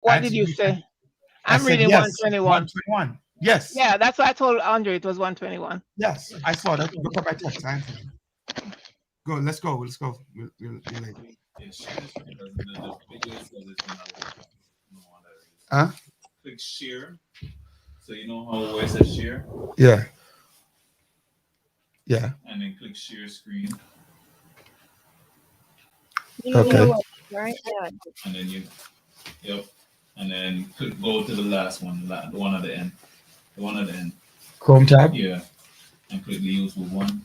What did you say? I I'm said reading yes, 121. 121. Yes, Yeah, that's what I told Andre. It was 121. yes, I saw that. Look at my text. I answered you. Go, let's go. Let's go. We're late. Yeah, share the screen because the video says it's gonna work. No wonder it is. Huh? Click share. So you know how where it says share, Yeah. Yeah. and then click share screen, You Okay. know what, right? Yeah. and then yep, and then click go to the last one, the one at the end, the one at the end. Chrome tab. Yeah, and click the useful one.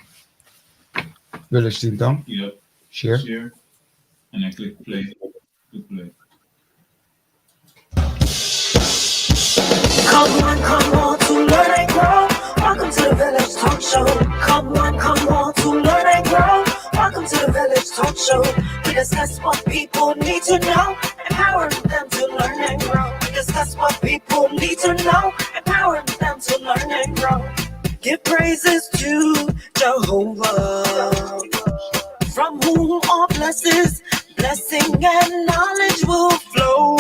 Village Team Down. Yep, Share. share, and then click play. Click play. Come on to learn and grow. Welcome to the Village Talk Show. Come on to learn and grow. Welcome to the Village Talk Show. We discuss what people need to know, empowering them to learn and grow. We discuss what people need to know, empowering them to learn and grow. Give praises to Jehovah, from whom all blessing and knowledge will flow.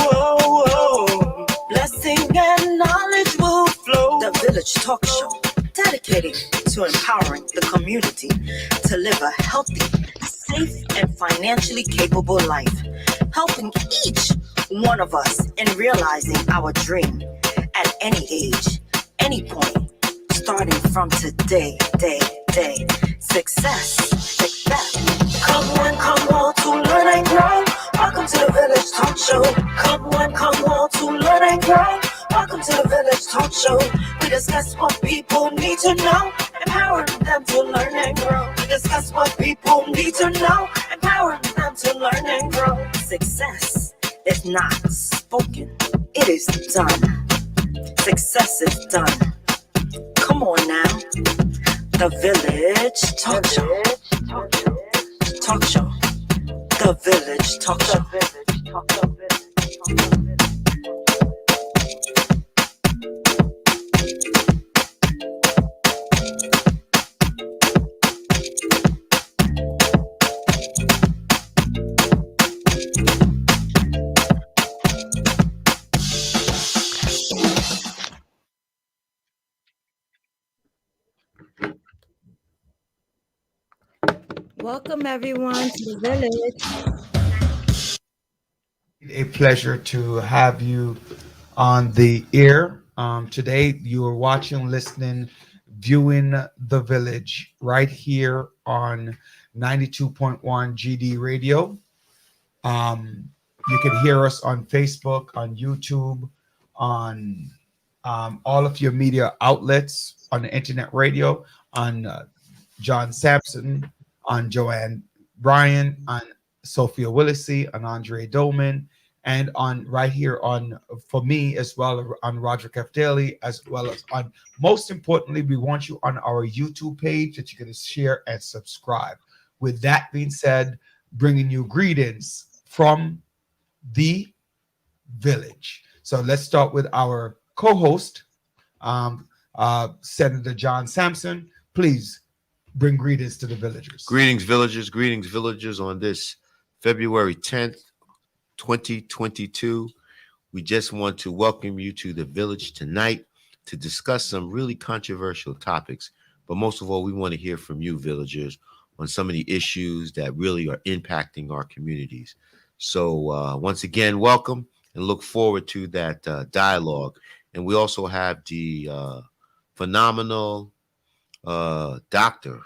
Blessing and knowledge will flow. The Village Talk Show, dedicated to empowering the community to live a healthy, safe, and financially capable life, helping each one of us in realizing our dream at any age, any point, starting from today, day. Success. Come on to learn and grow. Welcome to the Village Talk Show. Come on to learn and grow. Welcome to the Village Talk Show. We discuss what people need to know, empowering them to learn and grow. We discuss what people need to know, empowering them to learn and grow. Success is not spoken, it is done. Success is done. Come on now. The Village Talk Show. Talk Show. The Village Talk Show. Welcome everyone to the Village. A pleasure to have you on the air. Today, you are watching, listening, viewing The Village right here on 92.1 GD Radio. You can hear us on Facebook, on YouTube, on all of your media outlets, on the internet radio, on John Sampson, on Joanne Bryan, on Sophia Willisey, on Andre Doman, and on right here on for me as well on Roger F. Daly, as well as on most importantly, we want you on our YouTube page that you're going to share and subscribe. With that being said, bringing you greetings from the Village. So let's start with our co-host, Senator John Sampson. Please bring greetings to the villagers. Greetings, villagers, on this February 10th, 2022. We just want to welcome you to the Village tonight to discuss some really controversial topics. But most of all, we want to hear from you, villagers, on some of the issues that really are impacting our communities. So once again, welcome and look forward to that dialogue. And we also have the phenomenal Dr.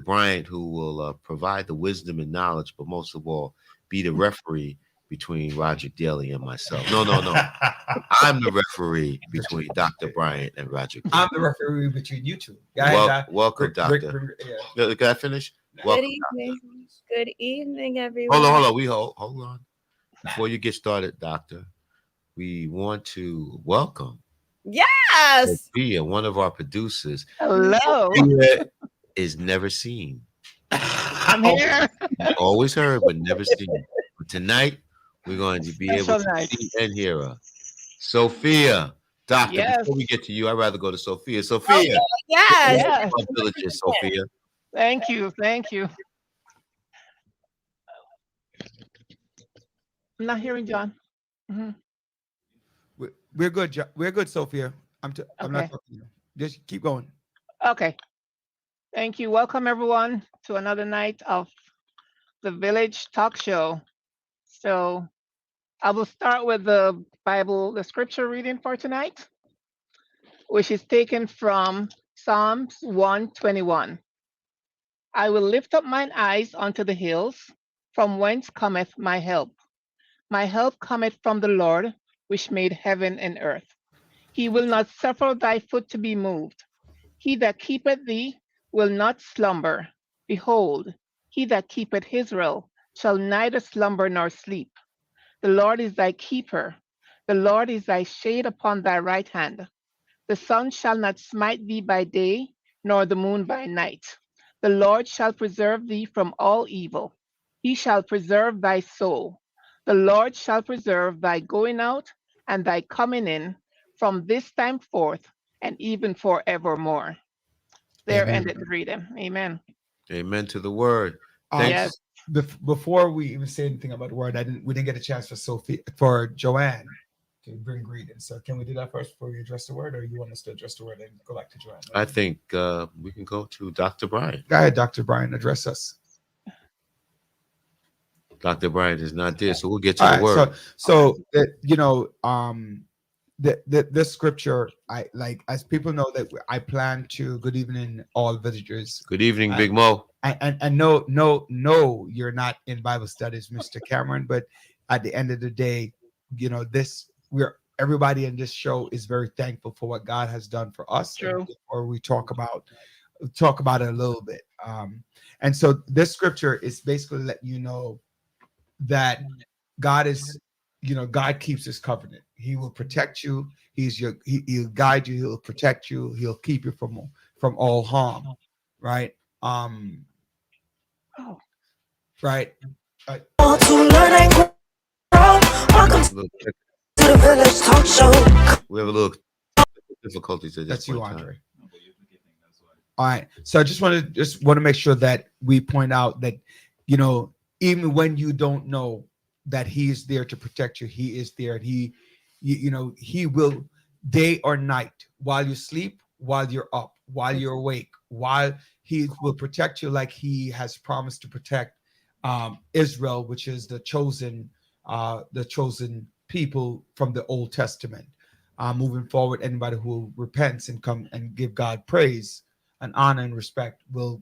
Bryant, who will provide the wisdom and knowledge, but most of all, be the referee between Roger Daly and myself. No. I'm the referee between Dr. Bryant and Roger Daly. I'm the referee between you two. Welcome, Doctor. Can I finish? Good evening. Good evening, everyone. Hold on. Before you get started, Doctor, we want to welcome Yes. Sophia, one of our producers. Hello. Sophia is never seen. I'm here. Always heard, but never seen. But tonight, we're going to be able to see and hear her. Sophia, Doctor, before we get to you, I'd rather go to Sophia. Sophia. Yes. Our villagers, Sophia. Thank you. I'm not hearing John. Mhm. We're good. We're good, Sophia. I'm not Okay. talking to you. Just keep going. Okay. Thank you. Welcome everyone to another night of the Village Talk Show. So I will start with the Bible, the scripture reading for tonight, which is taken from Psalms 121. I will lift up mine eyes unto the hills, from whence cometh my help. My help cometh from the Lord, which made heaven and earth. He will not suffer thy foot to be moved. He that keepeth thee will not slumber. Behold, he that keepeth Israel shall neither slumber nor sleep. The Lord is thy keeper. The Lord is thy shade upon thy right hand. The sun shall not smite thee by day, nor the moon by night. The Lord shall preserve thee from all evil. He shall preserve thy soul. The Lord shall preserve thy going out and thy coming in from this time forth and even forevermore. There Amen. ended the reading. Amen. Amen to the word. Yes. Thanks. Before we even say anything about the word, we didn't get a chance for Joanne to bring greetings. So can we do that first before we address the word, or you want us to address the word and go back to Joanne? I think we can go to Dr. Brian. Go ahead, Dr. Brian, address us. Dr. Brian is not there, so we'll get to All the right, word. this scripture, I like, as people know that I plan to. Good evening, all visitors. Good evening, Big Mo. And no, you're not in Bible studies, Mr. Cameron. But at the end of the day, everybody in this show is very thankful for what God has done for us. True. Or we talk about it a little bit. And so this scripture is basically letting you know that God is, God keeps his covenant. He will protect you. He'll guide you. He'll protect you. He'll keep you from all harm. Right. Oh. Right. Want to learn and grow. Welcome to the Village Talk Show. We have a little difficulties at this That's you, point in time. Andre. All right. So I just want to make sure that we point out that, even when you don't know that he is there to protect you, he is there. And he will, day or night, while you sleep, while you're up, while you're awake, while he will protect you, like he has promised to protect Israel, which is the chosen people from the Old Testament. Moving forward, anybody who repents and come and give God praise and honor and respect will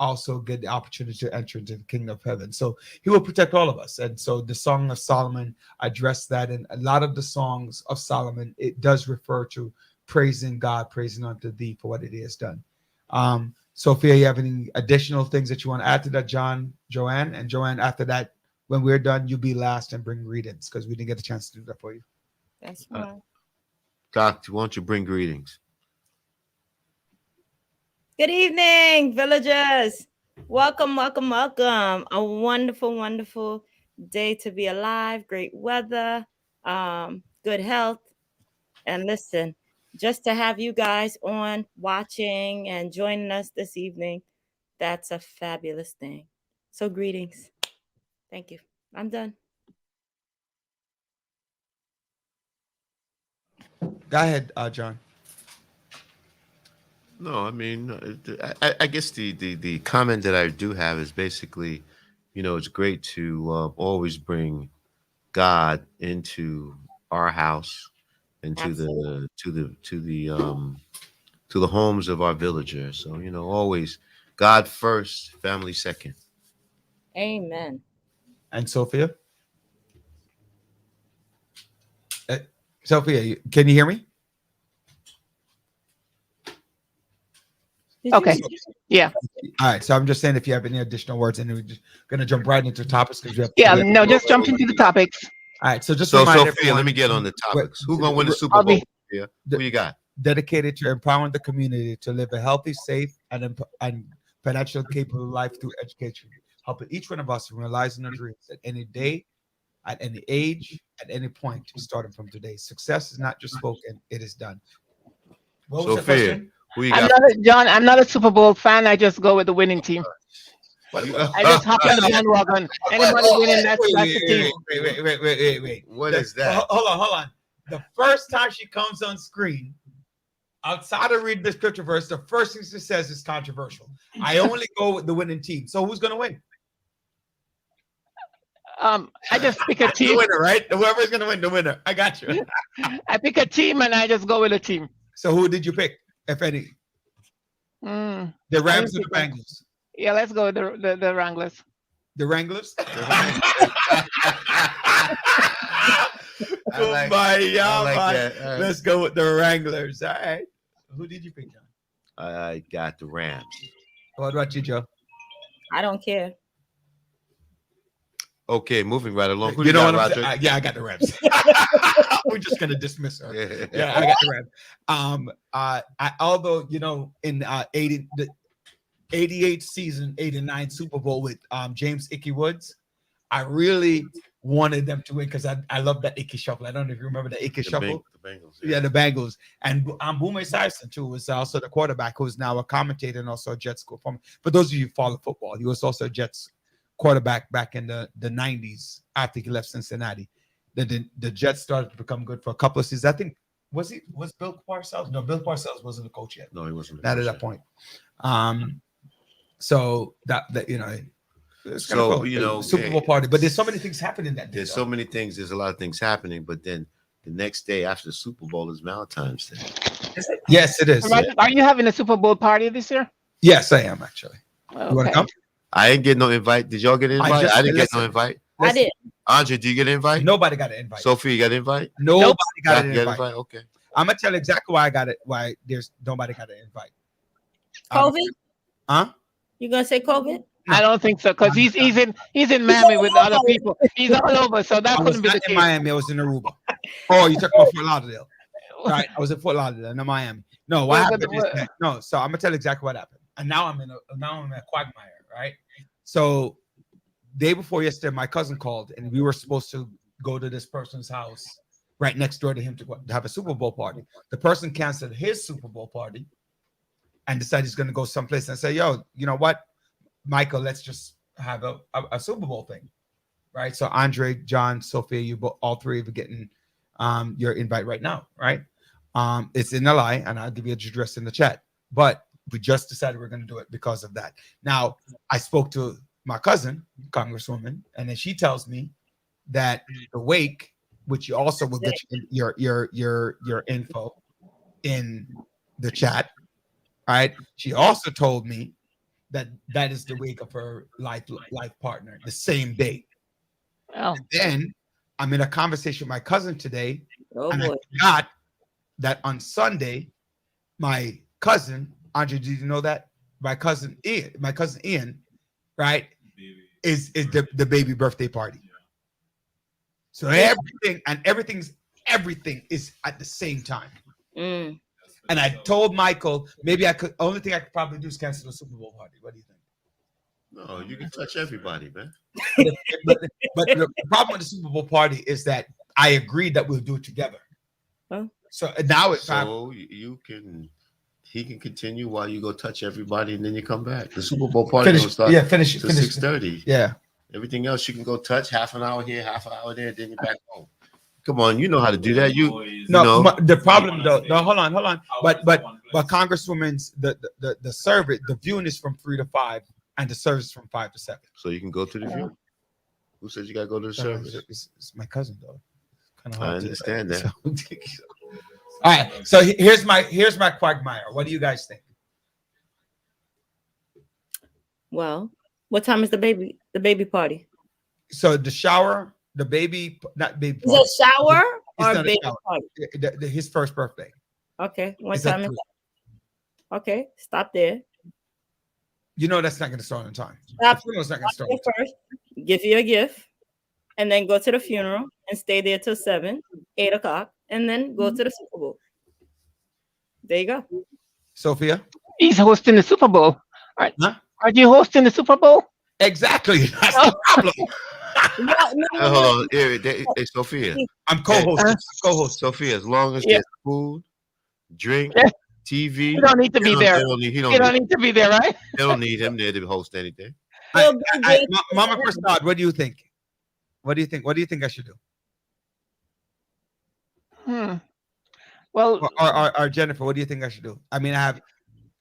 also get the opportunity to enter into the kingdom of heaven. So he will protect all of us. And so the Song of Solomon addressed that. And a lot of the songs of Solomon, it does refer to praising God, praising unto thee for what it has done. Sophia, you have any additional things that you want to add to that, Joanne? And Joanne, after that, when we're done, you'll be last and bring greetings, because we didn't get a chance to do that for you. That's fine. Doc, why don't you bring greetings? Good evening, villagers. Welcome, welcome, welcome. A wonderful, wonderful day to be alive. Great weather, good health. And listen, just to have you guys on watching and joining us this evening, that's a fabulous thing. So greetings. Thank you. I'm done. Go ahead, John. No, I mean, I guess the comment that I do have is basically, it's great to always bring God into our house and to the homes of our villagers. So, always God first, family second. Amen. And Sophia? Sophia, can you hear me? Okay. Yeah. All right. So I'm just saying, if you have any additional words, and we're just going to jump right into topics, because we have. Yeah. No, just jump into the topics. All right. So just So remind Sophia, everyone, let me get on the topics. Who's gonna win the Super I'll Bowl? be- Yeah. Who you got? dedicated to empowering the community to live a healthy, safe, and financially capable life through education, helping each one of us realizing our dreams at any day, at any age, at any point, starting from today. Success is not just spoken; it is done. What was the Sophia, question? who you I'm got? not John. I'm not a Super Bowl fan. I just go with the winning team. I just hop on the bandwagon. Anybody winning, that's the team. Wait. What is that? Hold on. The first time she comes on screen, outside of reading the scripture verse, the first thing she says is controversial. I only go with the winning team. So who's gonna win? I just pick a The team. winner, right? Whoever's gonna win, the winner. I got you. I pick a team and I just go with a team. So who did you pick, if any? Mm. The Rams I or didn't the Bengals? Yeah, let's go with the Wranglers. The Wranglers? I like that. All right. Let's go with the Wranglers. All right. Who did you pick, John? I got the Rams. What about you, Joe? I don't care. Okay, moving right along. Who You you know got, what I'm Roger? saying? Yeah, I got the Rams. We're just gonna dismiss her. Yeah, I got the Rams. Although in the 88 season, 89 Super Bowl with James Ickey Woods, I really wanted them to win because I love that Ickey shuffle. I don't know if you remember the Ickey shuffle. The Bengals. Yeah, the Bengals. And Boomer Esiason, too, was also the quarterback who's now a commentator and also a Jets school. For those of you who follow football, he was also a Jets quarterback back in the 90s after he left Cincinnati. The Jets started to become good for a couple of seasons. I think, was Bill Parcells? No, Bill Parcells wasn't a coach yet. No, he wasn't. Not at that point. So that it's kinda So, cool. Super Bowl party. But there's so many things happening that day. There's so many things. There's a lot of things happening, but then the next day after the Super Bowl is Valentine's Day. Yes, it is. Are you having a Super Bowl party this year? Yes, I am actually. You want Okay. to come? I didn't get no invite. Did y'all get an invite? I didn't get no invite. I did. Andre, do you get an invite? Nobody got an invite. Sophie, you got an invite? Nobody got You an got invite. Okay. I'm gonna tell you exactly why I got it. Why there's nobody got an invite. COVID? Huh? You gonna say COVID? I don't think so because he's in Miami with other people. He's all over, so that I was couldn't be the not in case. Miami. I was in Aruba. Oh, you talking about Fort Lauderdale? Right. I was in Fort Lauderdale, not Miami. No, what happened is that, no. So I'm gonna tell you exactly what happened. And now I'm in a quagmire, right? So day before yesterday, my cousin called, and we were supposed to go to this person's house right next door to him to have a Super Bowl party. The person canceled his Super Bowl party and decided he's going to go someplace and say, yo, you know what, Michael, let's just have a Super Bowl thing, right? So Andre, John, Sophia, you both, all three of you getting your invite right now, right? It's in the line, and I'll give you a address in the chat. But we just decided we're going to do it because of that. Now, I spoke to my cousin, Congresswoman, and then she tells me that the wake, which you also will get your info in the chat, right? She also told me that is the wake of her life partner, the same day. Oh. And then I'm in a conversation with my cousin today, and I boy. forgot that on Sunday, my cousin, Andre, did you know that? My cousin Ian, right, is the baby birthday party. So everything is at the same time. Mm. And I told Michael, maybe only thing I could probably do is cancel the Super Bowl party. What do you think? No, you can touch everybody, man. but the problem with the Super Bowl party is that I agreed that we'll do it together. Huh? So now it's he can continue while you go touch everybody and then you come back. The Super Bowl party will start finish to 6:30. Yeah. Everything else you can go touch half an hour here, half an hour there, then you're back home. Come on, you know how to do that. The problem though, no, hold on. But Congresswoman's the service, the viewing is from 3 to 5, and the service is from 5 to 7. So you can go to the view. Who says you gotta go to the service? It's my cousin though. Kind of I hard understand that. All right, so here's my quagmire. What do you guys think? Well, what time is the baby party? So the shower, the baby, not baby. Is it shower It's or not a baby shower. party? His first birthday. Okay, what It's at time is 3. that? Okay, stop there. You know that's not going to start on time. Stop. The funeral's not going to start. Stop there first. Give you a gift, and then go to the funeral and stay there till 7, 8 o'clock, and then go to the Super Bowl. There you go. Sophia? He's hosting the Super Bowl. Huh? Are you hosting the Super Bowl? Exactly. That's the problem. Hold on. Hey, Sophia. I'm co-host. Sophia, as long as Yeah. there's food, drink, Yeah. TV. You don't need to be there. He You don't need to be there, right? They don't need him there to host anything. He'll be there. Mama Prasad, what do you think? What do you think? What do you think I should do? Hmm. Well, Or Jennifer, what do you think I should do? I mean, I have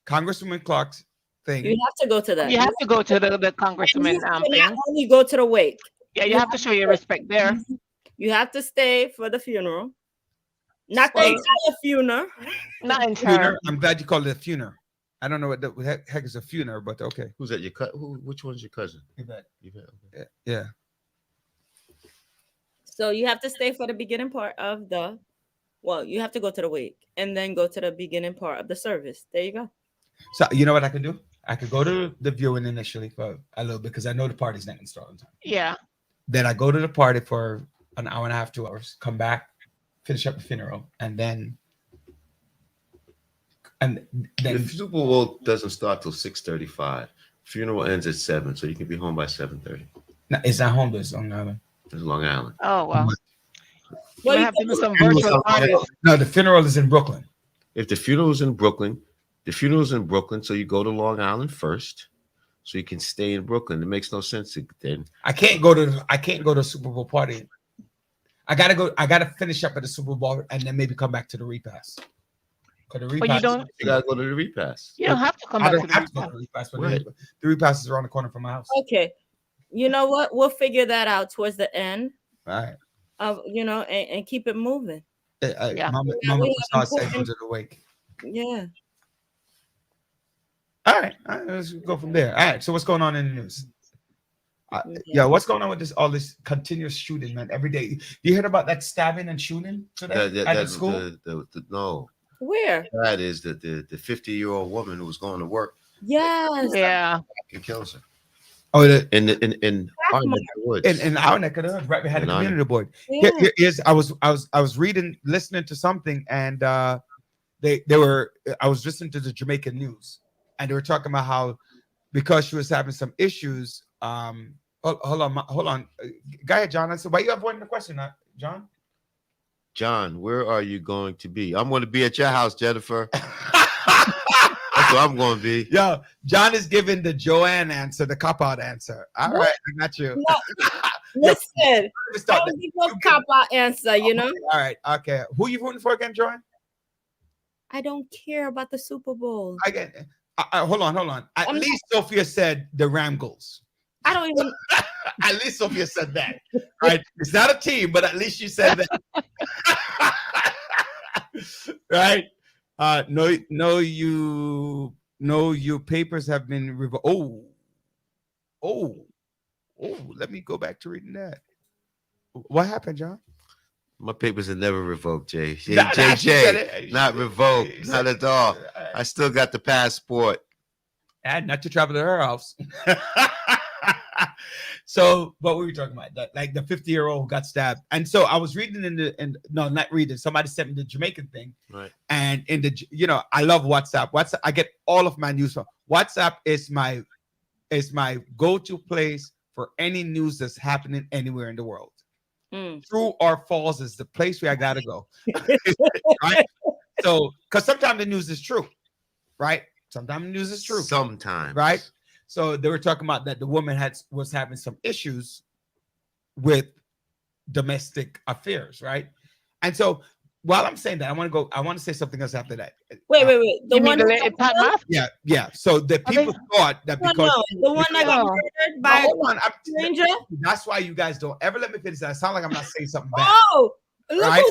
Congresswoman Clark's thing. You have to go to that. you have to go to the And you congressman cannot thing. only go to the wake. Yeah, you have to show your respect there. You have to stay for the funeral. Not the Well, entire funeral. Not in Funeral. terms. I'm glad you called it a funeral. I don't know what the heck is a funeral, but okay. Who's that? Your which one's your cousin? Yvette. Okay. Yeah. So you have to stay for the beginning part of the. Well, you have to go to the wake and then go to the beginning part of the service. There you go. So you know what I could do? I could go to the viewing initially for a little bit because I know the party's not going to start on time. Yeah. Then I go to the party for an hour and a half, 2 hours, come back, finish up the funeral, and then The Super Bowl doesn't start till 6:35. Funeral ends at 7, so you can be home by 7:30. no, it's not home, it's Long Island. It's Long Island. Oh well. Well, You you have to can- do some virtual parties. No, the funeral is in Brooklyn. If the funeral's in Brooklyn, so you go to Long Island first, so you can stay in Brooklyn. It makes no sense then. I can't go to a Super Bowl party. I gotta finish up at the Super Bowl and then maybe come back to the repass. But you don't. You gotta go to the repass. You don't have to come I back to don't the have to go to repast. the repass, but Right. the repass is around the corner from my house. Okay. You know what? We'll figure that out towards the end All right. of and keep it moving. Yeah. Mama we have Prasad said go important- to the wake. Yeah. All right, let's go from there. All right, so what's going on in the news? Yeah, what's going on with all this continuous shooting, man? Every day, you heard about that stabbing and shooting today at the school? No, Where? that is the 50-year-old woman who was going to work Yes. Yeah. and kills her Oh, in our neck of the woods. in our neck of the hood, right behind the In our community board. Yeah. I was listening to something, and they were. I was listening to the Jamaican news, and they were talking about how because she was having some issues. Hold on. Go ahead, John. I said, why you avoiding the question, John? John, where are you going to be? I'm going to be at your house, Jennifer. That's where I'm going to be. Yo, John is giving the Joanne answer, the cop-out answer. All right, I got you. No, listen, Let me that start was that. the cop out answer, you know. All right, okay. Who you rooting for again, Joanne? I don't care about the Super Bowl. Hold on. At least Sophia said the Ramgles. I don't even. At least Sophia said that. Right? It's not a team, but at least she said that. Right? No, your papers have been revoked. Oh, let me go back to reading that. What happened, John? My papers are never revoked, Jay. She said JJ, it. not revoked, not at all. I still got the passport. And not to travel to her house. So, what were we talking about? Like the 50-year-old who got stabbed. And so I was reading not reading. Somebody sent me the Jamaican thing. Right. And I love WhatsApp. WhatsApp, I get all of my news from WhatsApp. Is my go-to place for any news that's happening anywhere in the world. True or false is the place where I gotta go. Right. So, because sometimes the news is true, right? Sometimes the news is true. Sometimes. Right. So they were talking about that the woman was having some issues with domestic affairs, right? And so while I'm saying that, I want to say something else after that. Wait. The You one mean the lady Pat Math? Yeah. So the people thought that because the one that got murdered by hold on, a stranger. that's why you guys don't ever let me finish that. I sound like I'm not saying something bad. Oh, look Right? who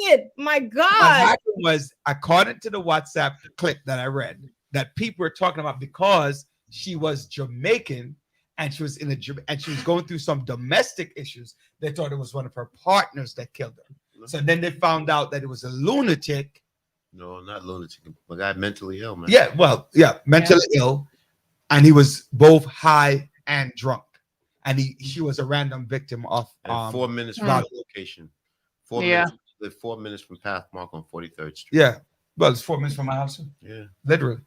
said it! My What God. happened was, according to the WhatsApp clip that I read, that people were talking about because she was Jamaican and she was and she was going through some domestic issues. They thought it was one of her partners that killed her. So then they found out that it was a lunatic. No, not lunatic. My guy mentally ill, man. Yeah, mentally ill, and he was both high and drunk, and she was a random victim of And 4 minutes from Hmm. the location. 4 minutes from Pathmark on 43rd Street. Yeah, well, it's 4 minutes from my house. Yeah. Literally.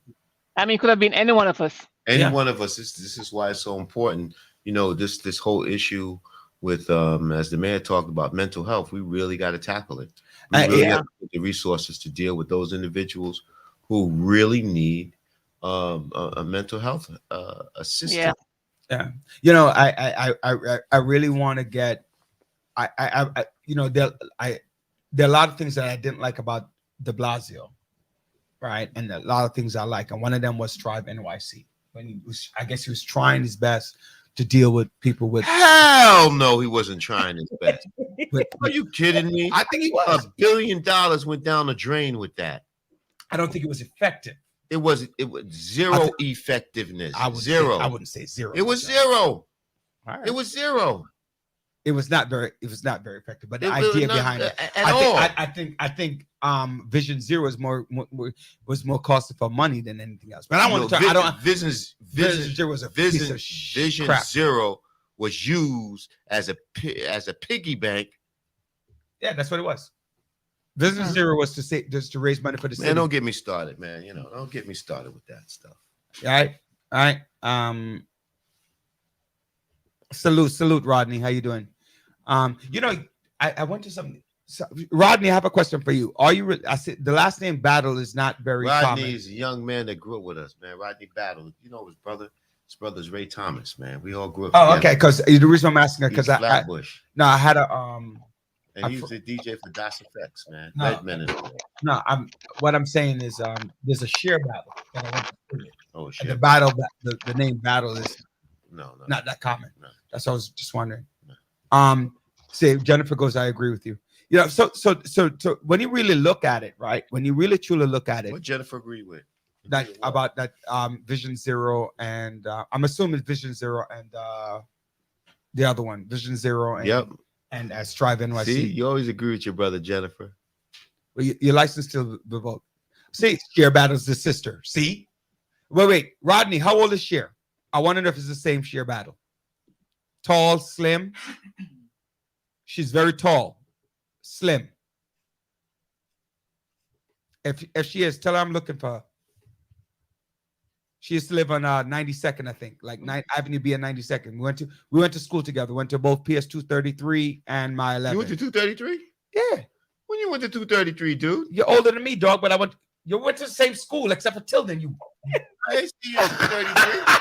I mean, it could have been any one of us. Any one of us. This is why it's so important. This whole issue with as the mayor talked about mental health, we really got to tackle it. We really have to put the resources to deal with those individuals who really need a mental health assistance. Yeah. You know, I really want to get. You know, there are a lot of things that I didn't like about De Blasio, right? And a lot of things I like, and one of them was Strive NYC. When he was, I guess he was trying his best to deal with people with. Hell no, he wasn't trying his best. with Are you kidding me? I think he was. $1 billion went down the drain with that. I don't think it was effective. It was zero effectiveness. I wouldn't say zero. It was zero. All right. It was zero. It was not very effective, but the It was idea not behind it. at all. I think Vision Zero is was more costly for money than anything else. But I want to talk. I don't. Vision Zero was a piece of Vision crap. Zero was used as a piggy bank. Yeah, that's what it was. Vision Zero was to raise money for the city. Man, don't get me started, man. You know, don't get me started with that stuff. All right. Salute, Rodney. How you doing? You know, I went to something. So, Rodney, I have a question for you. Are you? I said the last name Battle is not very common. Rodney's a young man that grew up with us, man. Rodney Battle. You know his brother. His brother's Ray Thomas, man. We all grew up. Oh, together. okay. Because the reason I'm asking because I Flatbush. had a And he was the DJ for Das Effects, man. No. Redman and no. What I'm saying is there's a share battle. That I went to. oh And shit. the battle, the name Battle is No. not that common. No. That's what I was just wondering. No. Say Jennifer goes, I agree with you. You know, so when you really look at it, right? When you really truly look at it, What Jennifer agreed with? that about that Vision Zero and I'm assuming Vision Zero and the other one, Vision Zero and Yep. and Strive NYC. See, you always agree with your brother Jennifer. Well, your license to vote. See, Cher Battle's the sister. See? Wait. Rodney, how old is Cher? I want to know if it's the same Cher Battle. Tall, slim. She's very tall, slim. If she is, tell her I'm looking for her. She used to live on 92nd, I think, like 9th Avenue B and 92nd. We went to school together. Went to both PS 233 and my 11. You went to 233? Yeah. When you went to 233, dude? You're older than me, dog, but you went to the same school except for Tilden. You. I ain't see you at 233.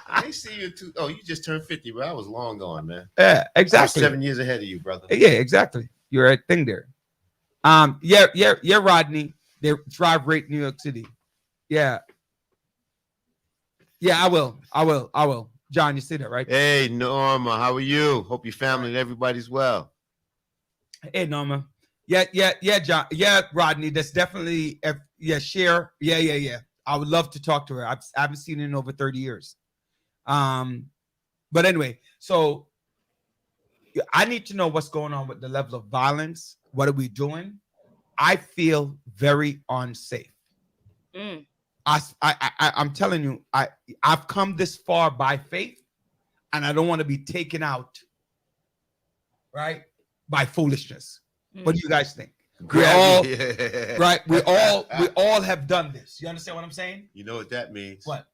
I ain't see you at Oh, you just turned 50, bro. I was long gone, man. Yeah, I was exactly. 7 years ahead of you, brother. Yeah, exactly. You're a thing there. Yeah, Rodney. They drive rate New York City. Yeah. Yeah, I will. John, you see that, right? Hey, Norma, how are you? Hope your family and everybody's well. Hey, Norma. Yeah, John. Yeah, Rodney. That's definitely Cher. Yeah. I would love to talk to her. I haven't seen her in over 30 years. But anyway, so I need to know what's going on with the level of violence. What are we doing? I feel very unsafe. I'm telling you, I've come this far by faith, and I don't want to be taken out, right, by foolishness. What do you guys think? We all, right? We all have done this. You understand what I'm saying? You know what that means? What?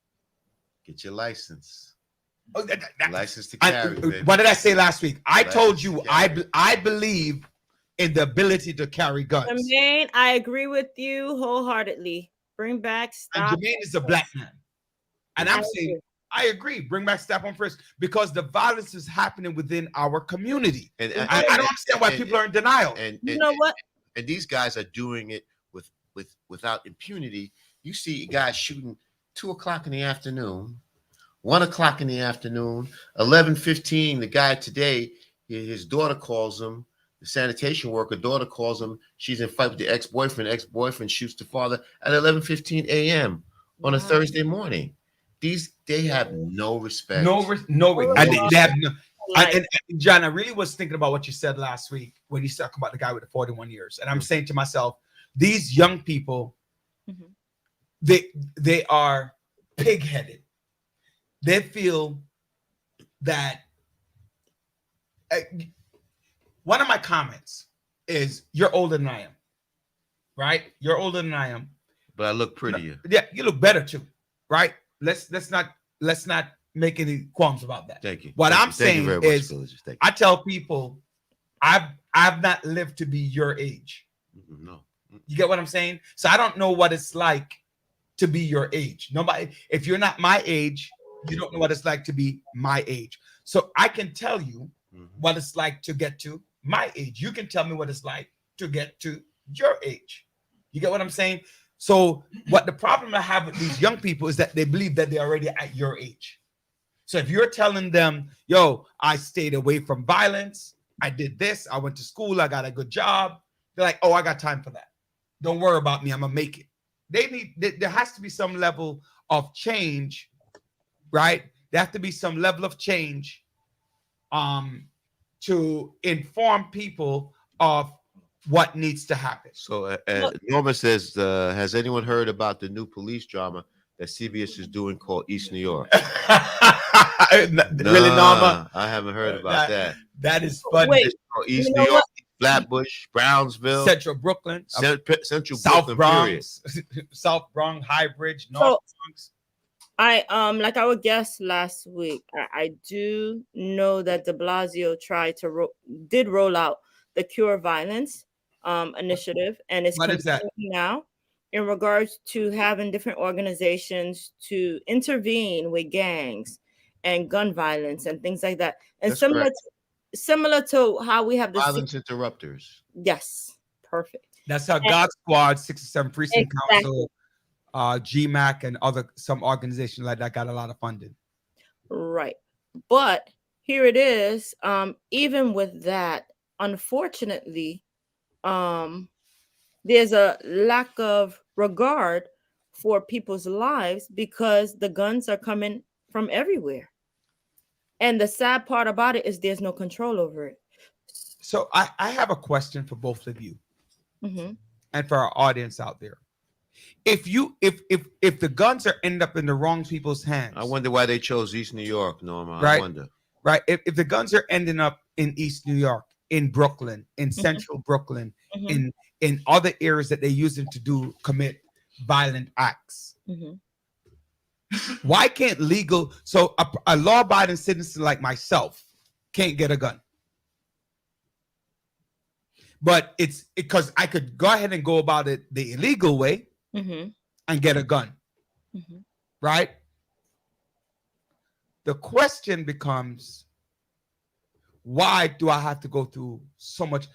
Get your license. Oh, License to carry, baby. What did I say last week? I told License you to carry. I believe in the ability to carry guns. Jermaine, I agree with you wholeheartedly. Bring back And stop. Jermaine is a black man. And I'm saying, I agree. Bring back Stop on First because the violence is happening within our community. And I don't understand why people are in denial. And You know what? And these guys are doing it without impunity. You see guys shooting 2:00 in the afternoon, 1:00 in the afternoon, 11:15. The guy today, his daughter calls him. The sanitation worker daughter calls him. She's in fight with the ex-boyfriend. Ex-boyfriend shoots the father at 11:15 a.m. on a Thursday morning. They have no respect. No. And they have no. And John, I really was thinking about what you said last week when you talked about the guy with the 41 years. And I'm saying to myself, these young people, they are pig-headed. They feel that one of my comments is you're older than I am, right? You're older than I am. But I look prettier. Yeah, you look better too, right? Let's not make any qualms about that. Thank you. What I'm Thank you saying very much, is, villagers. Thank I tell people, I've not lived to be your age. you. No. You get what I'm saying? So I don't know what it's like to be your age. Nobody, if you're not my age, you don't know what it's like to be my age. So I can tell you what it's like to get to my age. You can tell me what it's like to get to your age. You get what I'm saying? So what the problem I have with these young people is that they believe that they're already at your age. So if you're telling them, yo, I stayed away from violence, I did this, I went to school, I got a good job, they're like, oh, I got time for that. Don't worry about me, I'm gonna make it. There has to be some level of change, right? There has to be some level of change to inform people of what needs to happen. So Norma says, has anyone heard about the new police drama that CBS is doing called East New York? Really, Norma? I haven't heard about that. That is funny. Wait, It's called East New York, Flatbush, Brownsville, Central Brooklyn, Central South Brooklyn, Bronx, South Bronx, High Bridge, North Bronx. I like our guest last week. I do know that De Blasio did roll out the Cure Violence initiative, and it's What is that? now in regards to having different organizations to intervene with gangs and gun violence and things like that. And That's similar to how we have the violence interrupters. Yes, perfect. That's how God Squad, 67 Precinct Exactly. Council, GMAC, and some organizations like that got a lot of funding. Right. But here it is. Even with that, unfortunately, there's a lack of regard for people's lives because the guns are coming from everywhere. And the sad part about it is there's no control over it. So I have a question for both of you Mm-hmm. and for our audience out there. If the guns are end up in the wrong people's hands, I wonder why they chose East New York, Norma. Right. I wonder. Right? If the guns are ending up in East New York, in Brooklyn, in Central Brooklyn, Mm-hmm. in other areas that they use them to commit violent acts, Mm-hmm. why can't a law-abiding citizen like myself can't get a gun? But it's because I could go ahead and go about it the illegal way Mm-hmm. and get a gun, Mm-hmm. right? The question becomes, why do I have to go through so much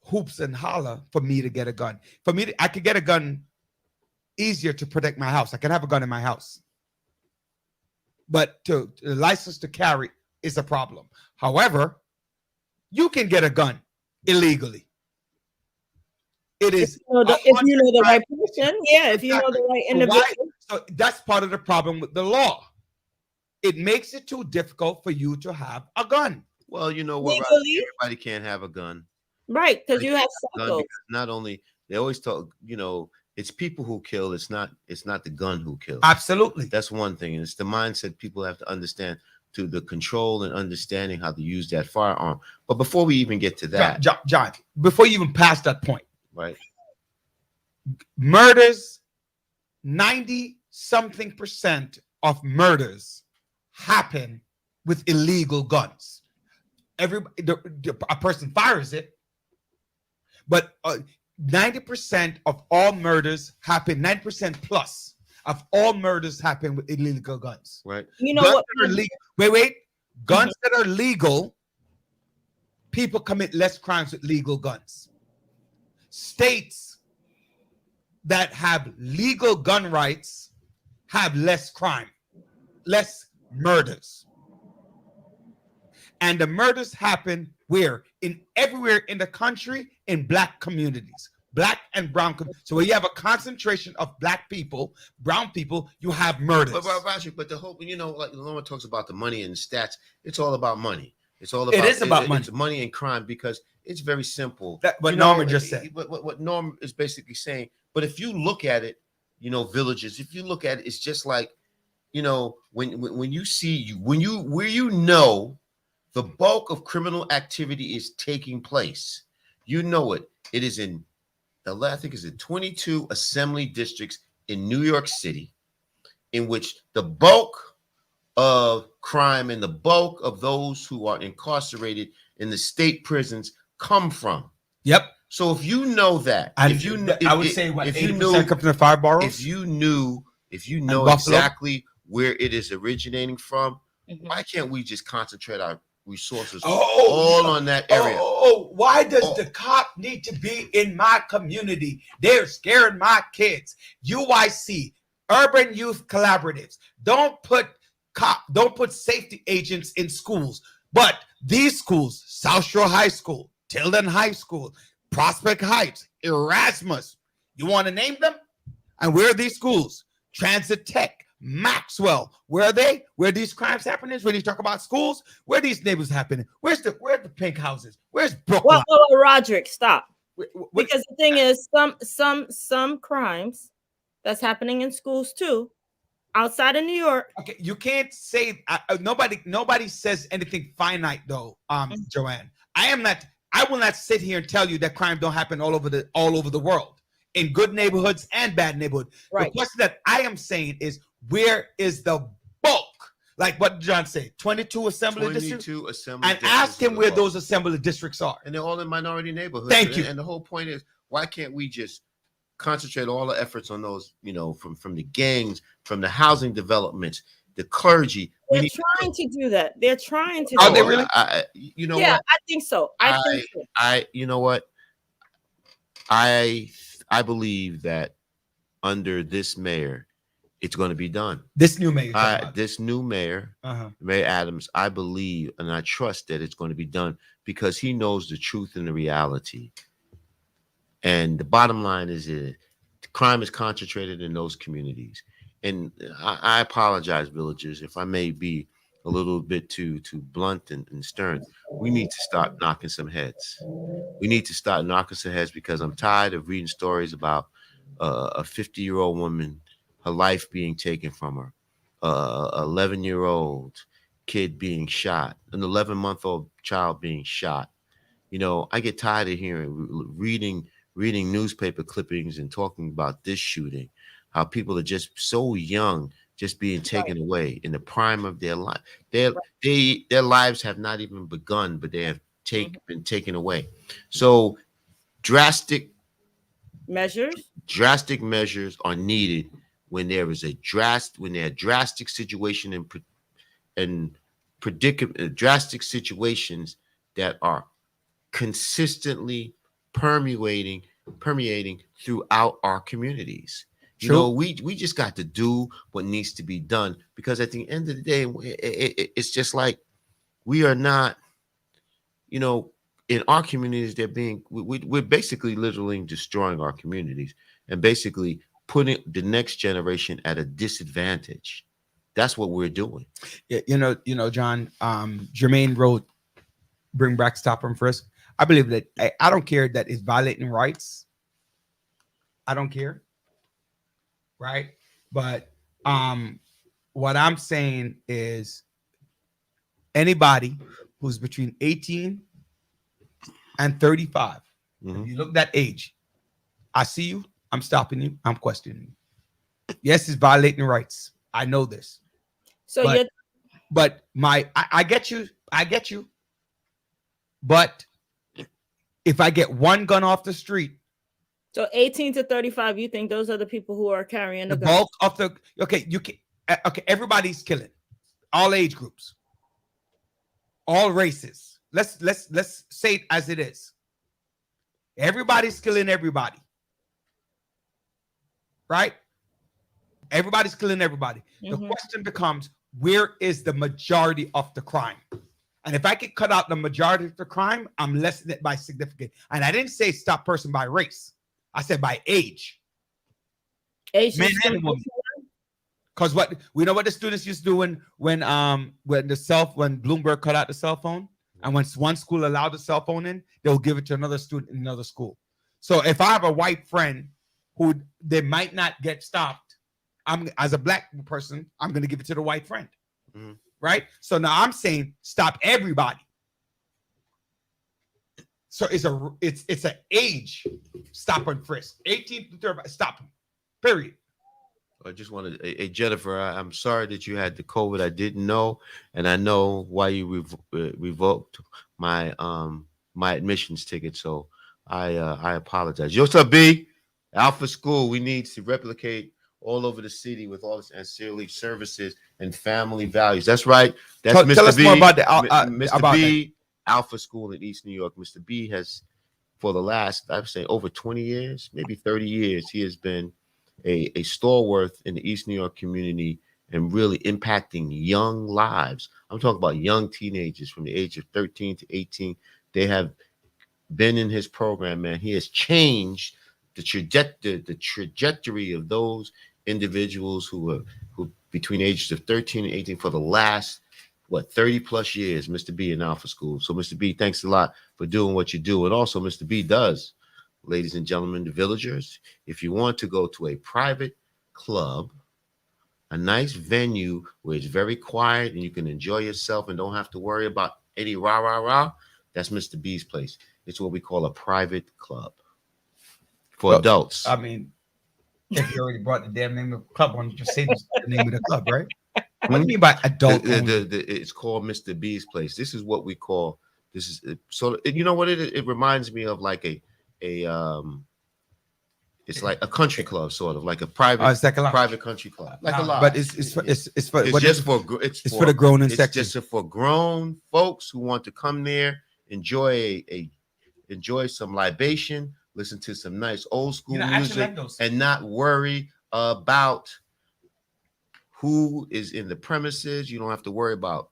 hoops and holler for me to get a gun? I could get a gun easier to protect my house. I can have a gun in my house. But the license to carry is a problem. However, you can get a gun illegally. It is If you know the right person, yeah. If you know the right So individual, so that's part of the problem with the law. It makes it too difficult for you to have a gun. Well, you know what? Legally? Everybody can't have a gun. right? Because you have Gun cycles. because not only they always talk, it's people who kill. It's not the gun who kills. Absolutely. That's one thing, and it's the mindset people have to understand, to the control and understanding how to use that firearm. But before we even get to that, John, before you even pass that point, right? murders, 90-something% of murders happen with illegal guns. A person fires it, but 90% of all murders happen, 90% plus of all murders happen with illegal guns. Right. You know Guns what? that are legal, wait. Guns that are legal, people commit less crimes with legal guns. States that have legal gun rights have less crime, less murders. And the murders happen where? Everywhere in the country, in Black communities, Black and brown. So where you have a concentration of Black people, brown people, you have murders. But the whole, like Norma talks about the money and the stats, it's all about money. It is about money. It's money and crime, because it's very simple. What Norma just said. What Norma is basically saying. But if you look at it, villages, if you look at it, it's just like, when you see, the bulk of criminal activity is taking place. It is in I think it's in 22 assembly districts in New York City, in which the bulk of crime and the bulk of those who are incarcerated in the state prisons come from. Yep. So if you know that, And if you I would say what, if 80% you knew, come from the five boroughs? if you know Buffalo? exactly where it is originating from, Mhm. why can't we just concentrate our resources Oh, all on that area? Why does Oh. the cop need to be in my community? They're scaring my kids. UYC, Urban Youth Collaboratives. Don't put safety agents in schools. But these schools, South Shore High School, Tilden High School, Prospect Heights, Erasmus, you want to name them? And where are these schools? Transit Tech, Maxwell. Where are they? Where are these crimes happening? When you talk about schools, where are these neighborhoods happening? Where are the pink houses? Where's Brooklyn? Well, Roderick, stop. What- Because the thing is, some crimes that's happening in schools too, outside of New York. Okay, you can't say nobody says anything finite though, Joanne. I will not sit here and tell you that crime don't happen all over the world, in good neighborhoods and bad neighborhoods. Right. The question that I am saying is, where is the bulk? Like what did John say? 22 assembly districts? 22 assembly And districts ask him in where the those assembly districts are. and they're all in minority neighborhoods. Thank you. And the whole point is, why can't we just concentrate all the efforts on those, from the gangs, from the housing developments, the clergy? They're trying to do that. They're trying to. Are do they it. really? You know Yeah, what? I think so. I think so. You know what? I believe that under this mayor, it's going to be done. This new mayor. This new mayor, Uh-huh. Mayor Adams, I believe and I trust that it's going to be done because he knows the truth and the reality. And the bottom line is that crime is concentrated in those communities. And I apologize, villagers, if I may be a little bit too blunt and stern. We need to start knocking some heads. We need to start knocking some heads because I'm tired of reading stories about a 50-year-old woman, her life being taken from her, 11-year-old kid being shot, an 11-month-old child being shot. I get tired of reading newspaper clippings and talking about this shooting, how people are just so young, just being taken away in the prime of their life. Their lives have not even begun, but they have been taken away. So drastic measures are needed when there is a drastic situation and drastic situations that are consistently permeating throughout our communities. We just got to do what needs to be done, because at the end of the day, it's just like we are not, in our communities, we're basically literally destroying our communities and basically putting the next generation at a disadvantage. That's what we're doing. Yeah, John, Jermaine wrote Bring Back Stop and Frisk. I believe that I don't care that it's violating rights. I don't care. Right. But what I'm saying is anybody who's between 18 and 35, if you look that age, I see you, I'm stopping you, I'm questioning you. Yes, it's violating rights. I know this. So I get you. But if I get one gun off the street, so 18 to 35, you think those are the people who are carrying the the guns? bulk of everybody's killing, all age groups, all races. Let's say it as it is. Everybody's killing everybody, right? Everybody's killing everybody. The question becomes, where is the majority of the crime? And if I can cut out the majority of the crime, I'm lessening it by significant. And I didn't say stop person by race. I said by age. Age, men and women. Because what the students used to do when Bloomberg cut out the cell phone, and when one school allowed the cell phone in, they'll give it to another student in another school. So if I have a white friend who they might not get stopped, as a black person, I'm going to give it to the white friend. Mm-hmm. Right? So now I'm saying stop everybody. So it's an age stop and frisk. 18 to 35, stop them. Period. I just wanted, Jennifer, I'm sorry that you had the COVID. I didn't know, and I know why you revoked my my admissions ticket. So I apologize. What's up, B? Alpha School. We need to replicate all over the city with all this ancillary services and family values. That's right. That's Tell Mr. us B. more about Mr. about B. Alpha School in East New York. Mr. B has, for the last, I'd say, over 20 years, maybe 30 years, he has been a stalwart in the East New York community and really impacting young lives. I'm talking about young teenagers from the age of 13 to 18. They have been in his program, man. He has changed the trajectory of those individuals who between ages of 13 and 18 for the last 30 plus years. Mr. B in Alpha School. So Mr. B, thanks a lot for doing what you do. And also Mr. B does, ladies and gentlemen, the villagers, if you want to go to a private club, a nice venue where it's very quiet and you can enjoy yourself and don't have to worry about any rah rah rah, that's Mr. B's place. It's what we call a private club for adults. I mean, if you already brought the damn name of the club, why don't you just say the name of the club, right? What do you mean by adult? It's called Mr. B's place. This is what we call. This is so. You know what it reminds me of, like a it's like a country club, sort of like a private. It's like a private country club, like a lot. But it's for the grown and it's sexy. just for grown folks who want to come there, enjoy enjoy some libation, listen to some nice old school music, and not worry about who is in the premises. You don't have to worry about,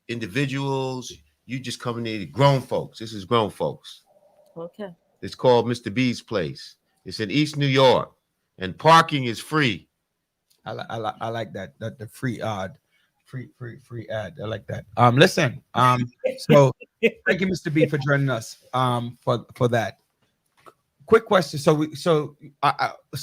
individuals. You just come in there, grown folks. This is grown folks. Okay. It's called Mr. B's place. It's in East New York, and parking is free. I like that the free ad. I like that. Listen. So thank you, Mr. B, for joining us. For that. Quick question. So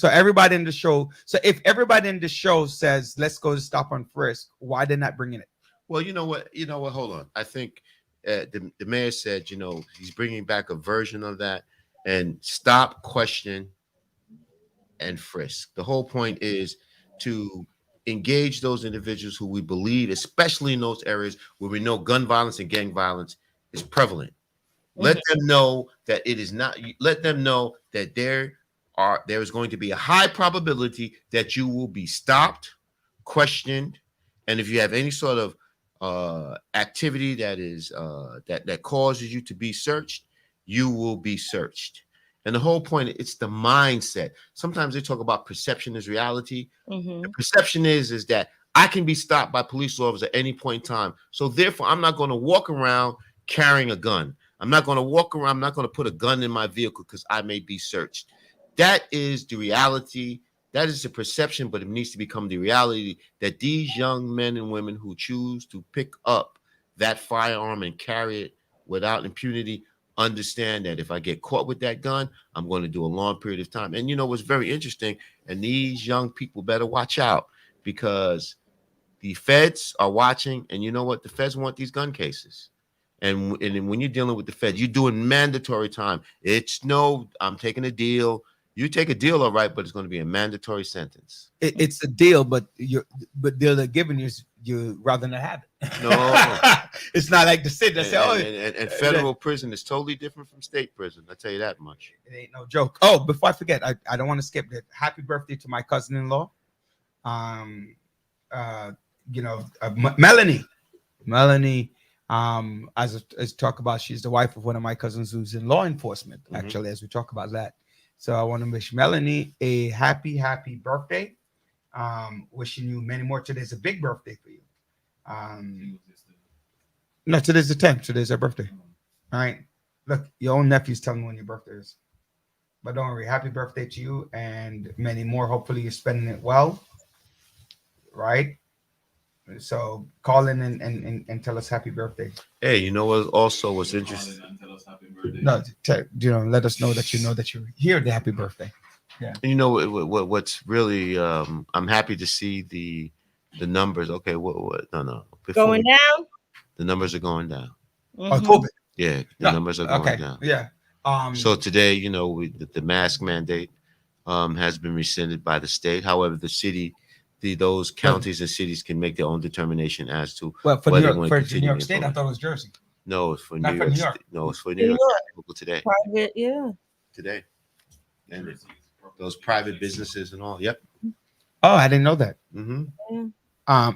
everybody in the show. So if everybody in the show says let's go to Stop and Frisk, why they're not bringing it? Well, you know what? Hold on. I think the mayor said, he's bringing back a version of that, and stop, question, and frisk. The whole point is to engage those individuals who we believe, especially in those areas where we know gun violence and gang violence is prevalent. Let them know that it is not. Let them know that there is going to be a high probability that you will be stopped, questioned, and if you have any sort of activity that is that causes you to be searched, you will be searched. And the whole point, it's the mindset. Sometimes they talk about perception is reality. The perception is that I can be stopped by police officers at any point in time. So therefore, I'm not going to walk around carrying a gun. I'm not going to walk around. I'm not going to put a gun in my vehicle because I may be searched. That is the reality. That is the perception, but it needs to become the reality that these young men and women who choose to pick up that firearm and carry it without impunity understand that if I get caught with that gun, I'm going to do a long period of time. And what's very interesting, and these young people better watch out because the feds are watching, and you know what? The feds want these gun cases. And when you're dealing with the feds, you're doing mandatory time. I'm taking a deal. You take a deal, all right, but it's going to be a mandatory sentence. It's a deal, but deal they're giving you rather not have it. No, it's not like the city that say, and federal prison is totally different from state prison. I tell you that much. It ain't no joke. Oh, before I forget, I don't want to skip that. Happy birthday to my cousin-in-law. Melanie. As talk about, she's the wife of one of my cousins who's in law enforcement. Actually, as we talk about that. So I want to wish Melanie a happy birthday. Wishing you many more. Today's a big birthday for you. No, today's the 10th. Today's her birthday. All right. Look, your own nephew's telling me when your birthday is. But don't worry. Happy birthday to you and many more. Hopefully you're spending it well. Right? So call in and tell us happy birthday. Hey, you know what? Also, what's interesting? No, let us know that you're here. The happy birthday. Yeah. And what's really? I'm happy to see the numbers. Okay, what? No. Going down. The numbers are going down. Oh, COVID. Yeah, the numbers are going down. Yeah. So today, the mask mandate has been rescinded by the state. However, the city. Those counties and cities can make their own determination as to for whether New York State. I thought it was Jersey. No, it's for New York. No, it's for New York. Today. Private, yeah. Today. those private businesses and all. Yep. Oh, I didn't know that.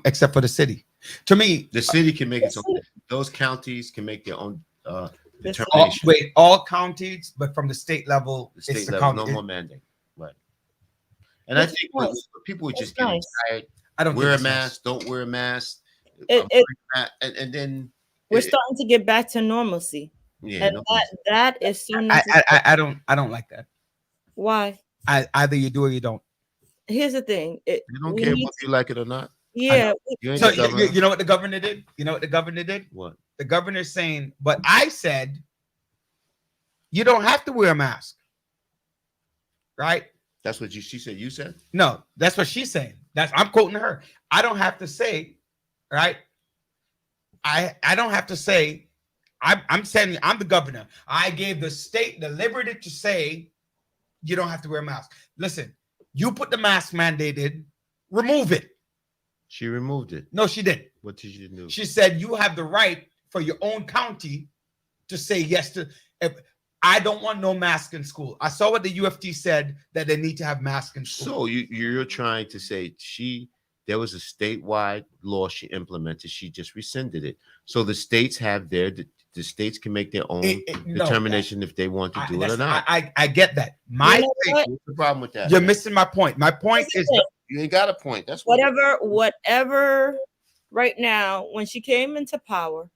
Except for the city. To me, The city can make its own. Those counties can make their own determination. all counties, but from the state level, The state it's the level, county. no more mandate. Right. And I think what people are just getting tired. I don't Wear a think it's mask. Don't wear a mask. And then We're starting to get back to normalcy. yeah, And that is so necessary. I don't like that. Why? Either you do or you don't. Here's the thing. you don't care if you like it or not. Yeah. You ain't So the governor. you know what the governor did? You know what the governor did? What? The governor's saying, but I said, you don't have to wear a mask. Right? That's what she said. You said? No, that's what she's saying. I'm quoting her. I don't have to say, right? I don't have to say, I'm saying I'm the governor. I gave the state the liberty to say you don't have to wear a mask. Listen, you put the mask mandated, remove it. She removed it. No, she didn't. What did she do? She said you have the right for your own county to say yes to. If I don't want no mask in school. I saw what the UFT said that they need to have masks in school. So you're trying to say there was a statewide law she implemented. She just rescinded it. So the states have the states can make their own determination if they want to do it or not. I get that. What's the problem with that? You're missing my point. My point is you ain't got a point. That's whatever. Right now, when she came into power,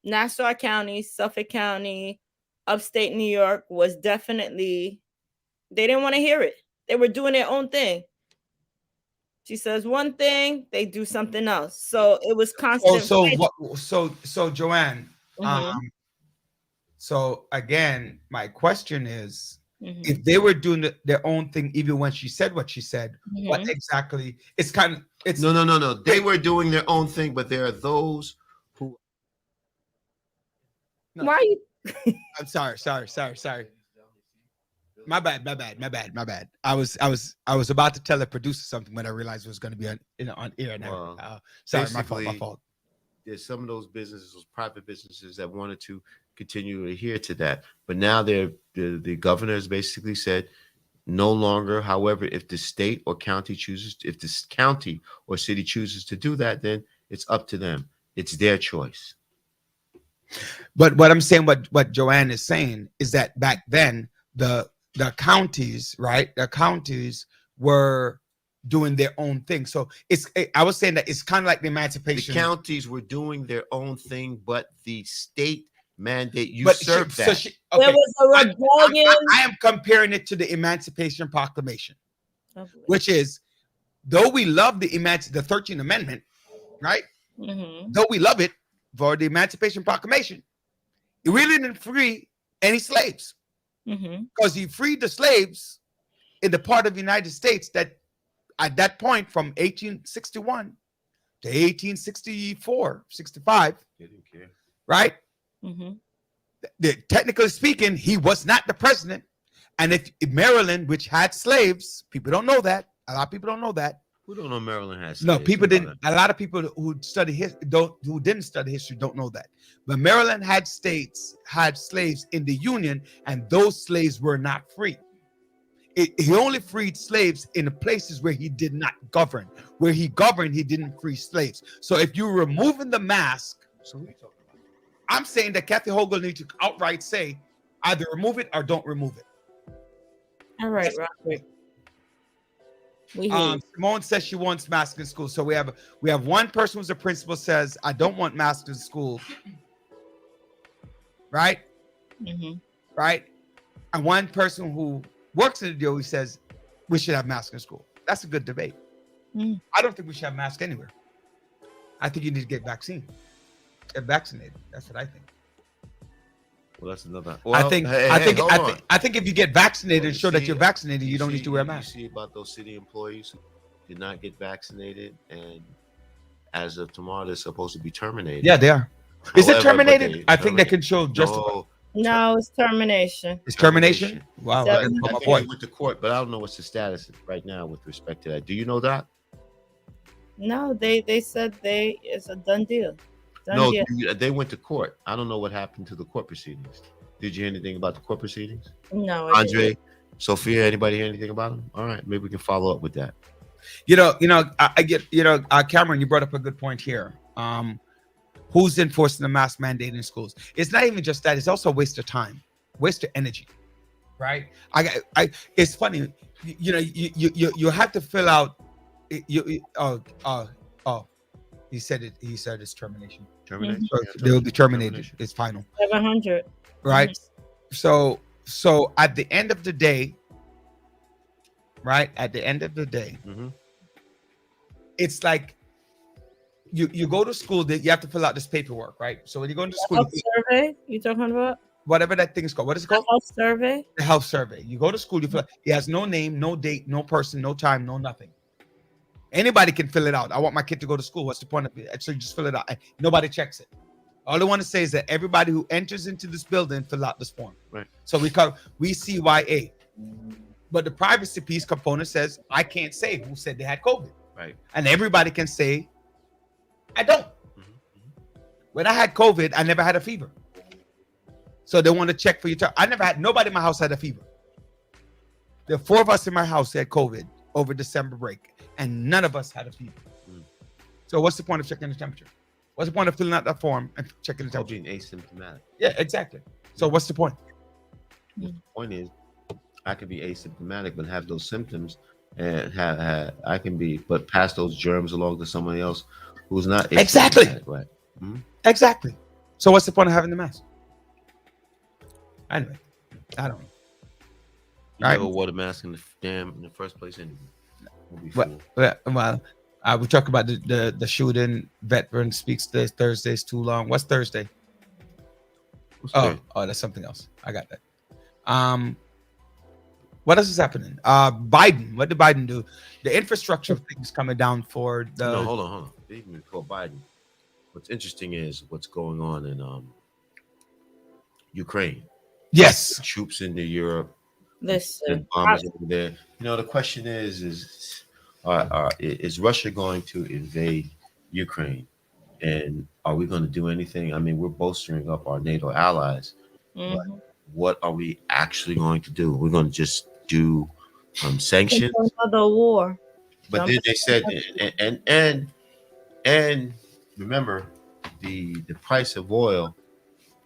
Nassau County, Suffolk County, upstate New York was definitely, they didn't want to hear it. They were doing their own thing. She says one thing, they do something else. So it was constant. So Joanne, so again, my question is, if they were doing their own thing, even when she said what she said, what exactly? It's no. They were doing their own thing, but there are those who. No. Why are you? I'm sorry. My bad. I was about to tell the producer something when I realized it was going to be on air now. Sorry, my fault. There's some of those businesses, those private businesses that wanted to continue to adhere to that, but now the governor has basically said no longer. However, if the state or county if this county or city chooses to do that, then it's up to them. It's their choice. But what I'm saying, what Joanne is saying is that back then the counties, right? The counties were doing their own thing. So I was saying that it's kind of like the emancipation. The counties were doing their own thing, but the state mandate usurped that. There was a rebellion. I am comparing it to the Emancipation Proclamation, which is, though we love the 13th Amendment, right? Though we love it for the Emancipation Proclamation, it really didn't free any slaves. Because he freed the slaves in the part of the United States that at that point from 1861 to 1864, 65, they didn't care. Right? Technically speaking, he was not the president. And if Maryland, which had slaves, people don't know that. A lot of people don't know that. Who don't know Maryland has slaves? No, people didn't. A lot of people who didn't study history don't know that. But Maryland had slaves in the Union, and those slaves were not free. He only freed slaves in the places where he did not govern. Where he governed, he didn't free slaves. So if you're removing the mask, so what are you talking about? I'm saying that Kathy Hochul needs to outright say, either remove it or don't remove it. All right, Robert. Simone says she wants masks in school. So we have one person who's a principal says, I don't want masks in school. Right? Right? And one person who works in the DOE says we should have masks in school. That's a good debate. I don't think we should have masks anywhere. I think you need to get vaccinated. That's what I think. Well, that's another. I think if you get vaccinated and show that you're vaccinated, you don't need to wear a mask. You see about those city employees who did not get vaccinated, and as of tomorrow, they're supposed to be terminated. Yeah, they are. Is it terminated? I think they can show justification. No, it's termination. It's termination? Wow. I think they went to court, but I don't know what's the status right now with respect to that. Do you know that? No, they said it's a done deal. They went to court. I don't know what happened to the court proceedings. Did you hear anything about the court proceedings? No. Andre, Sophia, anybody hear anything about them? All right, maybe we can follow up with that. I get, Cameron, you brought up a good point here. Who's enforcing the mask mandate in schools? It's not even just that; it's also a waste of time, waste of energy, right? It's funny, you have to fill out. He said it. He said it's termination. Termination. So they will be terminated. It's final, 700. right? So at the end of the day, right? At the end of the day, Mhm. it's like you go to school, that you have to fill out this paperwork, right? So when you go into school, Health survey you talking about? whatever that thing is called, what is it called? Health survey. The health survey. You go to school, you fill. It has no name, no date, no person, no time, no nothing. Anybody can fill it out. I want my kid to go to school. What's the point of it? So you just fill it out. Nobody checks it. All I want to say is that everybody who enters into this building fill out this form. Right. So we CYA. But the privacy piece component says I can't say who said they had COVID. Right. And everybody can say I don't. Mhm. When I had COVID, I never had a fever. So they want to check for your I never had, nobody in my house had a fever. There are 4 of us in my house that had COVID over December break, and none of us had a fever. Mm. So what's the point of checking the temperature? What's the point of filling out that form and checking the Called temperature? being asymptomatic. Yeah, exactly. So what's the point? The point is, I could be asymptomatic but have those symptoms, and I can be, but pass those germs along to somebody else who's not asymptomatic. Exactly. Right. Exactly. So what's the point of having the mask? Anyway, I don't know. You Right. never wore the mask in the first place anyway. Don't be Well, fooled. we talk about the shooting. Veteran speaks this Thursday's too long. What's Thursday? What's that? Oh, that's something else. I got that. What else is happening? Biden. What did Biden do? The infrastructure thing's coming down for the. No, hold on. Even before Biden, what's interesting is what's going on in Ukraine. Yes. Troops into Europe, Listen, and bombers over there. The question is Russia going to invade Ukraine, and are we going to do anything? I mean, we're bolstering up our NATO allies. mhm. What are we actually going to do? We're going to just do sanctions. Another war. But then they said, and remember, the price of oil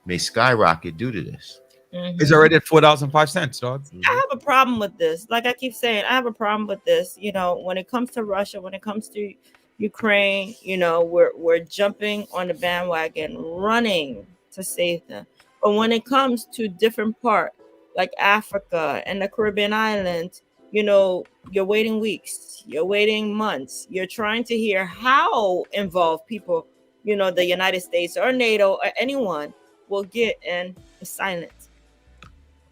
may skyrocket due to this. Mhm. It's already at $4.05, dog. I have a problem with this. Like I keep saying, I have a problem with this. When it comes to Russia, when it comes to Ukraine, we're jumping on the bandwagon, running to save them. But when it comes to different parts, like Africa and the Caribbean islands, you're waiting weeks, you're waiting months, you're trying to hear how involved people, the United States or NATO or anyone will get in silence.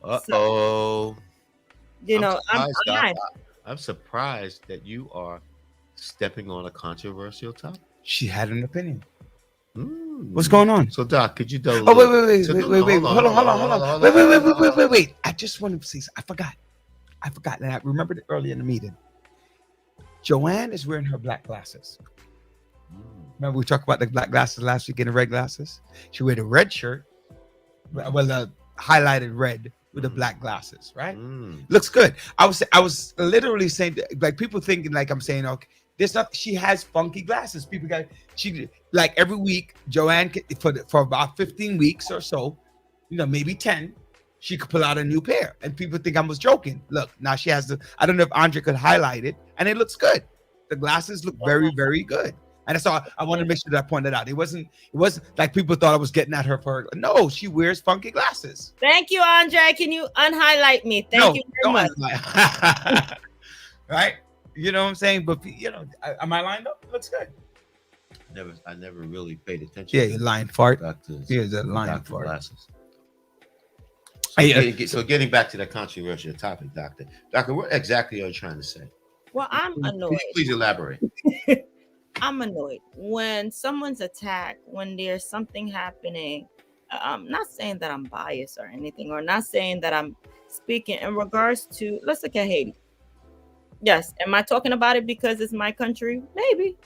Uh-oh. I'm I'm surprised that you are stepping on a controversial topic. She had an opinion. Mm. What's going on? So, Doc, could you do? Oh, wait. Hold on. Wait. I just want to see. I forgot. And I remembered it early in the meeting. Joanne is wearing her black glasses. Remember we talked about the black glasses last week and the red glasses? She wear the red shirt, the highlighted red with the black glasses, right? Looks good. I was literally saying, like, people thinking like I'm saying, okay, there's not. She has funky glasses. People got like every week. Joanne for about 15 weeks or so, maybe 10. She could pull out a new pair, and people think I was joking. Look, now she has I don't know if Andre could highlight it, and it looks good. The glasses look very, very good. And that's all I wanted to make sure that I pointed out. It wasn't like people thought I was getting at her for. No, she wears funky glasses. Thank you, Andre. Can you unhighlight me? Thank you very much. Right? You know what I'm saying? But am I lined up? It looks good. I never really paid attention. Yeah, you're lying fart. Doctors. Yeah, that lying Doctor fart. glasses. Hey, So getting back to that controversial topic, Doctor. Doctor, what exactly are you trying to say? Well, I'm Can annoyed. you please elaborate? I'm annoyed when someone's attacked, when there's something happening. I'm not saying that I'm biased or anything, or not saying that I'm speaking in regards to, let's look at Haiti. Yes. Am I talking about it because it's my country? Maybe.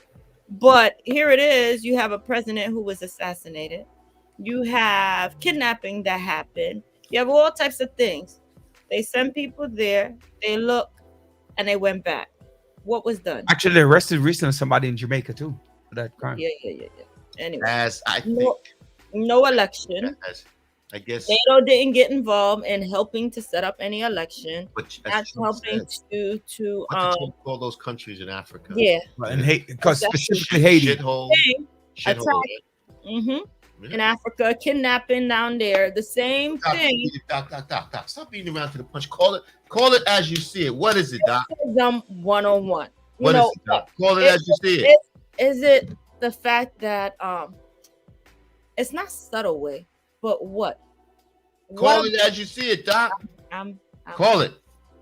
But here it is. You have a president who was assassinated. You have kidnapping that happened. You have all types of things. They sent people there. They look, and they went back. What was done? Actually, they arrested recently somebody in Jamaica too for that crime. Yeah. Anyway, As I think, no election. as I guess, NATO didn't get involved in helping to set up any election. but Not as Trump helping said, to what did Trump call those countries in Africa? yeah. And Haiti, because Exactly. specifically Haiti. Shithole. Thing, Shithole. attack. Yeah. In Africa, kidnapping down there, the same thing. Doc. Stop beating around to the punch. Call it as you see it. What is it, Doc? Racism 101. What is it, Doc? Call it as you see it. Is it the fact that it's not subtle way, but what? Call it as you see it, Doc. I'm Call it.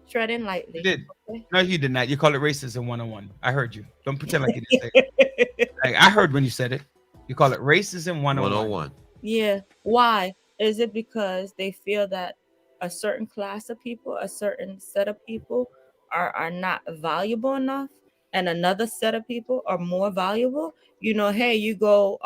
treading lightly. You did. Okay. No, you did not. You call it racism 101. I heard you. Don't pretend like you didn't say it. Like, I heard when you said it. You call it racism 101. 101. Yeah. Why? Is it because they feel that a certain class of people, a certain set of people are not valuable enough, and another set of people are more valuable? You know, hey, you go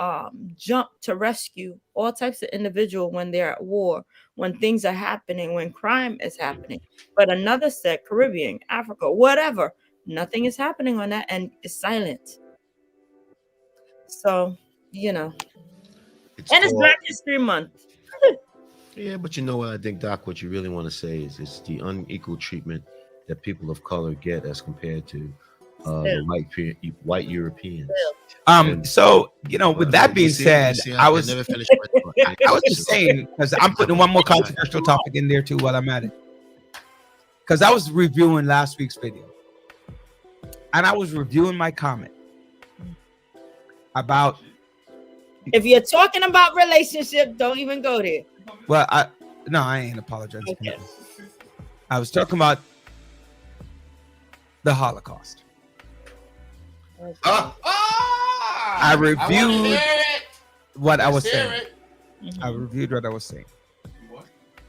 jump to rescue all types of individual when they're at war, when things are happening, when crime is happening. But another set, Caribbean, Africa, whatever, nothing is happening on that, and it's silent. So, you know, and it's all- Black History Month. Yeah, but you know what I think, Doc, what you really want to say is it's the unequal treatment that people of color get as compared to the white Europeans. So, you know, with that being said, I was never finished my thought. I was just saying, because I'm putting one more controversial topic in there too while I'm at it. Because I was reviewing last week's video, and I was reviewing my comment about. If you're talking about relationship, don't even go there. Well, I ain't apologizing. Okay. I was talking about the Holocaust. I reviewed what I was saying. I reviewed what I was saying.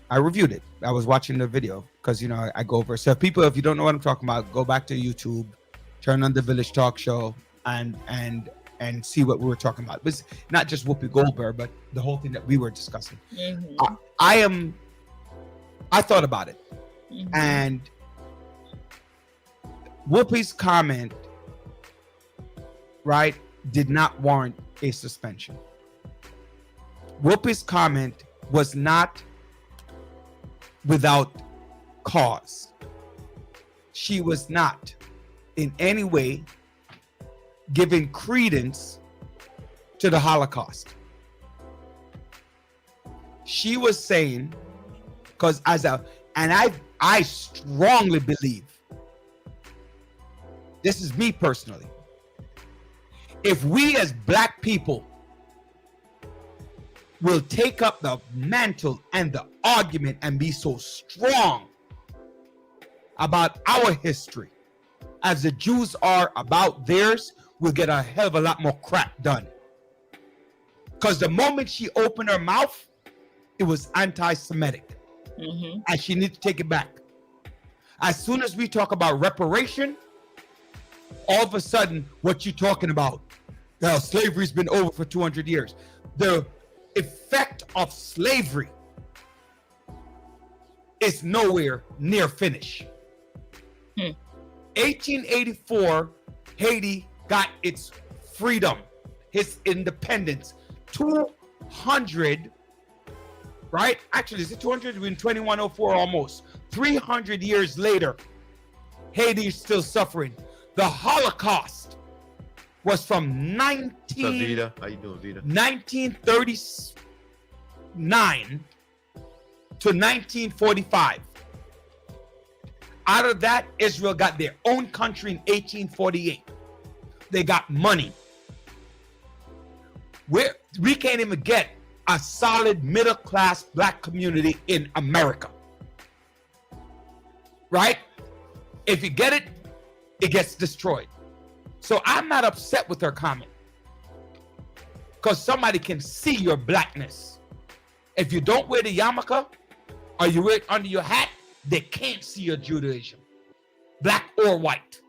I reviewed it. I was watching the video because, you know, I go over. So people, if you don't know what I'm talking about, go back to YouTube, turn on the Village Talk Show, and see what we were talking about. It was not just Whoopi Goldberg, but the whole thing that we were discussing. I thought about it, and Whoopi's comment, right, did not warrant a suspension. Whoopi's comment was not without cause. She was not in any way giving credence to the Holocaust. She was saying, because I strongly believe, this is me personally, if we as Black people will take up the mantle and the argument and be so strong about our history as the Jews are about theirs, we'll get a hell of a lot more crap done. Because the moment she opened her mouth, it was anti-Semitic. And she needs to take it back. As soon as we talk about reparation, all of a sudden, what you talking about? Now, slavery's been over for 200 years. The effect of slavery is nowhere near finish. 1884, Haiti got its freedom, its independence. 200, right? Actually, is it 200? We're in 2104 almost. 300 years later, Haiti is still suffering. The Holocaust was from How you doing, Vita? 1939 to 1945. Out of that, Israel got their own country in 1848. They got money. We can't even get a solid middle-class Black community in America. Right? If you get it, it gets destroyed. So I'm not upset with her comment, because somebody can see your Blackness. If you don't wear the yarmulke or you wear it under your hat, they can't see your Judaism, Black or white,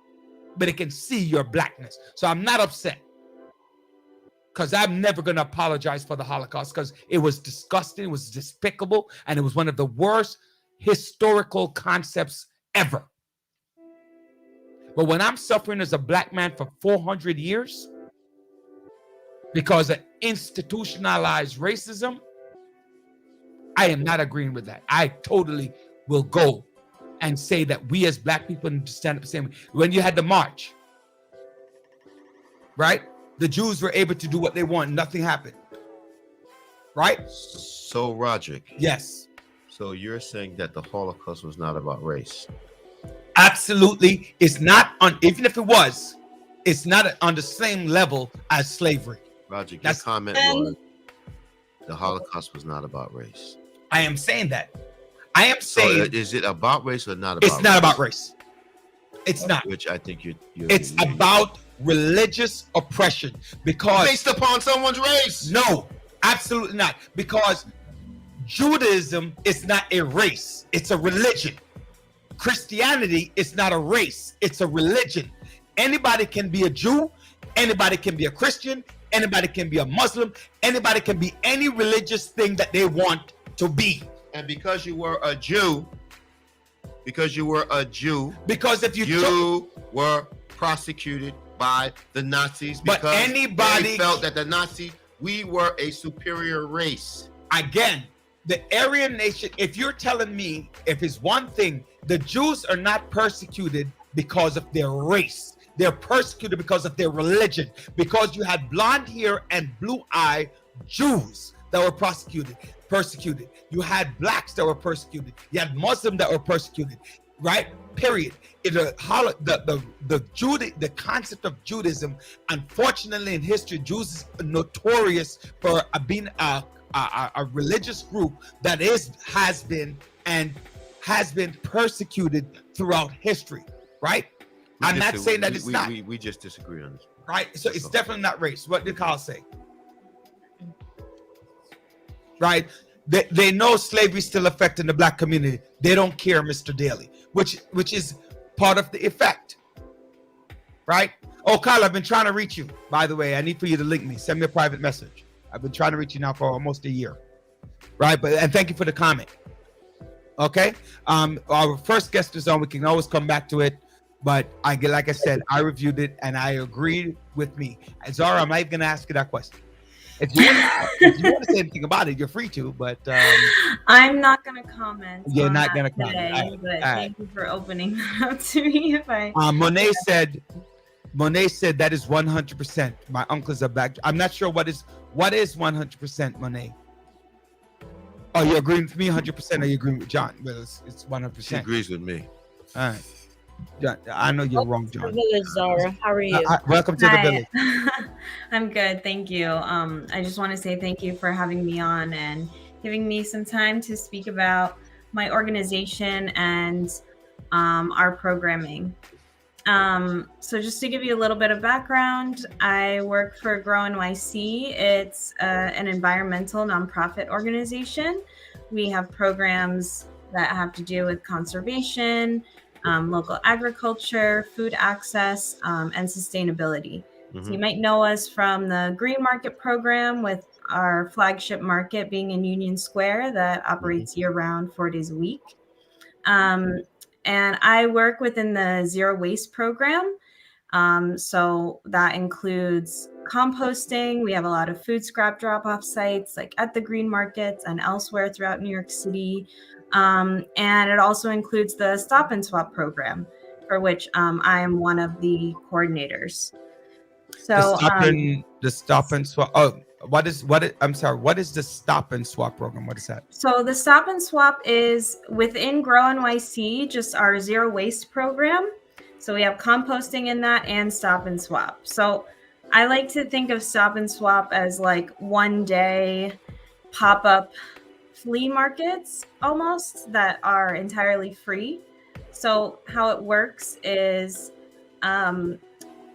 but they can see your Blackness. So I'm not upset, because I'm never going to apologize for the Holocaust, because it was disgusting, it was despicable, and it was one of the worst historical concepts ever. But when I'm suffering as a black man for 400 years because of institutionalized racism, I am not agreeing with that. I totally will go and say that we as black people need to stand up the same way. When you had the march, right? The Jews were able to do what they want. Nothing happened. Right? So, Roderick. Yes. So you're saying that the Holocaust was not about race? Absolutely. It's not on, even if it was, it's not on the same level as slavery. Roderick, your comment was the Holocaust was not about race. I am saying that. I am saying. So is it about race or not about race? It's not about race. It's not. Which I think you're it's about religious oppression because. Based upon someone's race. No, absolutely not. Because Judaism is not a race, it's a religion. Christianity is not a race, it's a religion. Anybody can be a Jew, anybody can be a Christian, anybody can be a Muslim, anybody can be any religious thing that they want to be. And because you were a Jew, because if you were prosecuted by the Nazis because but anybody they felt that the Nazis, we were a superior race. Again, the Aryan nation, if you're telling me, if it's one thing, the Jews are not persecuted because of their race. They're persecuted because of their religion. Because you had blonde hair and blue eye Jews that were persecuted. You had blacks that were persecuted. You had Muslims that were persecuted. Right? Period. The concept of Judaism, unfortunately in history, Jews are notorious for being a religious group that has been persecuted throughout history, right? I'm not saying that it's not. We just disagree on this. Right? So it's definitely not race. What did Carl say? Right? They know slavery still affecting the black community. They don't care, Mr. Daly, which is part of the effect. Right? Oh, Kyle, I've been trying to reach you. By the way, I need for you to link me. Send me a private message. I've been trying to reach you now for almost a year. Right? And thank you for the comment. Okay? Our first guest is on. We can always come back to it. But like I said, I reviewed it and I agreed with me. And Zara, I'm not even going to ask you that question. If you want to say anything about it, you're free to. But I'm not going to comment. You're not going to comment. Today, but thank you for opening that up to me. Monet said that is 100%. My uncles are back. I'm not sure what is 100%, Monet. Oh, you're agreeing with me 100%, or you agreeing with John? Well, it's 100%. She agrees with me. All right. John, I know you're wrong, John. Village, Zara. How are you? Welcome to the village. I'm good, thank you. I just want to say thank you for having me on and giving me some time to speak about my organization and our programming. So just to give you a little bit of background, I work for Grow NYC. It's an environmental nonprofit organization. We have programs that have to do with conservation, local agriculture, food access, and sustainability. Mm-hmm. So you might know us from the Green Market program, with our flagship market being in Union Square that operates year-round, 4 days a week. And I work within the Zero Waste program. So that includes composting. We have a lot of food scrap drop-off sites like at the Green Markets and elsewhere throughout New York City. And it also includes the Stop and Swap program, for which I am one of the coordinators. So the Stop and Swap. Oh, I'm sorry. What is the Stop and Swap program? What is that? So the Stop and Swap is within Grow NYC, just our zero waste program. So we have composting in that and Stop and Swap. So I like to think of Stop and Swap as like one day pop-up flea markets almost that are entirely free. So how it works is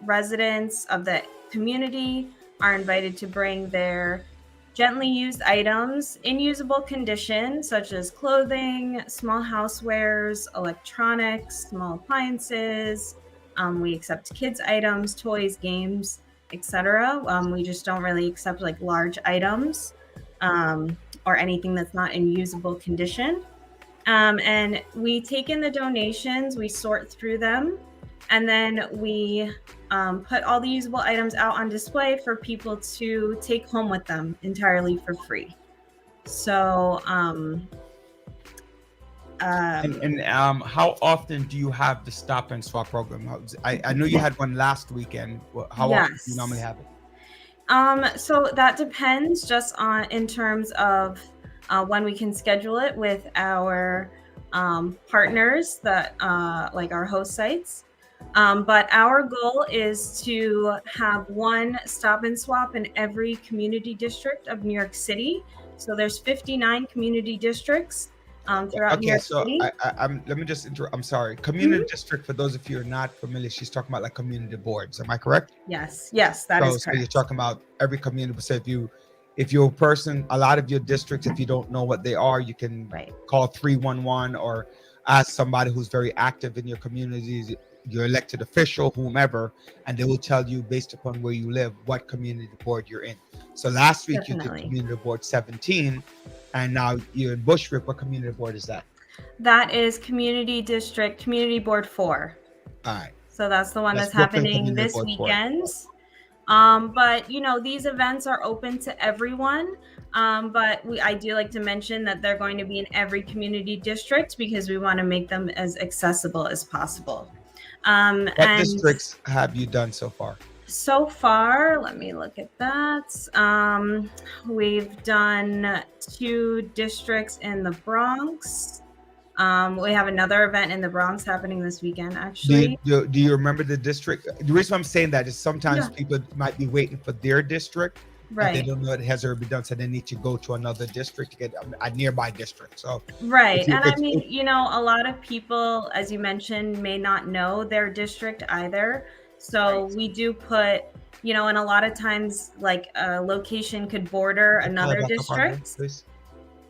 residents of the community are invited to bring their gently used items in usable condition, such as clothing, small housewares, electronics, small appliances. We accept kids' items, toys, games, etc. We just don't really accept like large items or anything that's not in usable condition. And we take in the donations, we sort through them, and then we put all the usable items out on display for people to take home with them entirely for free. So, And how often do you have the stop and swap program? I know you had one last weekend. How often do you normally yes. have it? So that depends just on in terms of when we can schedule it with our partners that like our host sites. But our goal is to have one stop and swap in every community district of New York City. So there's 59 community districts throughout New Okay, York so City. I'm let me just interrupt. I'm sorry. Mhm. Community district, for those of you who are not familiar, she's talking about like community boards. Am I correct? Yes, that is So you're correct. talking about every community. So if you're a person, a lot of your districts, if you don't know what they are, you can Right. call 311 or ask somebody who's very active in your communities, your elected official, whomever, and they will tell you based upon where you live what community board you're in. So last week you did Definitely. community board 17, and now you're in Bushwick. What community board is that? That is Community Board 4. All right, So that's the one that's that's Brooklyn happening Community this Board 4. weekend. But these events are open to everyone. But I do like to mention that they're going to be in every community district because we want to make them as accessible as possible. What And districts have you done so far? so far, let me look at that. We've done 2 districts in the Bronx. We have another event in the Bronx happening this weekend, Do actually. do you remember the district? The reason I'm saying that is sometimes Yeah. people might be waiting for their district and they Right. don't know it has already been done, so they need to go to another district to get a nearby district. So Right. if you And I if, mean, if a lot of people, as you mentioned, may not know their district either. So right, we do put, and a lot of times, like a location could border can I another back up on there, district. please?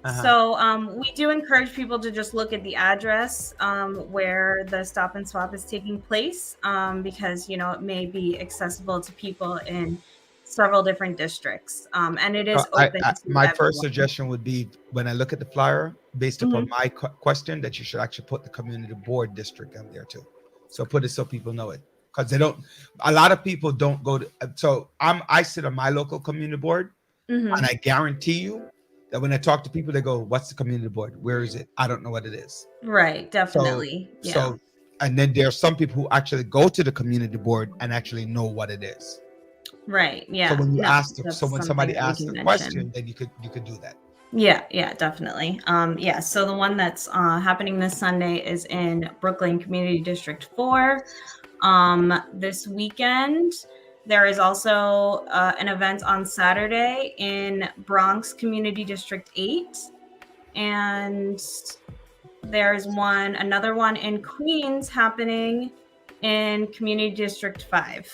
Uh-huh. So we do encourage people to just look at the address where the stop and swap is taking place because, it may be accessible to people in several different districts. And it is open to My first everyone. suggestion would be when I look at the flyer, based upon Mhm. my question, that you should actually put the community board district on there too. So put it so people know it, because they don't. A lot of people don't go to. So I sit on my local community board, and Mhm. I guarantee you that when I talk to people, they go, "What's the community board? Where is it? I don't know what it is." Right, So definitely. Yeah. so, and then there are some people who actually go to the community board and actually know what it is. Right. So Yeah. when you No, ask them, so that's when something somebody that we asks can the mention. question, then you could do that. Yeah, definitely. Yeah, so the one that's happening this Sunday is in Brooklyn Community District 4. This weekend, there is also an event on Saturday in Bronx Community District 8. And there's another one in Queens happening in Community District 5.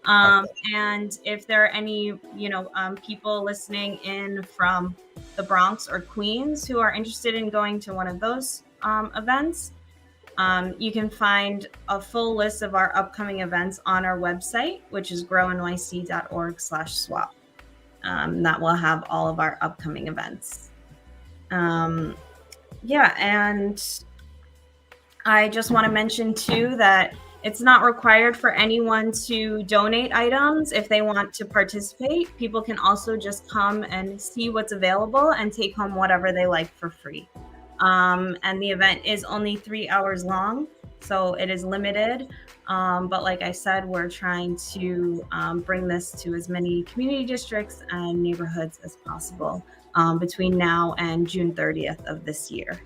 Okay. And if there are any, people listening in from the Bronx or Queens who are interested in going to one of those events, you can find a full list of our upcoming events on our website, which is grownyc.org/swap. That will have all of our upcoming events. And I just want to mention too that it's not required for anyone to donate items if they want to participate. People can also just come and see what's available and take home whatever they like for free. And the event is only 3 hours long, so it is limited. But like I said, we're trying to bring this to as many community districts and neighborhoods as possible between now and June 30th of this year.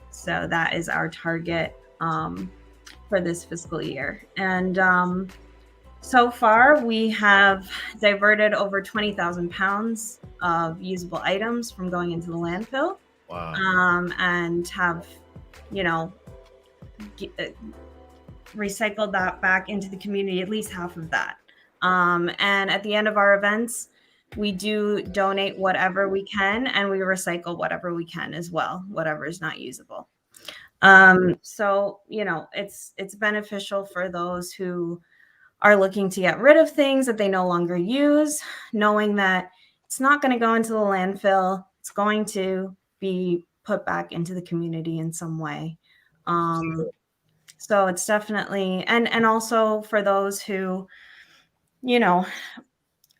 So that is our target for this fiscal year. And so far, we have diverted over 20,000 pounds of usable items from going into the landfill. Wow. And have, recycled that back into the community, at least half of that. And at the end of our events, we do donate whatever we can, and we recycle whatever we can as well, whatever is not usable. So it's beneficial for those who are looking to get rid of things that they no longer use, knowing that it's not going to go into the landfill. It's going to be put back into the community in some way. So it's definitely, and also for those who, you know,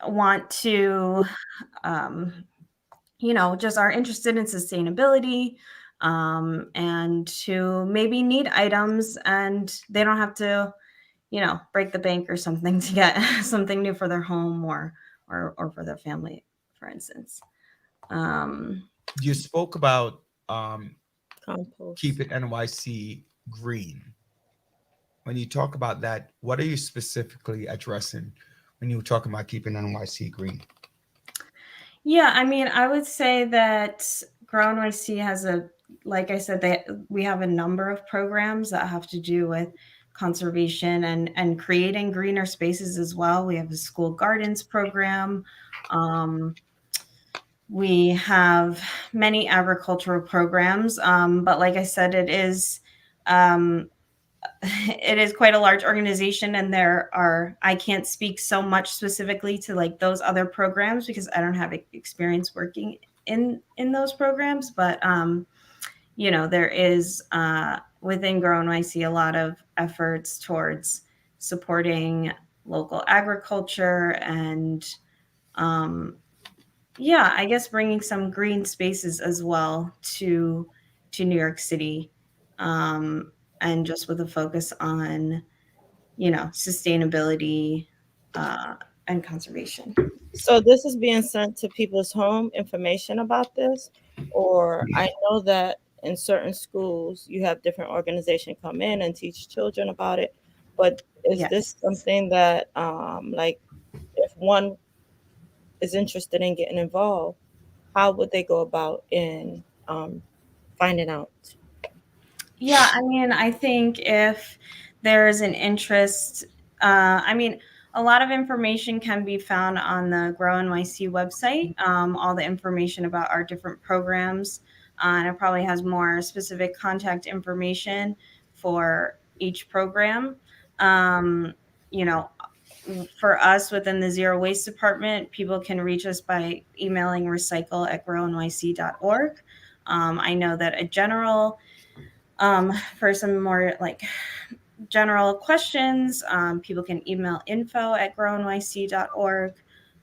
want to, um, just are interested in sustainability, and who maybe need items and they don't have to, break the bank or something to get something new for their home, or for their family, for instance. Um, You spoke about Compost. keep it NYC green. When you talk about that, what are you specifically addressing when you were talking about keeping NYC green? Yeah, I mean, I would say that Grow NYC has like I said, we have a number of programs that have to do with conservation and creating greener spaces as well. We have a school gardens program. Um, we have many agricultural programs, but like I said, um, it is quite a large organization, and I can't speak so much specifically to like those other programs because I don't have experience working in those programs. But there is, within Grow NYC, a lot of efforts towards supporting local agriculture and, um, yeah, I guess bringing some green spaces as well to New York City, and just with a focus on, sustainability, uh, and conservation. So this is being sent to people's home, information about this, or I know that in certain schools you have different organizations come in and teach children about it. But is this Yes. something that, like, if one is interested in getting involved, how would they go about in finding out? Yeah, I mean, I think if there's an interest, I mean, a lot of information can be found on the Grow NYC website, all the information about our different programs. And it probably has more specific contact information for each program. Um, you know, for us within the zero waste department, people can reach us by emailing recycle@grownyc.org. I know that a general, for some more like general questions, people can email info@grownyc.org.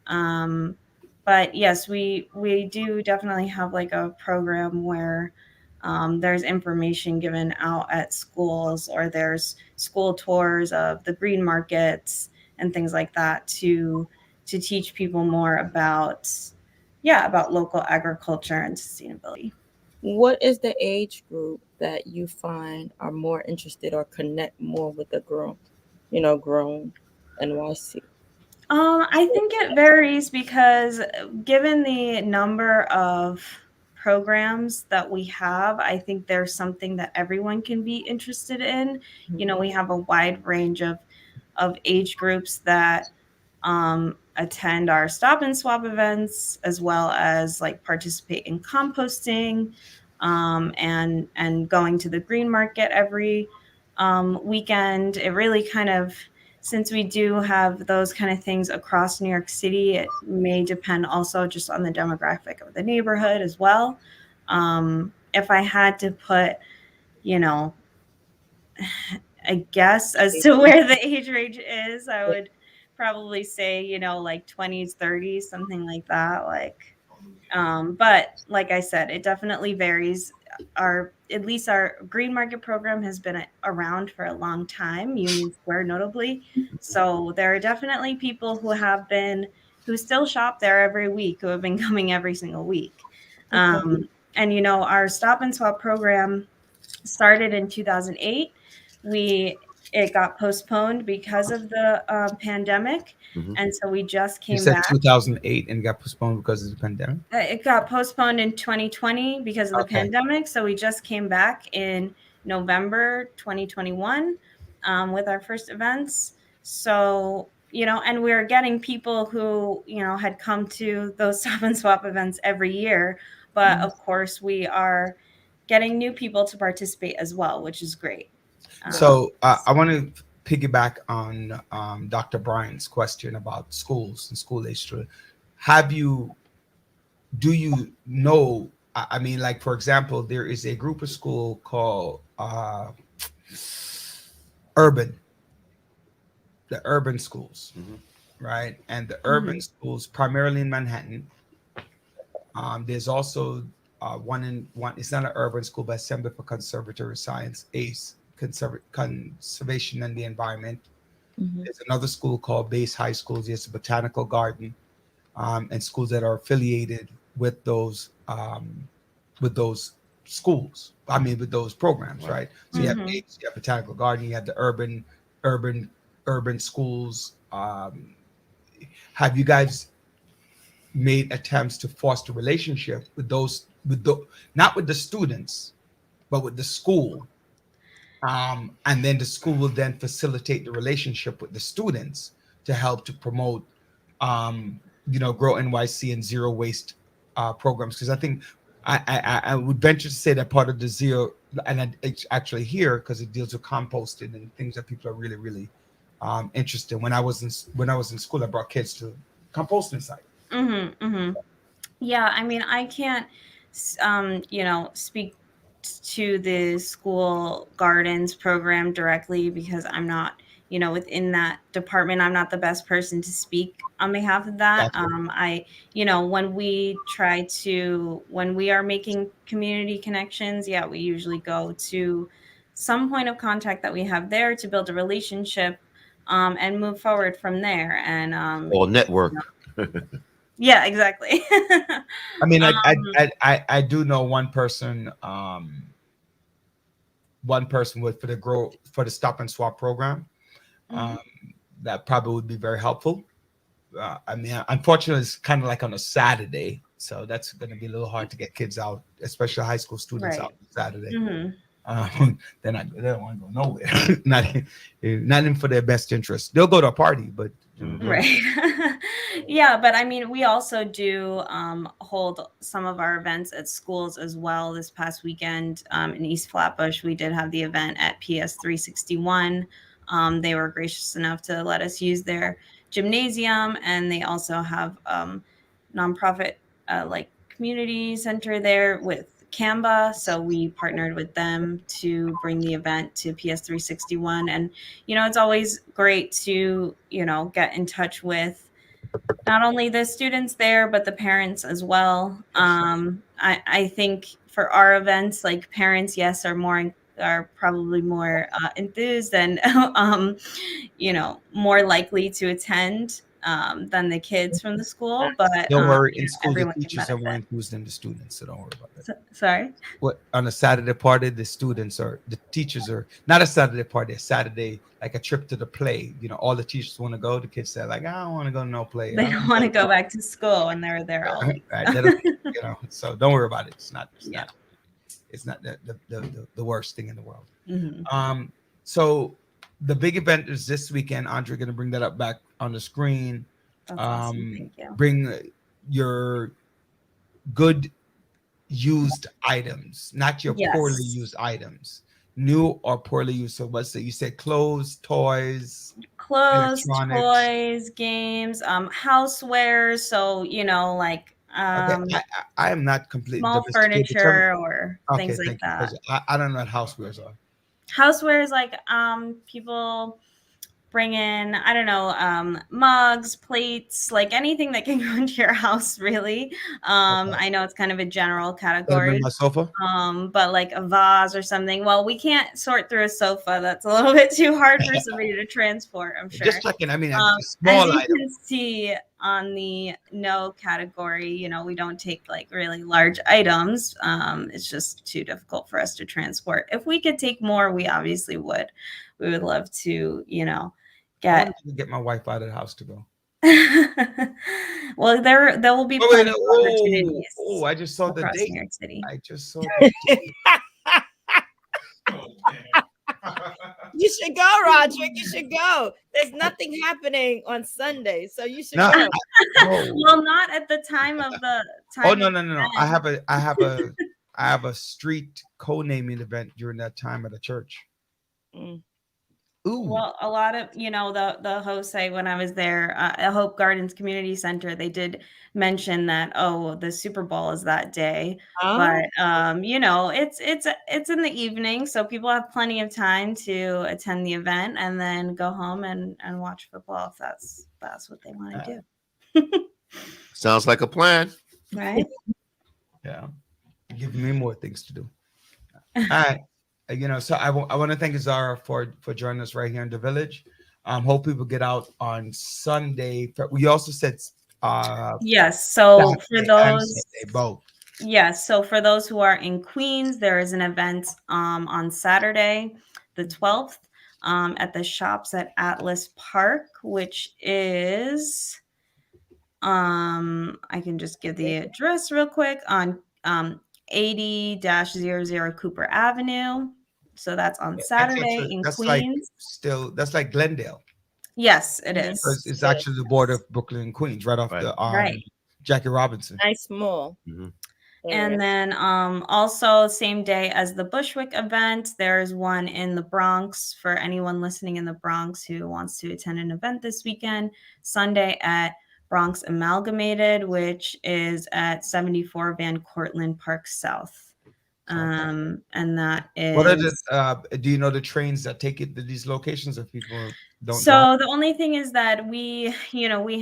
Um, but yes, we do definitely have like a program where, there's information given out at schools, or there's school tours of the green markets and things like that to teach people more about, yeah, about local agriculture and sustainability. What is the age group that you find are more interested or connect more with the grown NYC? I think it varies because, given the number of programs that we have, I think there's something that everyone can be interested in. We have a wide range of age groups that, attend our stop and swap events, as well as like participate in composting, and going to the green market every, weekend. It really kind of, since we do have those kind of things across New York City, it may depend also just on the demographic of the neighborhood as well. If I had to put, you know, I guess as to where the age range is, I would probably say, like 20s, 30s, something like that. But like I said, it definitely varies. At least our green market program has been around for a long time, Union Square notably. So there are definitely people who still shop there every week, who have been coming every single week. And our stop and swap program started in 2008. It got postponed because of the, pandemic, Mhm. and so we just You came said back. 2008 and got postponed because of the pandemic. It got postponed in 2020 because of the Okay. pandemic, so we just came back in November 2021, with our first events. So, and we're getting people who, had come to those stop and swap events every year, but of course we are getting new people to participate as well, which is great. So I want to piggyback on Dr. Bryan's question about schools and school age children. Have you, do you know I mean, like for example, there is a group of school called urban, the urban schools, Mhm. right? And the urban Mhm. schools, primarily in Manhattan. There's also one in one. It's not an urban school, but Assembly for Conservatory Science, ACE, Conservation and the Environment. Mhm. There's another school called Base High Schools. There's a Botanical Garden, and schools that are affiliated with those schools. I mean, with those programs, Right. right? So you have Mhm. Base, you have Botanical Garden, you have the urban, urban schools. Have you guys made attempts to foster relationship with those with the not with the students but with the school, and then the school will then facilitate the relationship with the students to help to promote grow NYC and zero waste programs, because I think I would venture to say that part of the zero, and it's actually here because it deals with composting and things that people are really really interested in. When I was in school, I brought kids to composting site. Mhm. Mhm. Yeah, I mean, I can't, speak to the school gardens program directly because I'm not, within that department. I'm not the best person to speak on behalf of that. Gotcha. When we are making community connections, yeah, we usually go to some point of contact that we have there to build a relationship, and move forward from there. And, Or network. yeah, exactly. I mean, um, I do know one person with for the stop and swap program, mhm. um, that probably would be very helpful. I mean, unfortunately, it's kind of like on a Saturday, so that's going to be a little hard to get kids out, especially high school students out Right. on Saturday. Mhm. They don't want to go nowhere. Not in for their best interest. They'll go to a party, but Mhm. Right. Yeah, but I mean, we also do hold some of our events at schools as well. This past weekend, in East Flatbush, we did have the event at PS 361. They were gracious enough to let us use their gymnasium, and they also have nonprofit, like, community center there with Canva. So we partnered with them to bring the event to PS 361. And it's always great to, get in touch with not only the students there, but the parents as well. I think for our events, like, parents, yes, are probably more enthused and more likely to attend, than the kids from the school. But don't worry. In school, the everyone can teachers are more benefit. enthused than the students, so don't worry about that. Sorry. What on a Saturday party, the teachers are not a Saturday party, a Saturday like a trip to the play. All the teachers want to go. The kids say like, I don't want to go to no play. They I don't don't want to want to go back to school and they're there all go. week. Right? They don't, so don't worry about it. Yeah. It's not the worst thing in the world. Hmm. So the big event is this weekend. Andre going to bring that up back on the screen. That's awesome. Um, Thank you. bring your good used items, not your poorly Yes. used items, new or poorly used. So what's it? You said clothes, toys, Clothes, electronics. toys, games, housewares. So, like, Okay, I am not completely small domesticated. Tell me. furniture or Okay, things like thank you. that. Because I don't know what housewares are. Housewares, like, people bring in, I don't know, mugs, plates, like anything that can go into your house, really. Okay, I know it's kind of a general gotta bring category. my sofa. But like a vase or something. Well, we can't sort through a sofa. That's a little bit too hard for somebody to transport, I'm sure. Just checking. I mean, a As small you item. can see on the no category, we don't take like really large items. It's just too difficult for us to transport. If we could take more, we obviously would. We would love to, I want get. to get my wife out of the house to go. Well, there will be Oh wait! plenty of Oh! opportunities I just saw the across New date. York City. I just saw the date. You should go, Roderick. You should go. There's nothing happening on Sunday, so you should No. go. Oh. Well, not at the time of the Oh time no of no no no! the event. I have a street co-naming event during that time at a church. Mm. Ooh. Well, a lot of, the host site when I was there, at Hope Gardens Community Center, they did mention that, oh, the Super Bowl is that day. Oh, But it's in the evening, so people have plenty of time to attend the event and then go home and watch football if that's what they want to do. Sounds like a plan. Right? Yeah. Give me more things to do. All right. So I want to thank Zara for joining us right here in the village. Hope people get out on Sunday. We also said Yes. So for Saturday and those Sunday both. Yes. So for those who are in Queens, there is an event on Saturday, the 12th, at the shops at Atlas Park, which is I can just give the address real quick on 80-00 Cooper Avenue. So that's on Saturday in That's Queens. that's like Glendale. Yes, it Mhm. is. It's actually the border of Brooklyn and Queens, right off Right. the Right. Jackie Robinson. nice mall. Mhm. And then also same day as the Bushwick event, there's one in the Bronx for anyone listening in the Bronx who wants to attend an event this weekend, Sunday at Bronx Amalgamated, which is at 74 Van Cortlandt Park South. And that What are is do you know the trains that take it to these locations if people don't drive? so the only thing is that we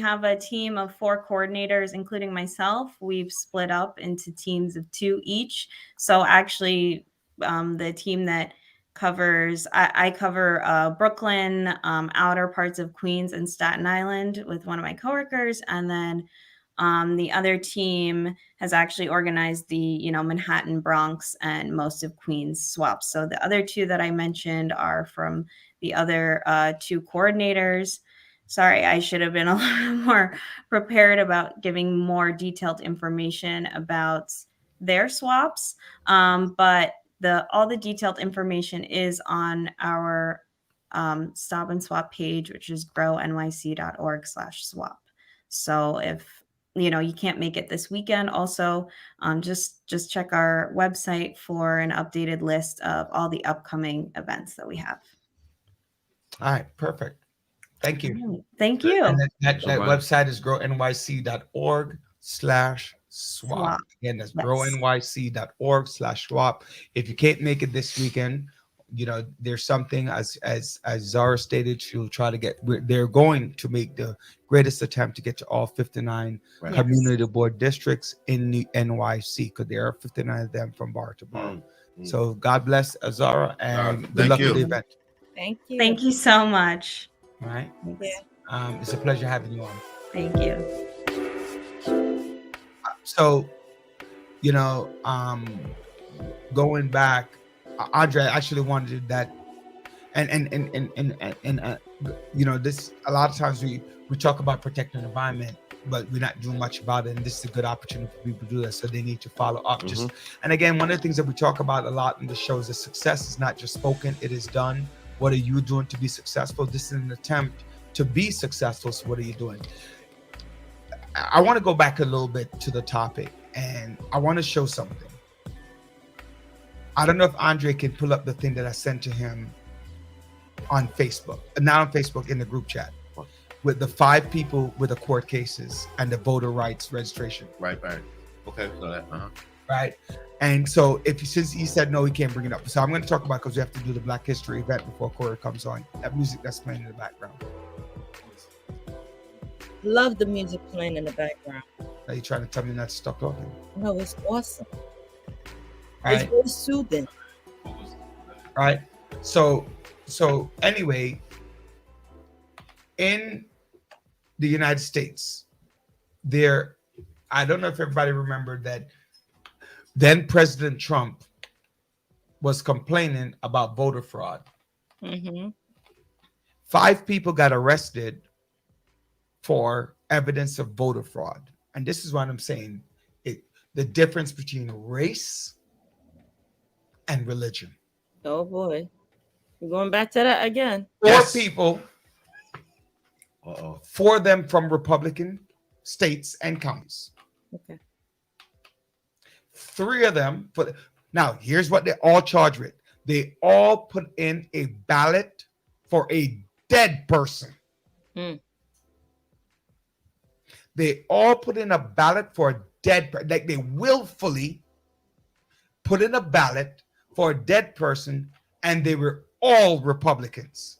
have a team of 4 coordinators, including myself. We've split up into teams of 2 each. So actually, the team that covers, I cover Brooklyn, outer parts of Queens and Staten Island with one of my coworkers, and then the other team has actually organized the Manhattan, Bronx, and most of Queens swaps. So the other 2 that I mentioned are from the other 2 coordinators. Sorry, I should have been a little more prepared about giving more detailed information about their swaps. But all the detailed information is on our Stop and Swap page, which is grownyc.org/swap. So if you can't make it this weekend, also just check our website for an updated list of all the upcoming events that we have. All right, perfect. Thank you. Thank And you. that No problem. website is grownyc.org/swap. Swap. Again, that's Yes. grownyc.org/swap. If you can't make it this weekend, there's something as Zara stated, she'll try to get. They're going to make the greatest attempt to get to all 59 Right. community board districts in the NYC because there are 59 of them from bar to bar. Mm. So God bless Zara and good Thank luck you. with the event. Thank you. Thank you so much. All right. Yeah. It's a pleasure having you on. Thank you. So, going back, Andre actually wanted that, and this a lot of times we talk about protecting the environment, but we're not doing much about it, and this is a good opportunity for people to do that. So they need to follow up. And again, one of the things that we talk about a lot in the show is that success is not just spoken; it is done. What are you doing to be successful? This is an attempt to be successful. So what are you doing? I want to go back a little bit to the topic, and I want to show something. I don't know if Andre can pull up the thing that I sent to him on Facebook, not on Facebook, in the group chat, with the 5 people with the court cases and the voter rights registration. Right. Okay. So that, Right. And so since he said no, he can't bring it up. So I'm going to talk about, because we have to do the Black History event before Corey comes on. That music that's playing in the background. Love the music playing in the background. Are you trying to tell me not to stop talking? No, it's awesome. Right. It's very soothing. Right. So anyway, in the United States, I don't know if everybody remembered that then President Trump was complaining about voter fraud. Mm-hmm. 5 people got arrested for evidence of voter fraud. And this is what I'm saying. The difference between race and religion. Oh boy. We're going back to that again. 4 people, Uh-oh. 4 of them from Republican states and counties. Okay. 3 of them, now here's what they're all charged with. They all put in a ballot for a dead person. Mm. They all put in a ballot for a dead person. Like they willfully put in a ballot for a dead person, and they were all Republicans.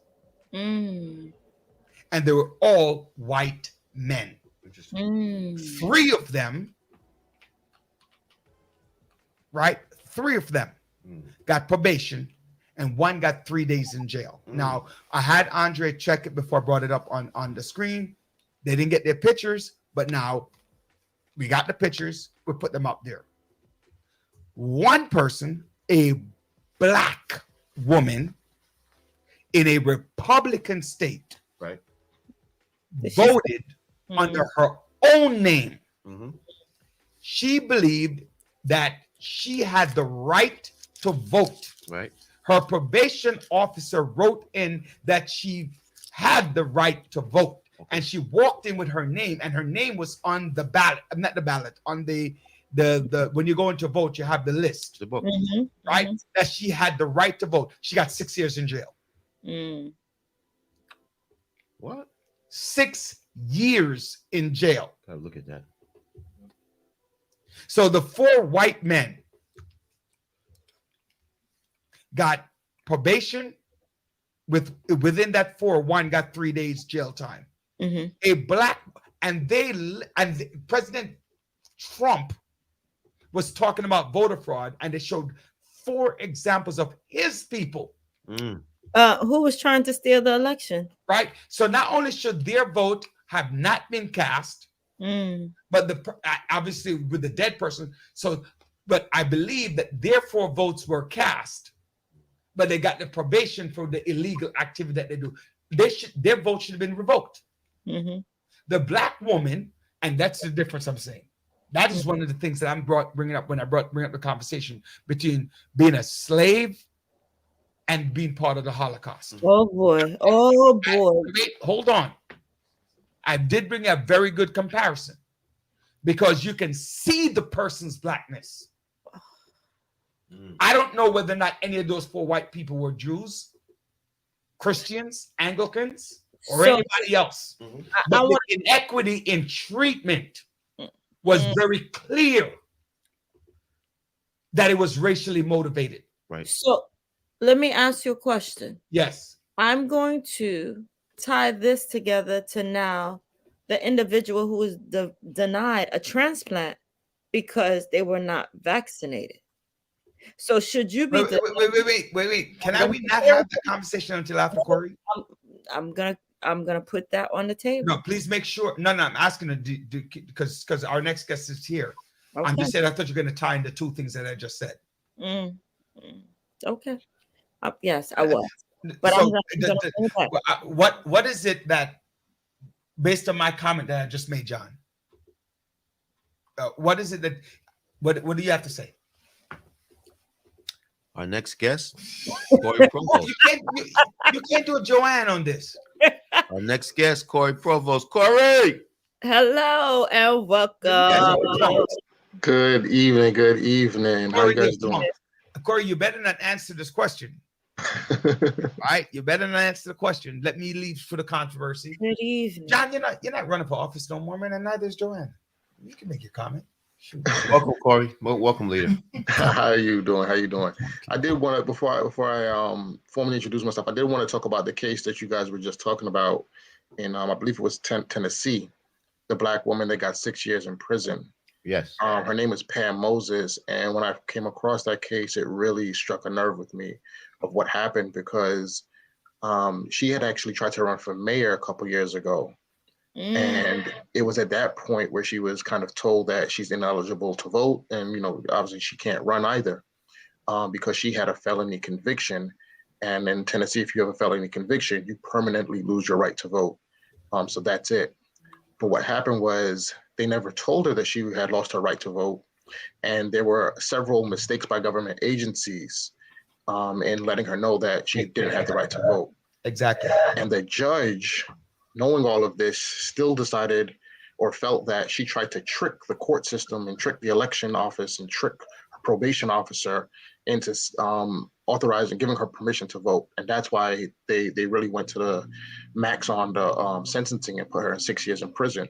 Mm. And they were all white men. Mm. 3 of them, right? 3 of them got probation, and 1 got 3 days in jail. Now, I had Andre check it before I brought it up on the screen. They didn't get their pictures, but now we got the pictures. We put them up there. 1 person, a black woman in a Republican state, Right. voted under her own name. Mm-hmm. She believed that she had the right to vote. Right. Her probation officer wrote in that she had the right to vote. And she walked in with her name, and her name was on the ballot, not the ballot, on the when you go into vote, you have the list, The book. right? That she had the right to vote. She got 6 years in jail. Mm. What? 6 years in jail. Gotta look at that. So the 4 white men got probation. Within that 4, 1 got 3 days jail time. Mm-hmm. A black and President Trump was talking about voter fraud, and they showed 4 examples of his people. Who was trying to steal the election? Right. So not only should their vote have not been cast, but obviously with the dead person. So, but I believe that their 4 votes were cast, but they got the probation for the illegal activity that they do. Their vote should have been revoked. Mm-hmm. The black woman, and that's the difference I'm saying. That is one of the things that I'm bringing up when I bring up the conversation between being a slave and being part of the Holocaust. Oh boy! Oh boy! Wait, hold on. I did bring a very good comparison because you can see the person's blackness. I don't know whether or not any of those 4 white people were Jews, Christians, Anglicans, or anybody else. But the inequity in treatment was very clear that it was racially motivated. Right. So let me ask you a question. Yes. I'm going to tie this together to now the individual who was denied a transplant because they were not vaccinated. So should you be? Wait. Can we not have the conversation until after Corey? I'm gonna put that on the table. No, please make sure. No, I'm asking to do because our next guest is here. Okay. I'm just saying. I thought you were going to tie in the 2 things that I just said. Okay. Yes, I was. But so what is it that, based on my comment that I just made, John? What is it that? What do you have to say? Our next guest, Corey Provost. You can't do a Joanne on this. Our next guest, Corey Provost. Corey! Hello and welcome. Good evening. Good evening. How you guys doing? Corey, you better not answer this question. All right, you better not answer the question. Let me leave for the controversy. Good evening, John. You're not running for office no more, man, and neither is Joanne. You can make your comment. Shoot. Welcome, Corey. Welcome, leader. How you doing? I did want to before I formally introduce myself. I did want to talk about the case that you guys were just talking about in I believe it was Tennessee, the black woman that got 6 years in prison. Yes. Her name is Pam Moses, and when I came across that case, it really struck a nerve with me of what happened because she had actually tried to run for mayor a couple years ago. And it was at that point where she was kind of told that she's ineligible to vote. And, obviously she can't run either because she had a felony conviction. And in Tennessee, if you have a felony conviction, you permanently lose your right to vote. So that's it. But what happened was they never told her that she had lost her right to vote. And there were several mistakes by government agencies in letting her know that she didn't have the right to vote. Exactly. And the judge, knowing all of this, still decided or felt that she tried to trick the court system and trick the election office and trick her probation officer into authorizing, giving her permission to vote, and that's why they really went to the max on the sentencing and put her in 6 years in prison.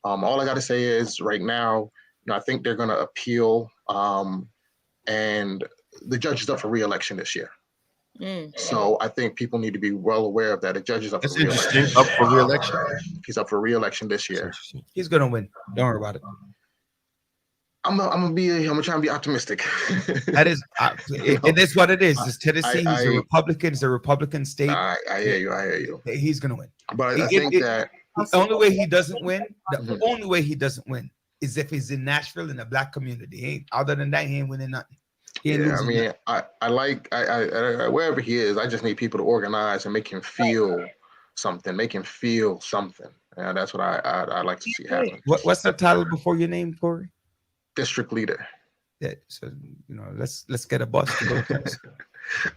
All I got to say is right now, I think they're going to appeal, and the judge is up for re-election this year. So I think people need to be well aware of that. The judge is up That's for re-election. interesting. Up for re-election. He's up for re-election this year. He's gonna win. Don't worry about it. I'm gonna try and be optimistic. That is, it is what it is. It's Tennessee. He's a Republican. It's a Republican state. I hear you. He's gonna win. But I think that the only way he doesn't win, the only way he doesn't win is if he's in Nashville in a black community. Other than that, he ain't winning nothing. I mean, I like wherever he is, I just need people to organize and make him feel something. And that's what I like to see happen. What's the title before your name, Corey? District leader. Yeah, so let's get a bus to go to.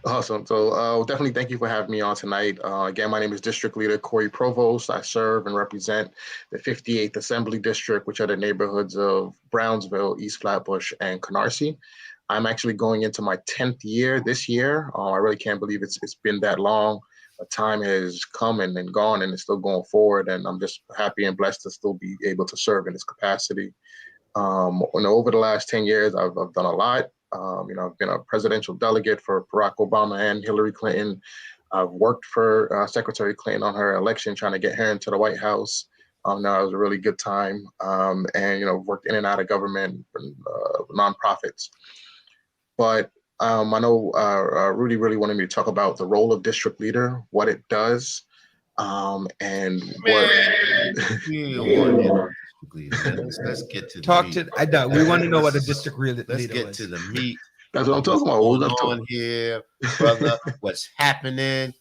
Awesome. So definitely thank you for having me on tonight. Again, my name is District Leader Corey Provost. I serve and represent the 58th Assembly District, which are the neighborhoods of Brownsville, East Flatbush, and Canarsie. I'm actually going into my 10th year this year. I really can't believe it's been that long. The time has come and gone, and it's still going forward. And I'm just happy and blessed to still be able to serve in this capacity. Over the last 10 years, I've done a lot. I've been a presidential delegate for Barack Obama and Hillary Clinton. I've worked for Secretary Clinton on her election, trying to get her into the White House. That was a really good time. And worked in and out of government and nonprofits. But I know Rudy really wanted me to talk about the role of district leader, what it does, and what. Let's get to talk the meat. To. We want to know what a district leader Let's is. get to the meat. That's what I'm talking about. What's going on here, brother? What's happening?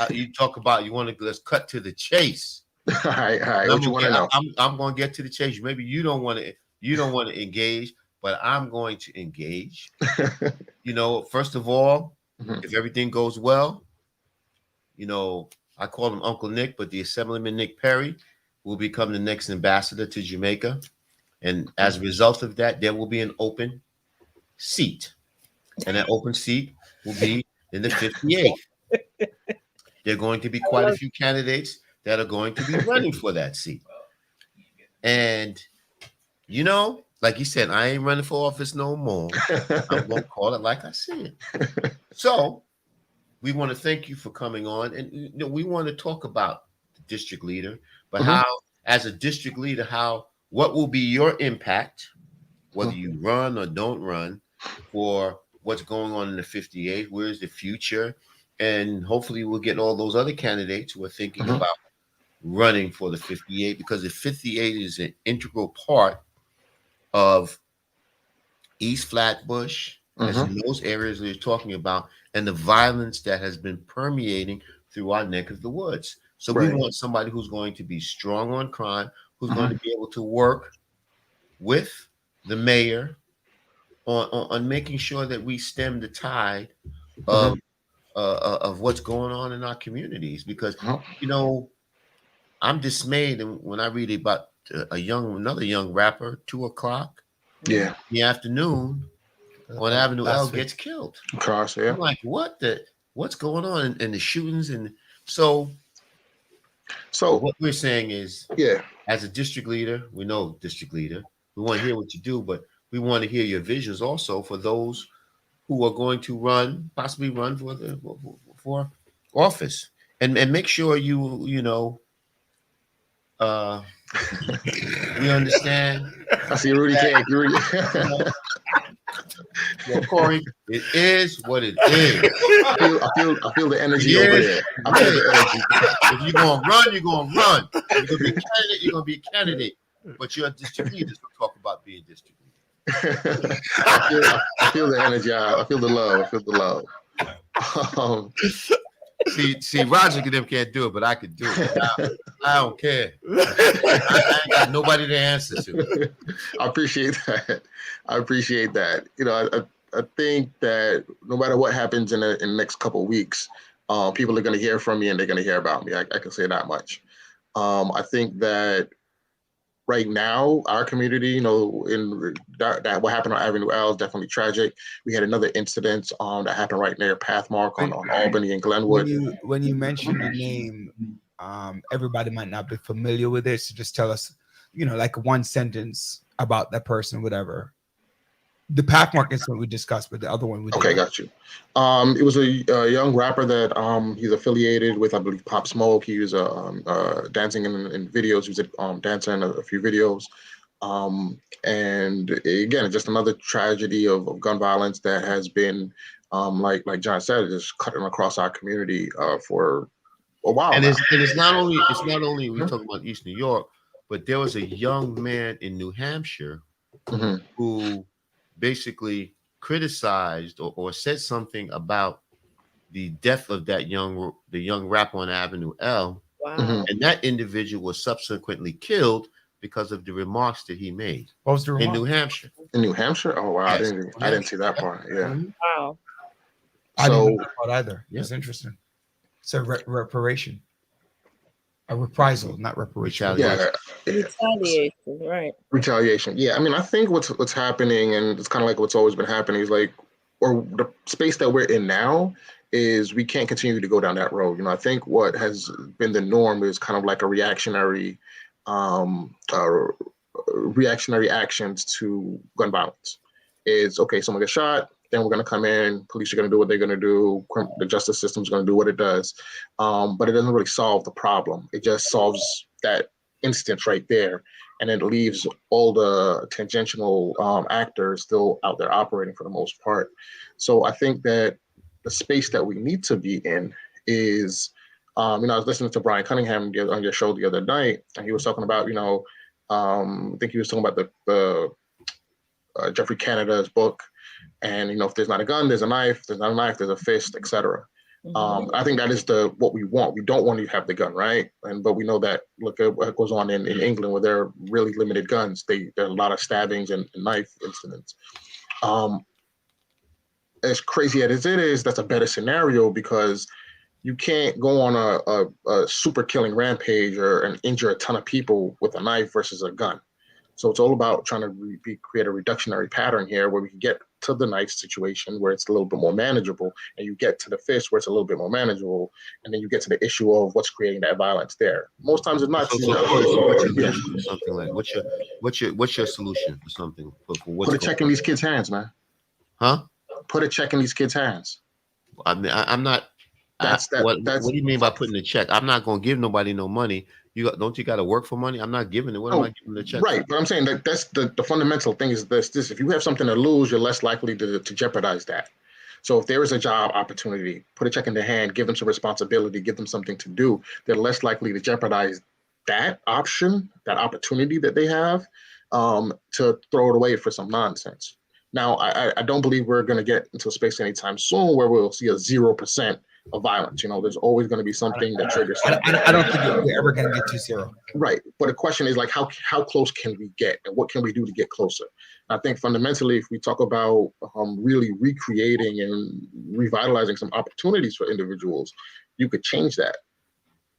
You talk about. Let's cut to the chase. All right. What you want to know? I'm going to get to the chase. Maybe you don't want to engage. But I'm going to engage. First of all, if everything goes well, I call him Uncle Nick, but the Assemblyman Nick Perry will become the next ambassador to Jamaica. And as a result of that, there will be an open seat. And that open seat will be in the 58th. There are going to be quite a few candidates that are going to be running for that seat. And, like you said, I ain't running for office no more. I'm going to call it like I said. So we want to thank you for coming on. And we want to talk about the district leader, but how, as a district leader, what will be your impact, whether you run or don't run, for what's going on in the 58? Where's the future? And hopefully we'll get all those other candidates who are thinking about running for the 58, because the 58 is an integral part of East Flatbush, as in those areas that you're talking about, and the violence that has been permeating through our neck of the woods. So we want somebody who's going to be strong on crime, who's going to be able to work with the mayor on making sure that we stem the tide of what's going on in our communities. Because I'm dismayed, and when I read about another young rapper, 2:00 in the afternoon on Avenue L gets killed. I'm like, what's going on? And the shootings, and so what we're saying is, as a district leader, we know district leader, we want to hear what you do, but we want to hear your visions also for those who are going to possibly run for office, and make sure we understand. I see Rudy King. Well, Corey, it is what it is. I feel the energy over there. I feel the energy. If you're gonna run, you're gonna run. If you're gonna be a candidate, you're gonna be a candidate. But you're a district leader, so talk about being district leader. I feel the energy. I feel the love. I feel the love. See, Roger and them can't do it, but I could do it. I don't care. I ain't got nobody to answer to. I appreciate that. I think that no matter what happens in the next couple of weeks, people are going to hear from me and they're going to hear about me. I can say that much. I think that right now, our community, in that what happened on Avenue L is definitely tragic. We had another incident that happened right near Pathmark on Albany and Glenwood. When you mention the name, everybody might not be familiar with it, so just tell us, like one sentence about that person, whatever. The Pathmark incident we discussed, but the other one we didn't. Okay, got you. It was a young rapper that he's affiliated with, I believe, Pop Smoke. He was dancing in videos. He was dancing in a few videos. And again, just another tragedy of gun violence that has been, like John said, just cutting across our community for a while. And it's not only we talk about East New York, but there was a young man in New Hampshire who basically criticized or said something about the death of the young rapper on Avenue L. Wow. And that individual was subsequently killed because of the remarks that he made. What was the remark? In New Hampshire. In New Hampshire? Oh wow, Yes. I didn't see that part. Yeah. Wow. I didn't know So that part either. Yeah. It's interesting. So reparation, a reprisal, not reparation. Retaliation. yeah, Retaliation, right. retaliation. Yeah, I mean, I think what's happening, and it's kind of like what's always been happening, is like, or the space that we're in now is we can't continue to go down that road. I think what has been the norm is kind of like a reactionary actions to gun violence. Is okay, someone gets shot, then we're going to come in, police are going to do what they're going to do, the justice system is going to do what it does, but it doesn't really solve the problem. It just solves that instance right there, and it leaves all the tangential actors still out there operating for the most part. So I think that the space that we need to be in is, I was listening to Brian Cunningham on your show the other night, and he was talking about, I think he was talking about the Jeffrey Canada's book, and if there's not a gun, there's a knife. There's not a knife, there's a fist, etc. I think that is what we want. We don't want to have the gun, right? But we know that, look at what goes on in England, where there are really limited guns. There are a lot of stabbings and knife incidents. As crazy as it is, that's a better scenario, because you can't go on a super killing rampage and injure a ton of people with a knife versus a gun. So it's all about trying to create a reductionary pattern here, where we can get to the knife situation where it's a little bit more manageable, and you get to the fist where it's a little bit more manageable, and then you get to the issue of what's creating that violence there. Most times it's not. What's your solution for something like? What's your solution for something? Put a check in these kids' hands, man. Huh? Put a check in these kids' hands. I mean, I'm not. What do you mean by putting a check? I'm not going to give nobody no money. Don't you got to work for money? I'm not giving it. What am I giving the check? Right, but I'm saying that that's the fundamental thing is this. If you have something to lose, you're less likely to jeopardize that. So if there is a job opportunity, put a check in their hand, give them some responsibility, give them something to do. They're less likely to jeopardize that option, that opportunity that they have, to throw it away for some nonsense. Now, I don't believe we're going to get into a space anytime soon where we'll see a 0% of violence. There's always going to be something that triggers something. I don't think we're ever going to get to zero. Right. But the question is, like, how close can we get, and what can we do to get closer? And I think fundamentally, if we talk about really recreating and revitalizing some opportunities for individuals, you could change that.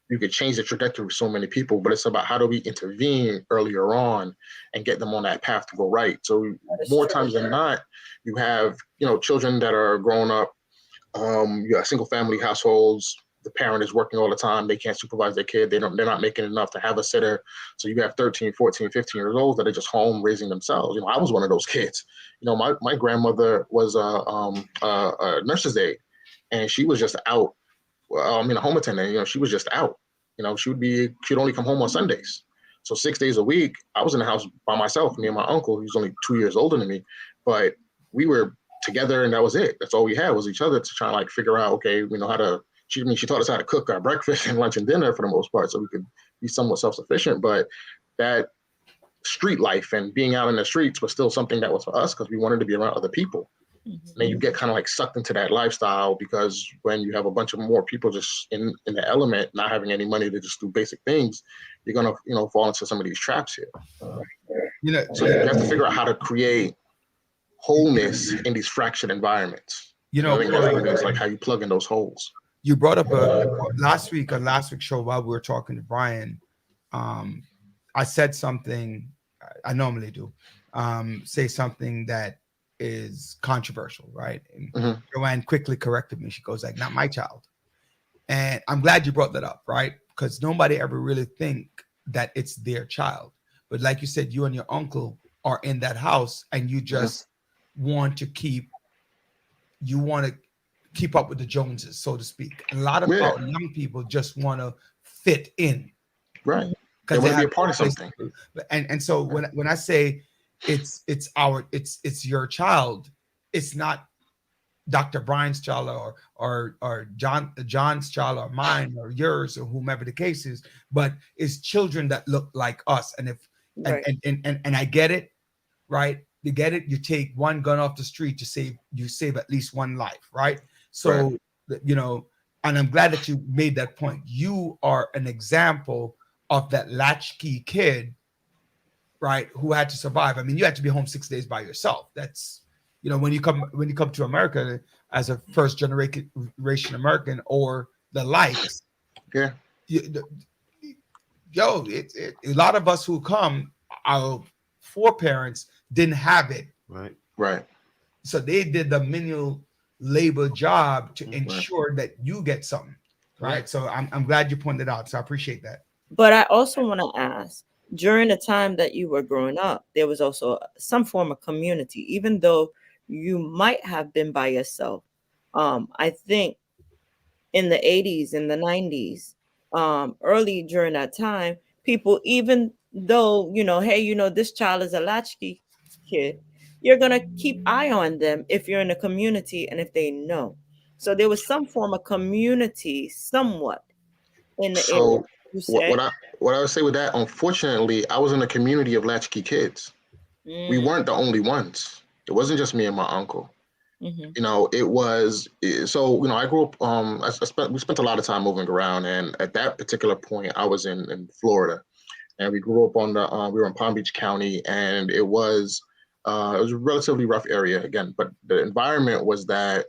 You could change the trajectory of so many people, but it's about how do we intervene earlier on and get them on that path to go right. So more times than not, you have, children that are growing up, you got single family households. The parent is working all the time. They can't supervise their kid. They're not making enough to have a sitter. So you have 13, 14, 15 years old that are just home raising themselves. I was one of those kids. My grandmother was a nurse's aide, and she was just out. A home attendant, she was just out. She'd only come home on Sundays. So 6 days a week, I was in the house by myself, me and my uncle, who's only 2 years older than me. But we were together, and that was it. That's all we had was each other to try and figure out, okay, we know how to, she taught us how to cook our breakfast and lunch and dinner for the most part, so we could be somewhat self-sufficient. But that street life and being out in the streets was still something that was for us, because we wanted to be around other people. And then you get kind of sucked into that lifestyle, because when you have a bunch of more people just in the element, not having any money to just do basic things, you're going to, fall into some of these traps here. So you have to figure out how to create wholeness in these fractured environments. It's like how you plug in those holes. You brought up last week's show while we were talking to Brian. I said something, I normally do, say something that is controversial, right? And Mhm. Joanne quickly corrected me. She goes like, "Not my child," and I'm glad you brought that up, right? Because nobody ever really think that it's their child, but like you said, you and your uncle are in that house, and you just want to keep you want to keep up with the Joneses, so to speak. And a lot of Yeah, our young people just want to fit in right. They because they want to be have a part no of place something. to. And so when I say it's your child, it's not Dr. Brian's child or John's child or mine or yours or whomever the case is, but it's children that look like us. And if Right. and I get it, right? You get it. You take one gun off the street to save at least one life, right? So you know, and I'm glad that you made that point. You are an example of that latchkey kid, right, who had to survive. I mean, you had to be home 6 days by yourself. That's, when you come to America as a first generation American or the likes, Yeah. you, a lot of us who come, our foreparents didn't have it, Right. Right. so they did the menial labor job to Mhm. ensure that you get something, right? So I'm glad you pointed out. So I appreciate that. But I also want to ask, during the time that you were growing up, there was also some form of community, even though you might have been by yourself. I think in the 80s, in the 90s, early during that time, people, even though, hey, this child is a latchkey kid, you're going to keep eye on them if you're in a community and if they know. So there was some form of community somewhat in the area. So You what say? what I what I would say with that, unfortunately, I was in a community of latchkey kids. We Mm, weren't the only ones. It wasn't just me and my uncle. mhm. It was so. I grew up. We spent a lot of time moving around, and at that particular point, I was in Florida, and we grew up we were in Palm Beach County, and it was a relatively rough area again, but the environment was that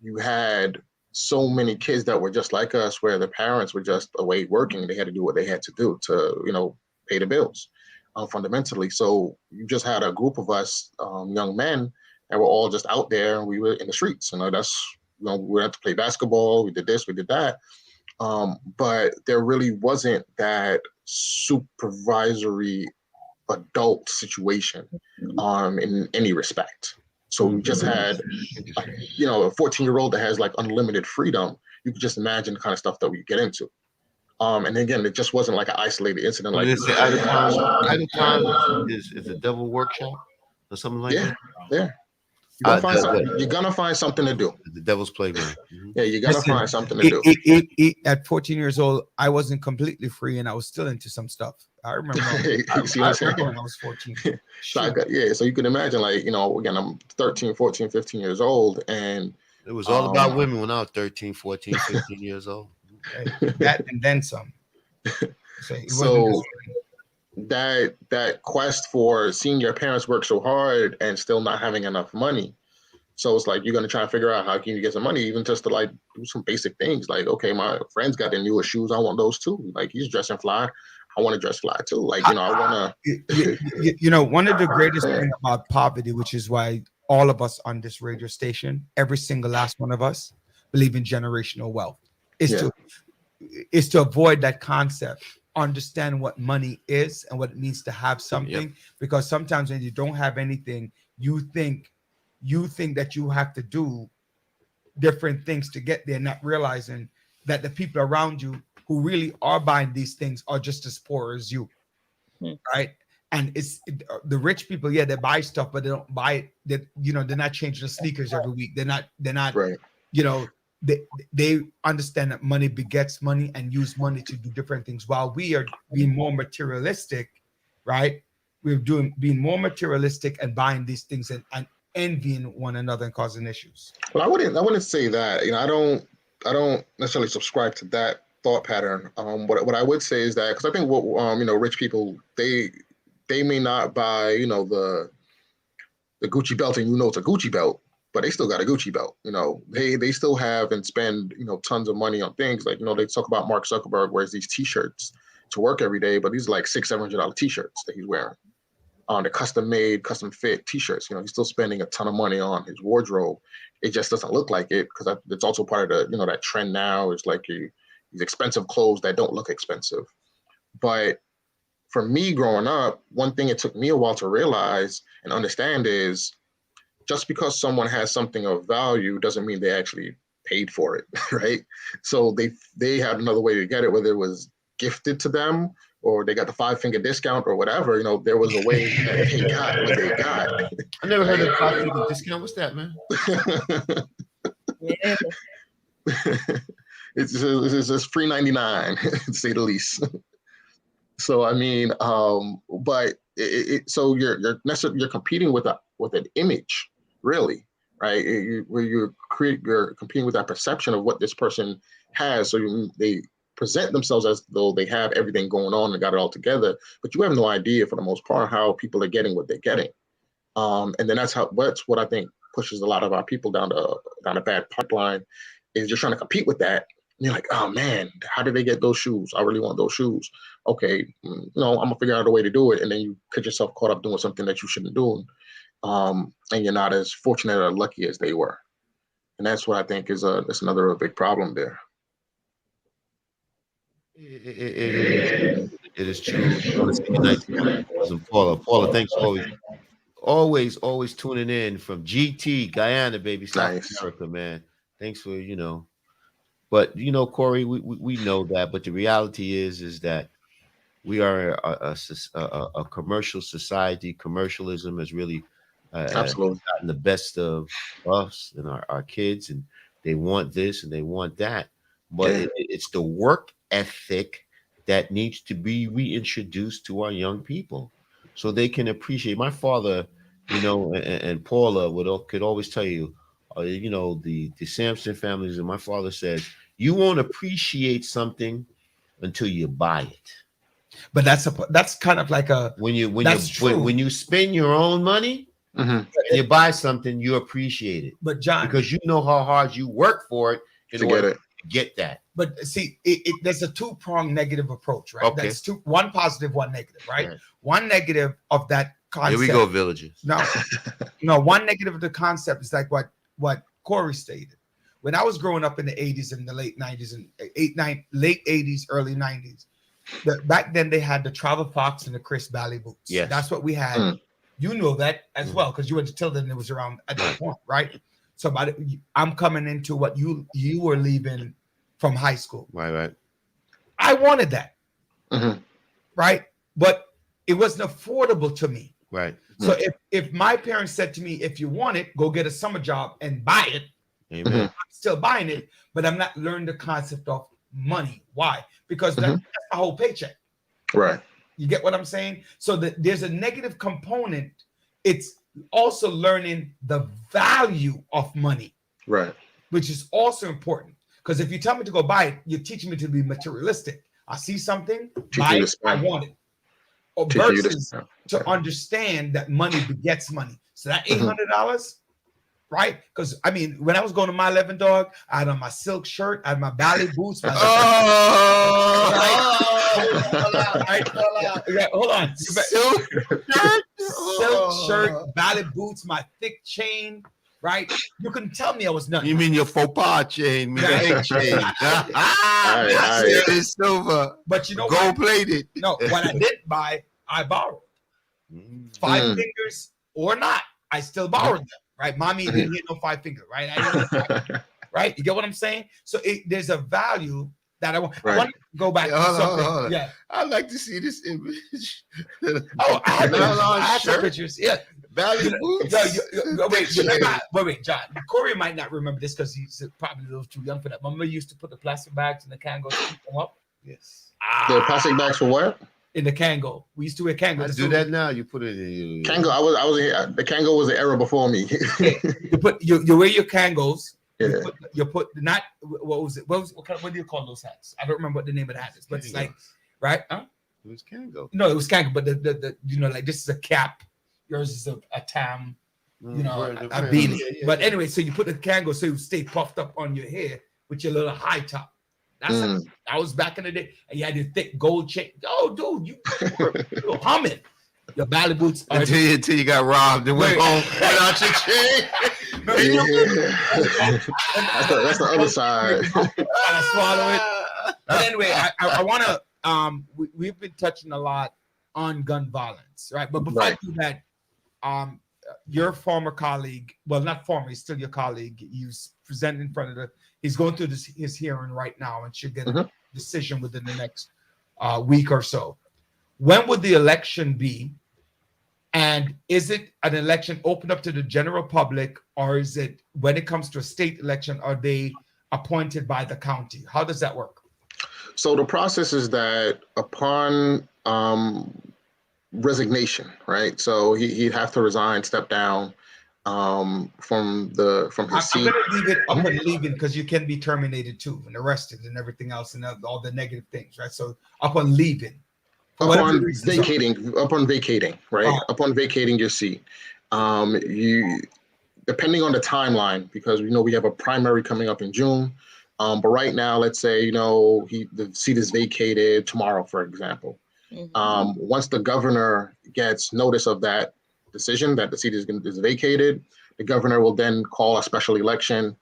you had so many kids that were just like us, where the parents were just away working. They had to do what they had to do to, pay the bills, fundamentally. So you just had a group of us, young men, that were all just out there, and we were in the streets. We had to play basketball. We did this, we did that. But there really wasn't that supervisory adult situation, in any respect. So we just had, a 14-year-old that has like unlimited freedom. You could just imagine the kind of stuff that we get into. And again, it just wasn't like an isolated incident. What Like, did they say? Idle time is a devil workshop or something like yeah, that. yeah. You're gonna find something. The You're gonna find something to do. devil's playground. Mhm. Yeah, you're gonna Listen, find something to do. at 14 years old, I wasn't completely free, and I was still into some stuff. I remember. You see what I I'm saying? remember when I was 14. So so you can imagine, like, again, I'm 13, 14, 15 years old, and It was all about women when I was 13, 14, 15 years old. That and then some. So it wasn't so just that quest for seeing your parents work so hard and still not having enough money. So it's like you're gonna try to figure out how can you get some money, even just to like do some basic things. Like, okay, my friend's got the newest shoes, I want those too. Like, he's dressing fly, I want to dress fly too. Like, I want you, one of the greatest thing about poverty, which is why all of us on this radio station, every single last one of us, believe in generational wealth, is to avoid that concept, understand what money is and what it means to have something. Because sometimes when you don't have anything, you think that you have to do different things to get there, not realizing that the people around you who really are buying these things are just as poor as you. Right. And the rich people, they buy stuff, but they don't buy it. They're not changing the sneakers every week. They're not right. They understand that money begets money and use money to do different things, while we are being more materialistic, right? We're being more materialistic and buying these things and envying one another and causing issues. Well, I wouldn't say that. I don't necessarily subscribe to that thought pattern. What I would say is that, because I think rich people, they may not buy the Gucci belt, and it's a Gucci belt, but they still got a Gucci belt. They still have and spend tons of money on things like they talk about Mark Zuckerberg wears these T-shirts. to work every day, but these are like $600-700 t-shirts that he's wearing on the custom made, custom fit t-shirts. You know, he's still spending a ton of money on his wardrobe. It just doesn't look like it because it's also part of the, you know, that trend now is like these expensive clothes that don't look expensive. But for me growing up, one thing it took me a while to realize and understand is just because someone has something of value doesn't mean they actually paid for it, right? So they had another way to get it, whether it was gifted to them or they got the 5-finger discount or whatever. You know, there was a way that they got what they got. I never heard of 5-finger discount. What's that, man? Yeah. It's just free 99, to say the least. So I mean, but so you're competing with an image, really, right? You're competing with that perception of what this person has. So they present themselves as though they have everything going on and got it all together, but you have no idea for the most part how people are getting what they're getting. And then that's what I think pushes a lot of our people down a bad pipeline, is just trying to compete with that. And you're like, oh man, how did they get those shoes? I really want those shoes. Okay, I'm gonna figure out a way to do it, and then you get yourself caught up doing something that you shouldn't do, and you're not as fortunate or lucky as they were. And that's what I think is that's another big problem there. It is true. Paula, thanks always tuning in from GT Guyana, baby, South America, man. Thanks for but Corey, we know that, but the reality is that we are a commercial society. Commercialism has really absolutely gotten the best of us and our kids, and they want this and they want that, but it's the work ethic that needs to be reintroduced to our young people so they can appreciate. My father, and Paula could always tell you, the Sampson families, and my father says, you won't appreciate something until you buy it. But that's kind of like when you spend your own money and you buy something, you appreciate it. But John, because you know how hard you work for it in order to get that. But see, there's a two-pronged negative approach, right? Okay. That's one positive, one negative, right? One negative of that concept. Here we go, villagers. No, one negative of the concept is like what Corey stated. When I was growing up in the 80s and the late 90s and late 80s, early 90s, back then they had the Travel Fox and the Chris Ballet boots. Yes. That's what we had. You know that as well, because you went to Tilden and it was around at that point, right? So I'm coming into what you were leaving from high school. Right. I wanted that. Right? But it wasn't affordable to me. Right. So if my parents said to me, if you want it, go get a summer job and buy it. Amen. I'm still buying it, but I'm not learning the concept of money. Why? Because that's my whole paycheck. Right. You get what I'm saying? So there's a negative component. It's also learning the value of money. Right. Which is also important. Because if you tell me to go buy it, you're teaching me to be materialistic. I see something, buy it, I want it. Or versus to understand that money begets money. So that $800, right? Because I mean, when I was going to My 11 Dog, I had on my silk shirt, I had my ballet boots. Hold on. Silk shirt, ballet boots, my thick chain. Right? You couldn't tell me I was nothing. You mean your faux pas chain? Chain. It's silver. But you know gold plated. No, what I did buy, I borrowed. 5 fingers or not, I still borrowed them. Right? Mommy didn't get no 5 finger. Right? Right? You get what I'm saying? So there's a value that I want. Right. I want to go back to something. Hold on. Yeah. I'd like to see this image. I have some pictures. Yeah. Ballet boots. Wait, John. Corey might not remember this because he's probably a little too young for that. Remember, used to put the plastic bags in the Kango to keep them up. Yes. The plastic bags for what? In the Kango. We used to wear Kango. I do that now. You put it in Kango. I was the Kango was an era before me. You wear your Kangos. Yeah. You put not what was it? What do you call those hats? I don't remember what the name of the hat is, but it's like right? Huh? It was Kango. No, it was Kango, but the like this is a cap. Yours is a tam, a beanie. Yeah. But anyway, so you put the Kango so you stay puffed up on your hair with your little high top, That was back in the day. And you had your thick gold chain. Oh, dude, you were humming. Your ballet boots. Until you got robbed and went home without your chain. That's the other side. I swallow it. But anyway, I want to. We've been touching a lot on gun violence, right? But before I do that, your former colleague, well, not former, he's still your colleague. He's presented in front of he's going through his hearing right now and should get a decision within the next week or so. When would the election be? And is it an election open up to the general public, or is it, when it comes to a state election, are they appointed by the county? How does that work? So the process is that upon resignation, right? So he'd have to resign, step down from his seat. I'm going to leave it up and leaving because you can be terminated too and arrested and everything else and all the negative things, right? So upon leaving. Upon vacating, right? Upon vacating your seat, you, depending on the timeline, because we know we have a primary coming up in June. But right now, let's say the seat is vacated tomorrow, for example. Once the governor gets notice of that decision that the seat is vacated, the governor will then call a special election.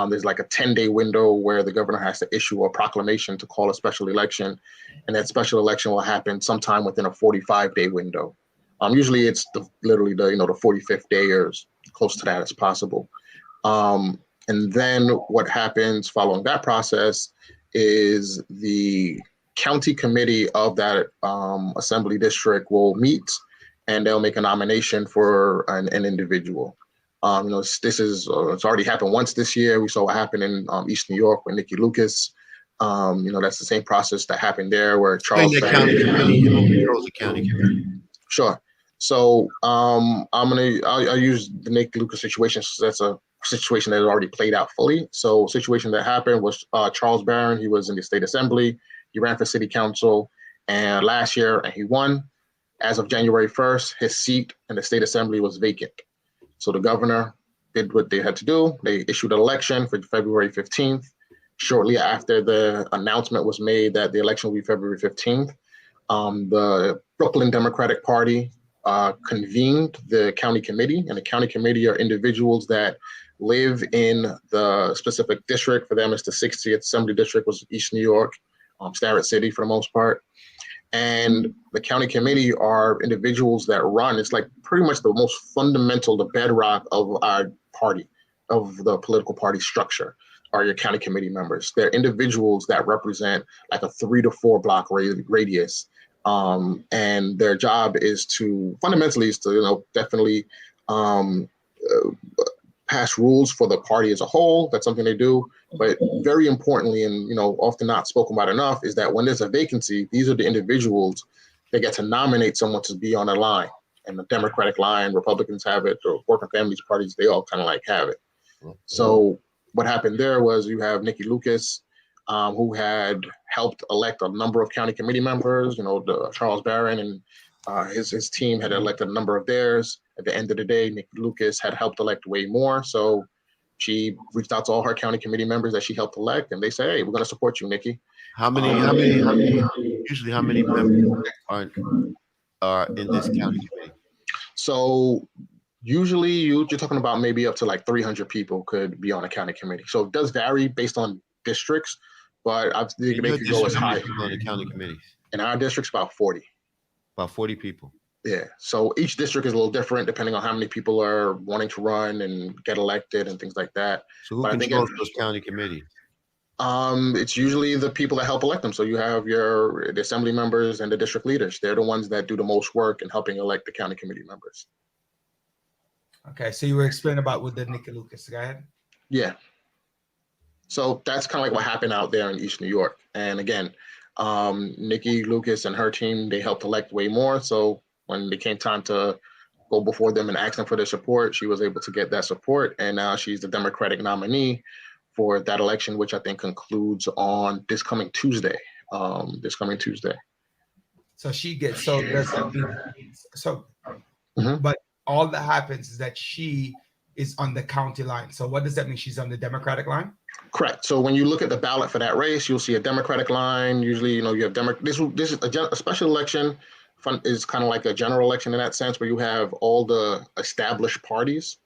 There's like a 10-day window where the governor has to issue a proclamation to call a special election, and that special election will happen sometime within a 45-day window. Usually it's literally the 45th day or as close to that as possible. And then what happens following that process is the county committee of that assembly district will meet, and they'll make a nomination for an individual. It's already happened once this year. We saw what happened in East New York with Nyc Lucas. That's the same process that happened there where Charles. County committee. Sure. So I'll use the Nyc Lucas situation. So that's a situation that had already played out fully. So situation that happened was Charles Barron. He was in the state assembly. He ran for city council, and last year, and he won. As of January 1st, his seat in the state assembly was vacant. So the governor did what they had to do. They issued an election for February 15th. Shortly after the announcement was made that the election will be February 15th, the Brooklyn Democratic Party convened the county committee, and the county committee are individuals that live in the specific district. For them, it's the 60th Assembly District, was East New York, Starrett City for the most part. And the county committee are individuals that run. It's like pretty much the most fundamental, the bedrock of our party, of the political party structure, are your county committee members. They're individuals that represent like a 3 to 4 block radius. And their job is to definitely pass rules for the party as a whole. That's something they do. But very importantly, and often not spoken about enough, is that when there's a vacancy, these are the individuals that get to nominate someone to be on a line. And the Democratic line, Republicans have it, or working families parties, they all kind of like have it. So what happened there was you have Nyc Lucas, who had helped elect a number of county committee members. The Charles Barron and his team had elected a number of theirs. At the end of the day, Nyc Lucas had helped elect way more. So she reached out to all her county committee members that she helped elect, and they say, "Hey, we're going to support you, Nyc." How many members are in this county committee? So usually you're talking about maybe up to like 300 people could be on a county committee. So it does vary based on districts, but I think they could go as high. On the county committees. In our district's about 40. About 40 people. Yeah. So each district is a little different depending on how many people are wanting to run and get elected and things like that. So who controls those county committees? It's usually the people that help elect them. So you have the assembly members and the district leaders. They're the ones that do the most work in helping elect the county committee members. Okay, so you were explaining about with the Nyc Lucas, go ahead. Yeah. So that's kind of like what happened out there in East New York. And again, Nyc Lucas and her team, they helped elect way more. So when it came time to go before them and ask them for their support, she was able to get that support. And now she's the Democratic nominee for that election, which I think concludes on this coming Tuesday. So she gets, so does that mean, but all that happens is that she is on the county line. So what does that mean? She's on the Democratic line? Correct. So when you look at the ballot for that race, you'll see a Democratic line. Usually, you have This is a special election. Is kind of like a general election in that sense, where you have all the established parties.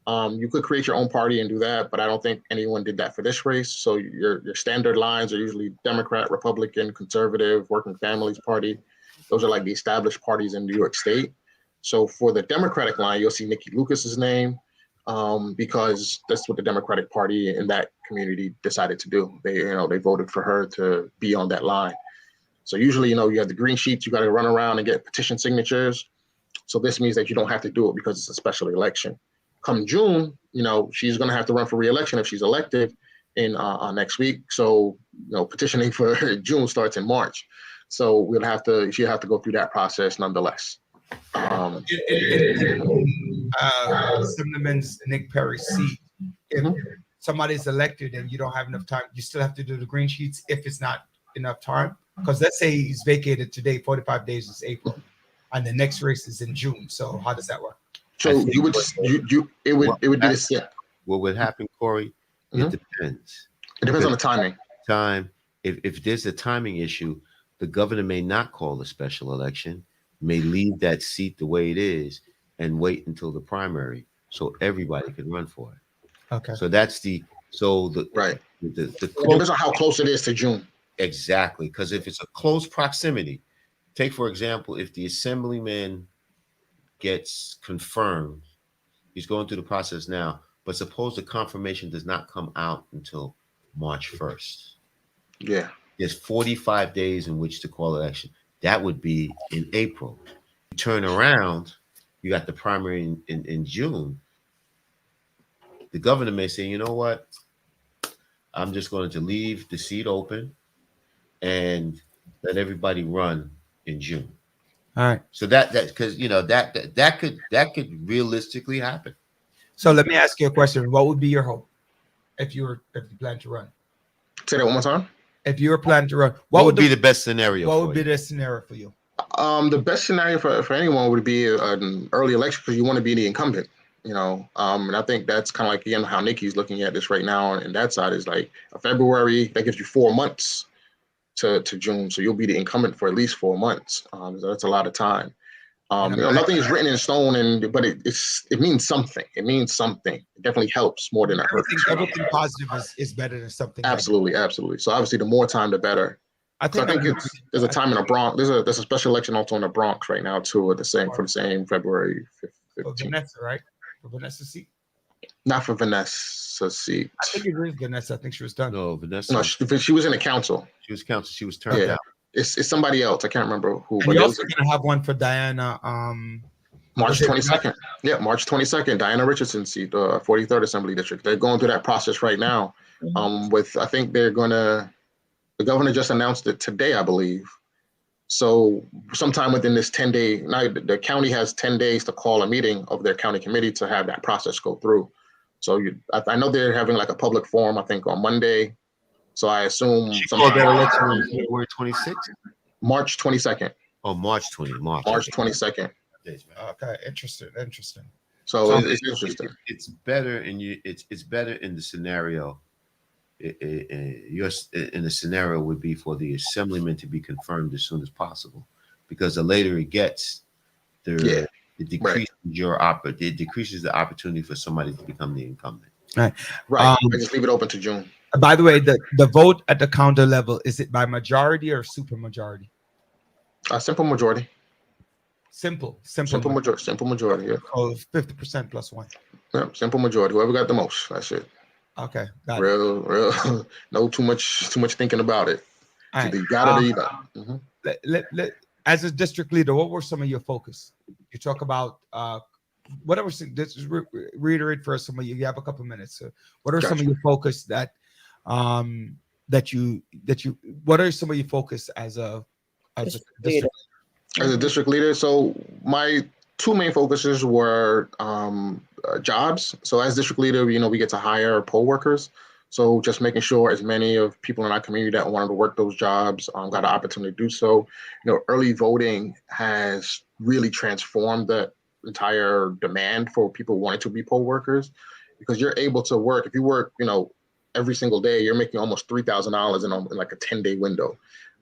You could create your own party and do that, but I don't think anyone did that for this race. So your standard lines are usually Democrat, Republican, Conservative, Working Families Party. Those are like the established parties in New York State. So for the Democratic line, you'll see Nikki Lucas's name, because that's what the Democratic Party in that community decided to do. They voted for her to be on that line. So usually, you have the green sheets. You got to run around and get petition signatures. So this means that you don't have to do it because it's a special election. Come June, she's going to have to run for re-election if she's elected in next week. So, petitioning for June starts in March. So she'll have to go through that process nonetheless. Assemblyman's Nick Perry's seat, if somebody's elected and you don't have enough time, you still have to do the green sheets if it's not enough time. Because let's say he's vacated today, 45 days is April, and the next race is in June. So how does that work? So it would be the same. What would happen, Corey? It depends. It depends on the timing. If there's a timing issue, the governor may not call a special election, may leave that seat the way it is, and wait until the primary so everybody can run for it. Okay. So that's right. It depends on how close it is to June. Exactly, because if it's a close proximity, take for example, if the assemblyman gets confirmed, he's going through the process now, but suppose the confirmation does not come out until March 1st. Yeah. There's 45 days in which to call election. That would be in April. You turn around, you got the primary in June. The governor may say, you know what? I'm just going to leave the seat open and let everybody run in June. All right. So that because that could realistically happen. So let me ask you a question. What would be your hope if you plan to run? Say that one more time. If you were planning to run, what would be the best scenario? What would be the scenario for you? The best scenario for anyone would be an early election because you want to be the incumbent. And I think that's kind of like again how Nikki's looking at this right now, and that side is like February. That gives you 4 months to June, so you'll be the incumbent for at least 4 months. So that's a lot of time. Nothing is written in stone, but it means something. It means something. It definitely helps more than it hurts. Everything positive is better than something. Absolutely, absolutely. So obviously, the more time, the better. I think there's a time in the Bronx. There's a special election also in the Bronx right now too, for the same February 15th. For Vanessa, right? For Vanessa's seat. Not for Vanessa's seat. I think it is Vanessa. I think she was done. No, Vanessa. No, she was in the council. She was council. She was turned out. It's somebody else. I can't remember who. And you're also going to have one for Diana. March 22nd. Yeah, March 22nd. Diana Richardson's seat, 43rd Assembly District. They're going through that process right now. I think the governor just announced it today, I believe. So sometime within this 10-day, now the county has 10 days to call a meeting of their county committee to have that process go through. So I know they're having like a public forum, I think on Monday. So I assume that election on February 26th? March 22nd. Oh, March 22nd. Okay, interesting. So it's interesting. It's better it's better in the scenario. In the scenario would be for the assemblyman to be confirmed as soon as possible, because the later it gets, it decreases the opportunity for somebody to become the incumbent. Right. I just leave it open to June. By the way, the vote at the counter level, is it by majority or super majority? Simple majority. Simple majority. Yeah. Oh, 50% plus one. Yeah, simple majority. Whoever got the most, that's it. Okay. Real. No too much thinking about it. Right. You got it. Mm-hmm. As a district leader, what were some of your focus? You talk about whatever. Just reiterate for some of you. You have a couple minutes. So what are some of your focus that what are some of your focus as a district leader? As a district leader, so my two main focuses were jobs. So as district leader, we get to hire poll workers. So just making sure as many of people in our community that wanted to work those jobs got an opportunity to do so. Early voting has really transformed the entire demand for people wanting to be poll workers, because you're able to work. If you work, every single day, you're making almost $3,000 in like a 10-day window.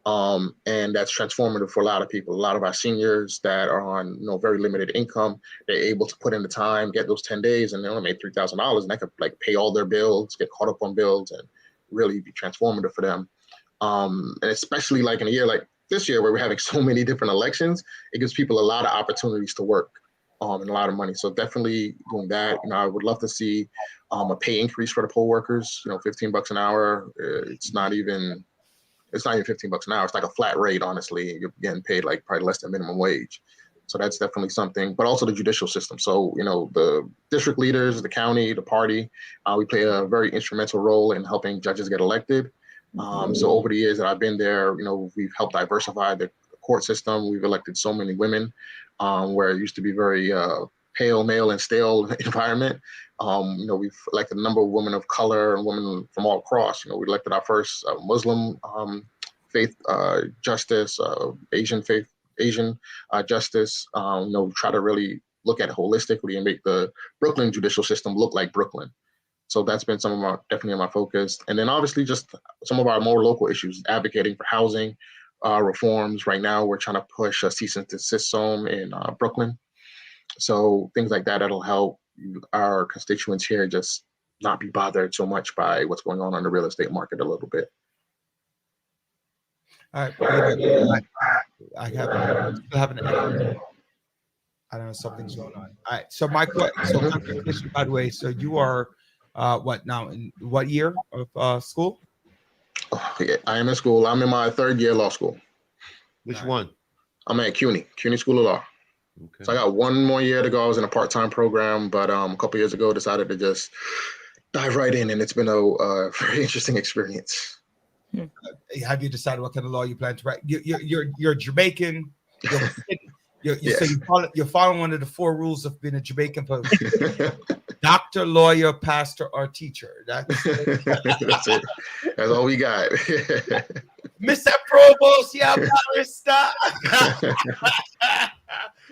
And that's transformative for a lot of people. A lot of our seniors that are on very limited income, they're able to put in the time, get those 10 days, and they only made $3,000, and that could like pay all their bills, get caught up on bills, and really be transformative for them. And especially like in a year like this year where we're having so many different elections, it gives people a lot of opportunities to work and a lot of money. So definitely doing that. I would love to see a pay increase for the poll workers. $15 an hour. It's not even $15 an hour. It's like a flat rate. Honestly, you're getting paid like probably less than minimum wage. So that's definitely something. But also the judicial system. So the district leaders, the county, the party, we play a very instrumental role in helping judges get elected. So over the years that I've been there, we've helped diversify the court system. We've elected so many women, where it used to be very pale, male, and stale environment. We've elected a number of women of color and women from all across. We elected our first Muslim faith justice, Asian justice. We try to really look at it holistically and make the Brooklyn judicial system look like Brooklyn. So that's been definitely my focus. And then obviously just some of our more local issues, advocating for housing reforms. Right now, we're trying to push a cease and desist zone in Brooklyn. So things like that'll help our constituents here just not be bothered so much by what's going on the real estate market a little bit. All right. I have an echo. I don't know, something's going on. All right. So congratulations, by the way. So you are what now? In what year of school? Yeah, I am in school. I'm in my third year law school. Which one? I'm at CUNY School of Law. Okay. So I got one more year to go. I was in a part-time program, but a couple years ago, decided to just dive right in, and it's been a very interesting experience. Have you decided what kind of law you plan to write? You're Jamaican. So you're following one of the 4 rules of being a Jamaican person. Doctor, lawyer, pastor, or teacher. That's it. That's all we got. Mr. Provost, yeah, barrister.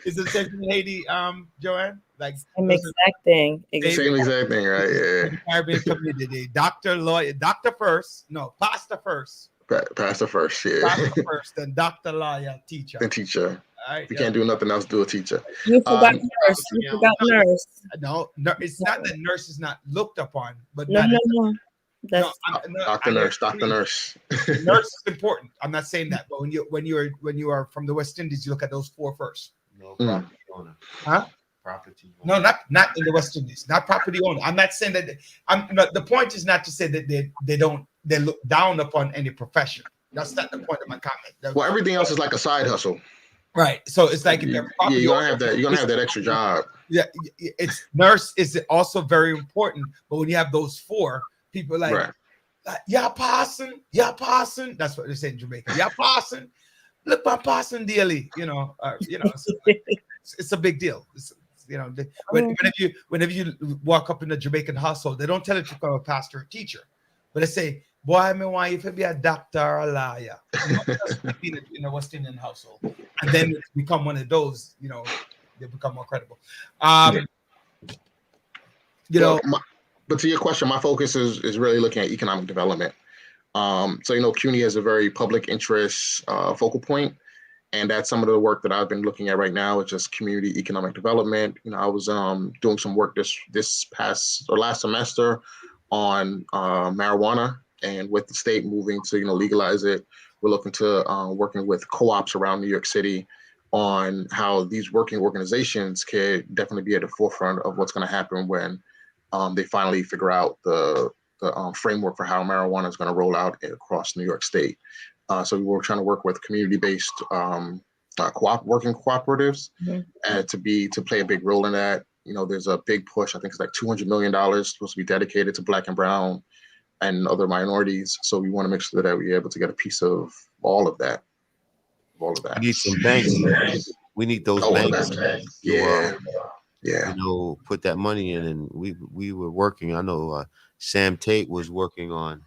Is it the same thing in Haiti, Joanne? Like same exact thing. Same exact thing, right? Yeah. Caribbean community. Doctor, lawyer, doctor first. No, pastor first. Pastor first, yeah. Pastor first, then doctor, lawyer, teacher. Then teacher. Right, we can't do nothing else. Do a teacher. You forgot nurse. You forgot nurse. No, it's not that nurse is not looked upon, but no. Doctor nurse. Nurse is important. I'm not saying that, but when you are from the West Indies, you look at those 4 first. No property owner. Huh? Property No, owner. not in the West Indies. Not property owner. I'm not saying that. The point is not to say that they look down upon any profession. That's not the point of my comment. Well, everything else is like a side hustle. Right. So it's like you're gonna have that extra job. Yeah, it's nurse is also very important, but when you have those 4, people are like, yeah, passing. That's what they say in Jamaica. Yeah, passing. Look, I'm passing daily. It's a big deal. Whenever you walk up in a Jamaican household, they don't tell you to become a pastor or teacher, but they say, boy, I want you to be a doctor or a lawyer. In a West Indian household. And then it's become one of those, they become more credible. But to your question, my focus is really looking at economic development. So CUNY has a very public interest focal point, and that's some of the work that I've been looking at right now. It's just community economic development. I was doing some work this last semester on marijuana, and with the state moving to legalize it, we're looking to working with co-ops around New York City on how these working organizations could definitely be at the forefront of what's going to happen when they finally figure out the framework for how marijuana is going to roll out across New York State. So we were trying to work with community-based working cooperatives to play a big role in that. There's a big push. I think it's like $200 million supposed to be dedicated to Black and Brown and other minorities. So we want to make sure that we're able to get a piece of all of that. We need some banks. We need those banks. Yeah. Put that money in, and we were working. I know Sam Tate was working on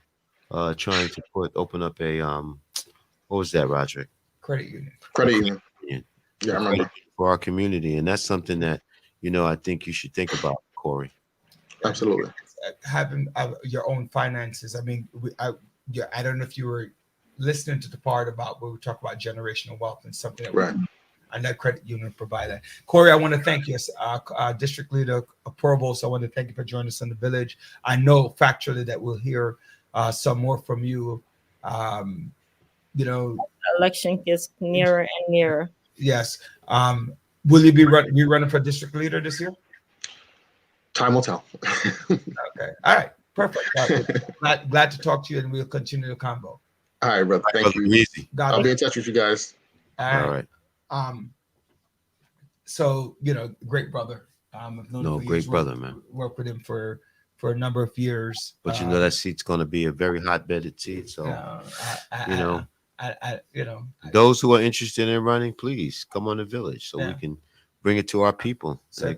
trying to open up a what was that, Roderick? Credit union. Yeah, I remember. For our community, and that's something that I think you should think about, Corey. Absolutely. having your own finances. I mean, yeah, I don't know if you were listening to the part about where we talk about generational wealth and something that Right. and that credit union provide that. Corey, I want to thank you, District Leader Provost. I want to thank you for joining us in the village. I know factually that we'll hear some more from you. You know, Election gets nearer and nearer. yes. Will you be running for district leader this year? Time will tell. Okay. All right. Perfect. Glad to talk to you, and we'll continue the convo. All right, brother. Thank you. Easy. I'll be in touch with you guys. All right. So great brother. I've known him for Great years, brother, man. Worked with him for a number of years. But that seat's going to be a very hot-bedded seat. So those who are interested in running, please come on the village so we can bring it to our people. So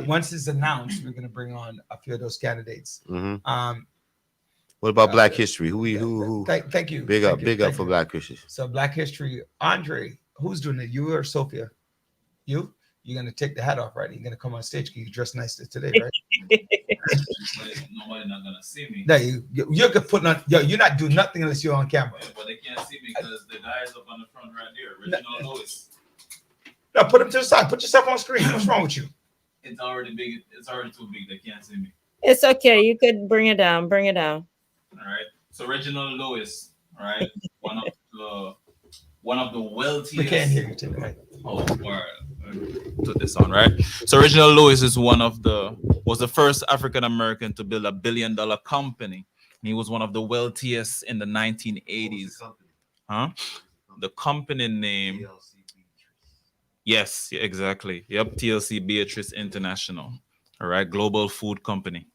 once it's announced, we're going to bring on a few of those candidates. Mm-hmm. What about Black History? Who? Thank you. Big up for Black History. So Black History, Andre, who's doing it? You or Sophia? You? You're gonna take the hat off, right? You're gonna come on stage because you dressed nicely today, right? Nobody not gonna see me. No, you're gonna put on. You're not doing nothing unless you're on camera. Yeah, but they can't see me because the guy is up on the front right there, Reginald Louis. No, put him to the side. Put yourself on screen. What's wrong with you? It's already big. It's already too big. They can't see me. It's okay. You could bring it down. Bring it down. All right. So Reginald Louis, all right, one of the wealthiest. We can't hear you today. Oh, put this on, right? So Reginald Louis was the first African American to build $1 billion company. He was one of the wealthiest in the 1980s. Huh? The company name. Yes, exactly. Yep, TLC Beatrice International. All right, global food company.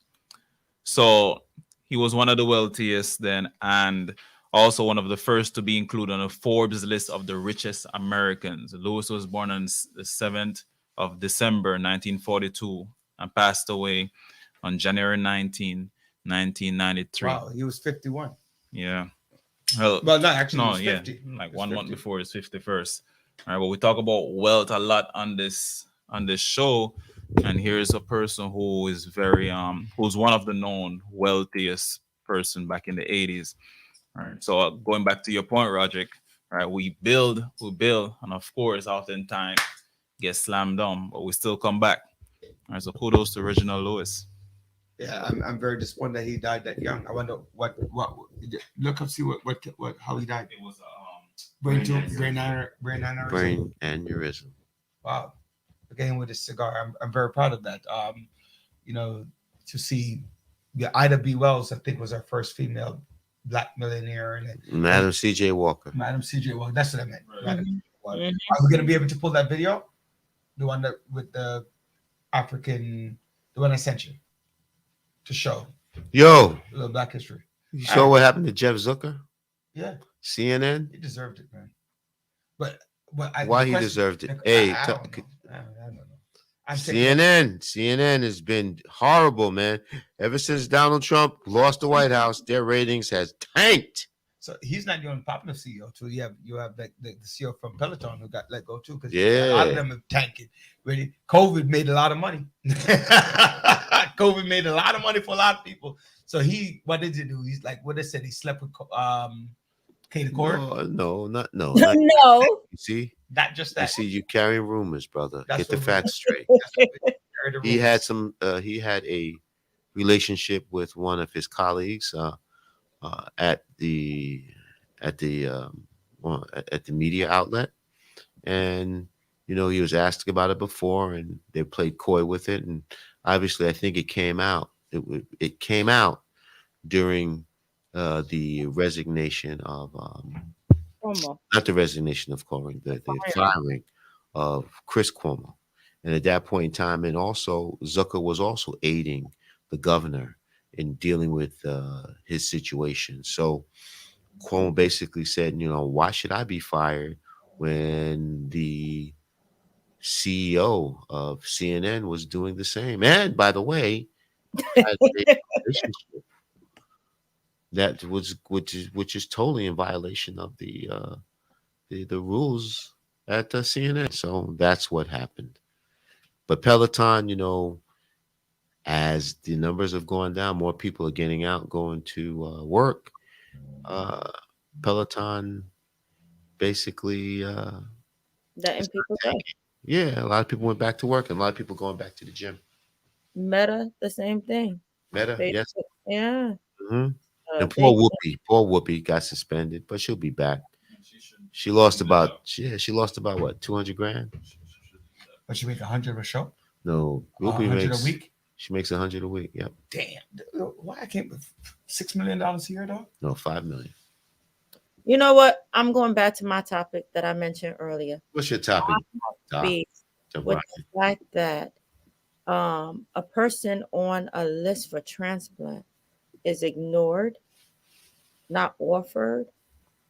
So he was one of the wealthiest then, and also one of the first to be included on a Forbes list of the richest Americans. Louis was born on the 7th of December, 1942, and passed away on January 19, 1993. Wow, he was 51. Yeah. Well, no, actually, he was 50. Like 1 month before his 51st. All right, but we talk about wealth a lot on this show, and here's a person who is who's one of the known wealthiest person back in the 80s. All right, so going back to your point, Roderick, right? We build, and of course, oftentimes get slammed down, but we still come back. All right, so kudos to Reginald Louis. Yeah, I'm very disappointed that he died that young. I wonder what look up, see what how he died. It was brain aneurysm. Wow, again with a cigar. I'm very proud of that. To see Ida B. Wells, I think, was our first female Black millionaire, and Madam C.J. Walker. Madam C.J. Walker. That's what I meant. Right. Are we gonna be able to pull that video? The one that with the African, the one I sent you to show. Yo, a little Black history. You saw what happened to Jeff Zucker? Yeah. CNN. He deserved it, man. But why he deserved it? I don't know. CNN has been horrible, man. Ever since Donald Trump lost the White House, their ratings has tanked. So he's not the only popular CEO too. You have the CEO from Peloton who got let go too, because a lot of them have tanked. Really, COVID made a lot of money. COVID made a lot of money for a lot of people. So what did he do? He's like what they said. He slept with Katie Couric. No. No. You see, not just that. You see, you carrying rumors, brother. Get the facts straight. He had a relationship with one of his colleagues at the media outlet, and he was asked about it before, and they played coy with it, and obviously, I think it came out. It came out during the resignation of not the resignation of Cuomo, the firing of Chris Cuomo, and at that point in time, and also Zucker was also aiding the governor in dealing with his situation. So Cuomo basically said, why should I be fired when the CEO of CNN was doing the same? And by the way, had a relationship that was which is totally in violation of the rules at CNN. So that's what happened. But Peloton, as the numbers have gone down, more people are getting out, going to work. Peloton basically, Letting it's not people go. tanking. Yeah, a lot of people went back to work, and a lot of people going back to the gym. Meta, the same thing. Meta, yes. Facebook, yeah. hmm And They Poor Whoopi got suspended, but she'll be back. She lost about what, 200 grand? But she make 100 a show. No, Whoopi 100 makes a week. She makes 100 a week. Yep. Damn. Why I can't $6 million a year though? No, 5 million. You know what? I'm going back to my topic that I mentioned earlier. What's your topic? Doc? Be Jump with right the fact that a person on a list for transplant is ignored, not offered,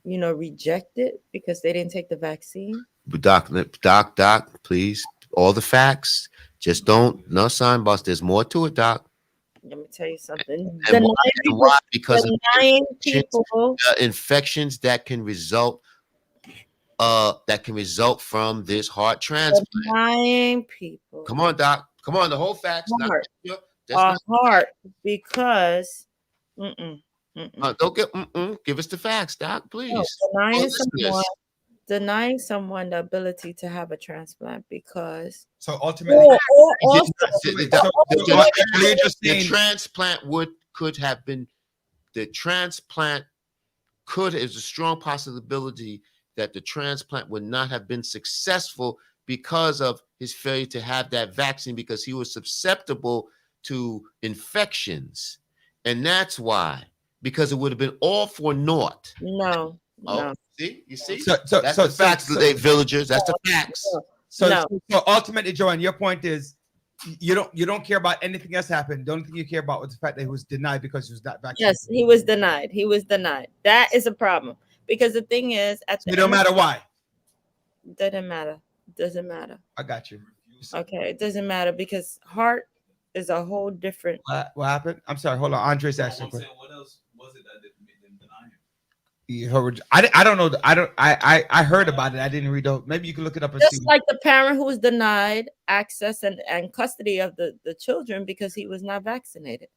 rejected because they didn't take the vaccine. in. Doc, please. All the facts. Just don't. No sign boss. There's more to it, Doc. Let me tell you something. And why? Because of Denying people. infections that can result from this heart transplant. Denying people. Come on, Doc. Come on, the whole facts. Heart. That's Are not, hard because don't give us the facts, Doc, please. No, denying someone the ability to have a transplant because so ultimately the transplant could have been is a strong possibility that the transplant would not have been successful because of his failure to have that vaccine, because he was susceptible to infections. And that's why, because it would have been all for naught. No. See, you see, so that's the facts, villagers. That's the facts. So ultimately, Joanne, your point is you don't care about anything else happened. The only thing you care about was the fact that he was denied because he was not vaccinated. Yes, he was denied. That is a problem, because the thing is, it don't matter why. Doesn't matter. I got you. Okay, it doesn't matter because heart is a whole different. What happened? I'm sorry. Hold on. Andre's asking. What else was it that made them deny him? I don't know. I heard about it. I didn't read it. Maybe you can look it up and Just see. like the parent who was denied access and custody of the children because he was not vaccinated.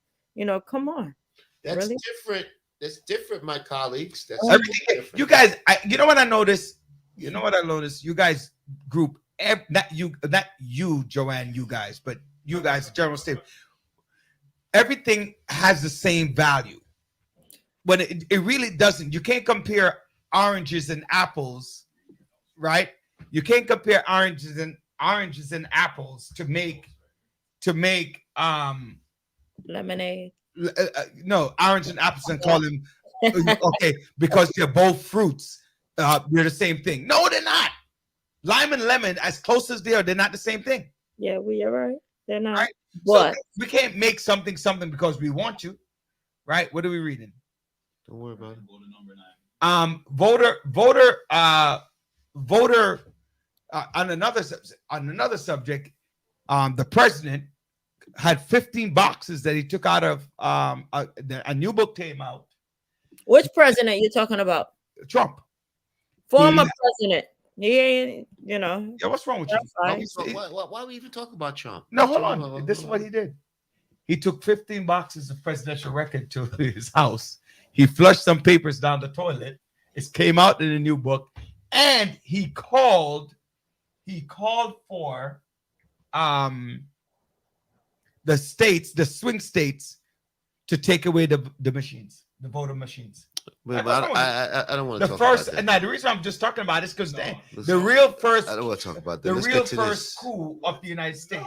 Come on. That's really different. That's different, my colleagues. That's everything. You guys, you know what I noticed? You guys group, not you, Joanne, you guys, but you guys, general state. Everything has the same value. When it really doesn't. You can't compare oranges and apples, right? You can't compare oranges and apples to make lemonade. No, orange and apples and call them okay because they're both fruits. They're the same thing. No, they're not. Lime and lemon, as close as they are, they're not the same thing. Yeah, we are right. They're not. Right? But so we can't make something because we want to, right? What are we reading? Don't worry about it. Voter. On another subject, the president had 15 boxes that he took out of a new book came out. Which president you talking about? Trump. Former president. Yeah, Yeah, what's wrong with you? Why we even talk about Trump? No, hold on. This is what he did. He took 15 boxes of presidential record to his house. He flushed some papers down the toilet. It came out in a new book, and he called for the swing states, to take away the machines, the voter machines. But I don't want to talk about that. Now, the reason I'm just talking about it is because the real first. I don't want to talk about that. The real first coup of the United States.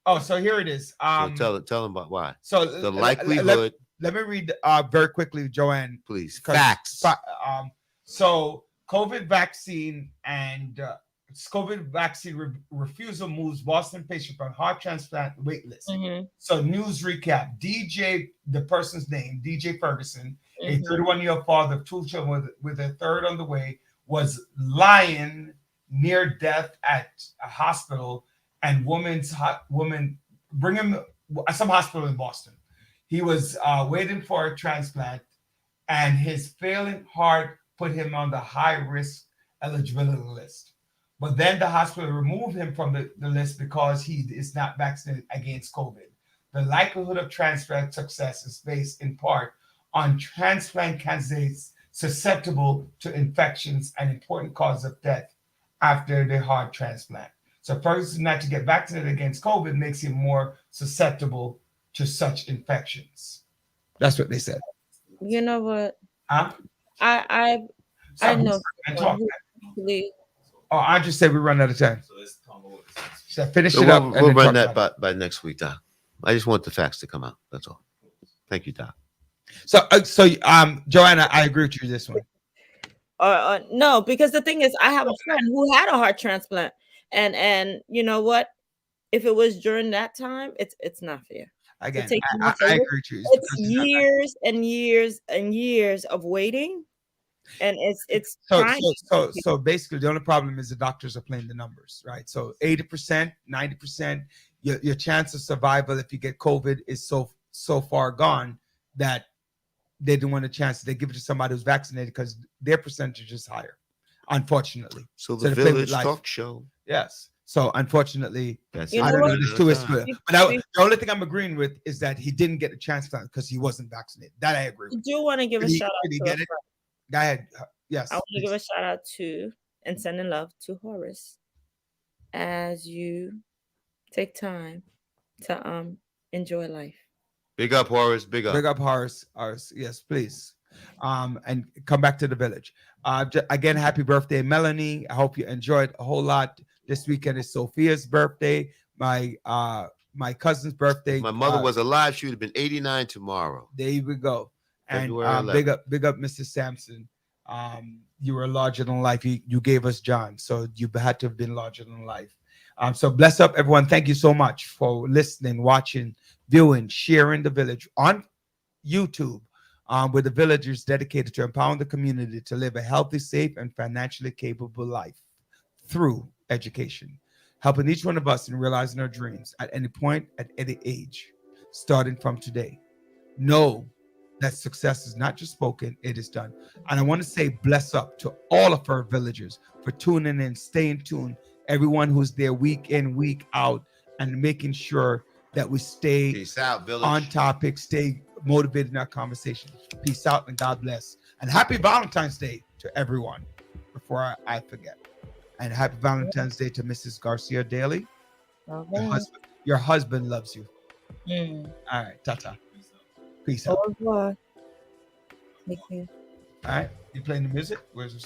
Oh, so here it is. So tell them about why. So the likelihood. Let me read very quickly, Joanne. Please. Facts. So COVID vaccine and refusal moves Boston patient from heart transplant wait list. Mm-hmm. So news recap. The person's name, DJ Ferguson, a 31-year-old father of two children with a third on the way, was lying near death at a hospital, and woman bring him some hospital in Boston. He was waiting for a transplant, and his failing heart put him on the high-risk eligibility list. But then the hospital removed him from the list because he is not vaccinated against COVID. The likelihood of transplant success is based in part on transplant candidates susceptible to infections and important cause of death after their heart transplant. So a person not to get vaccinated against COVID makes him more susceptible to such infections. That's what they said. You know what? Huh? I So know and someone talk. who actually. Oh, I just said we run out of time. So finish So it up. we'll and then run talk that about it. by next week, Doc. I just want the facts to come out. That's all. Thank you, Doc. So, Joanna, I agree with you this one. No, because the thing is, I have a friend who had a heart transplant, and you know what? If it was during that time, it's not fair. Again, take I agree with you. It's years and years and years of waiting, and it's trying. So basically, the only problem is the doctors are playing the numbers, right? So 80%, 90%, your chance of survival if you get COVID is so far gone that they don't want a chance. They give it to somebody who's vaccinated because their percentage is higher, unfortunately. So the they play with Village life. Talk Show. Yes. So unfortunately, That's You I know don't what? know this too is good. But We- the only thing I'm agreeing with is that he didn't get a transplant because he wasn't vaccinated. That I agree I with. do want to give a Did he- shout out did he to get it? Go ahead. Yes. I want to give please. a shout out to and sending love to Horace as you take time to enjoy life. Big up, Horace. Big up. Big up Horace. Yes, please. And come back to the village. Again, happy birthday, Melanie. I hope you enjoyed a whole lot. This weekend is Sophia's birthday. My cousin's birthday. If my mother was alive, she would have been 89 tomorrow. There we go. And February big up, Mrs. Sampson. You were larger than life. You gave us John, so you had to have been larger than life. So bless up, everyone. Thank you so much for listening, watching, viewing, sharing the village on YouTube. With the villagers dedicated to empowering the community to live a healthy, safe, and financially capable life through education, helping each one of us in realizing our dreams at any point, at any age, starting from today. Know that success is not just spoken, it is done. And I want to say bless up to all of our villagers for tuning in, staying tuned, everyone who's there week in, week out, and making sure that we stay Peace out, village. on topic, stay motivated in our conversation. Peace out and God bless. And happy Valentine's Day to everyone before I forget. And happy Valentine's Day to Mrs. Garcia Daly. Your husband loves you. All right, tata. Peace out. Au revoir. Thank you. All right, you playing the music? Where's the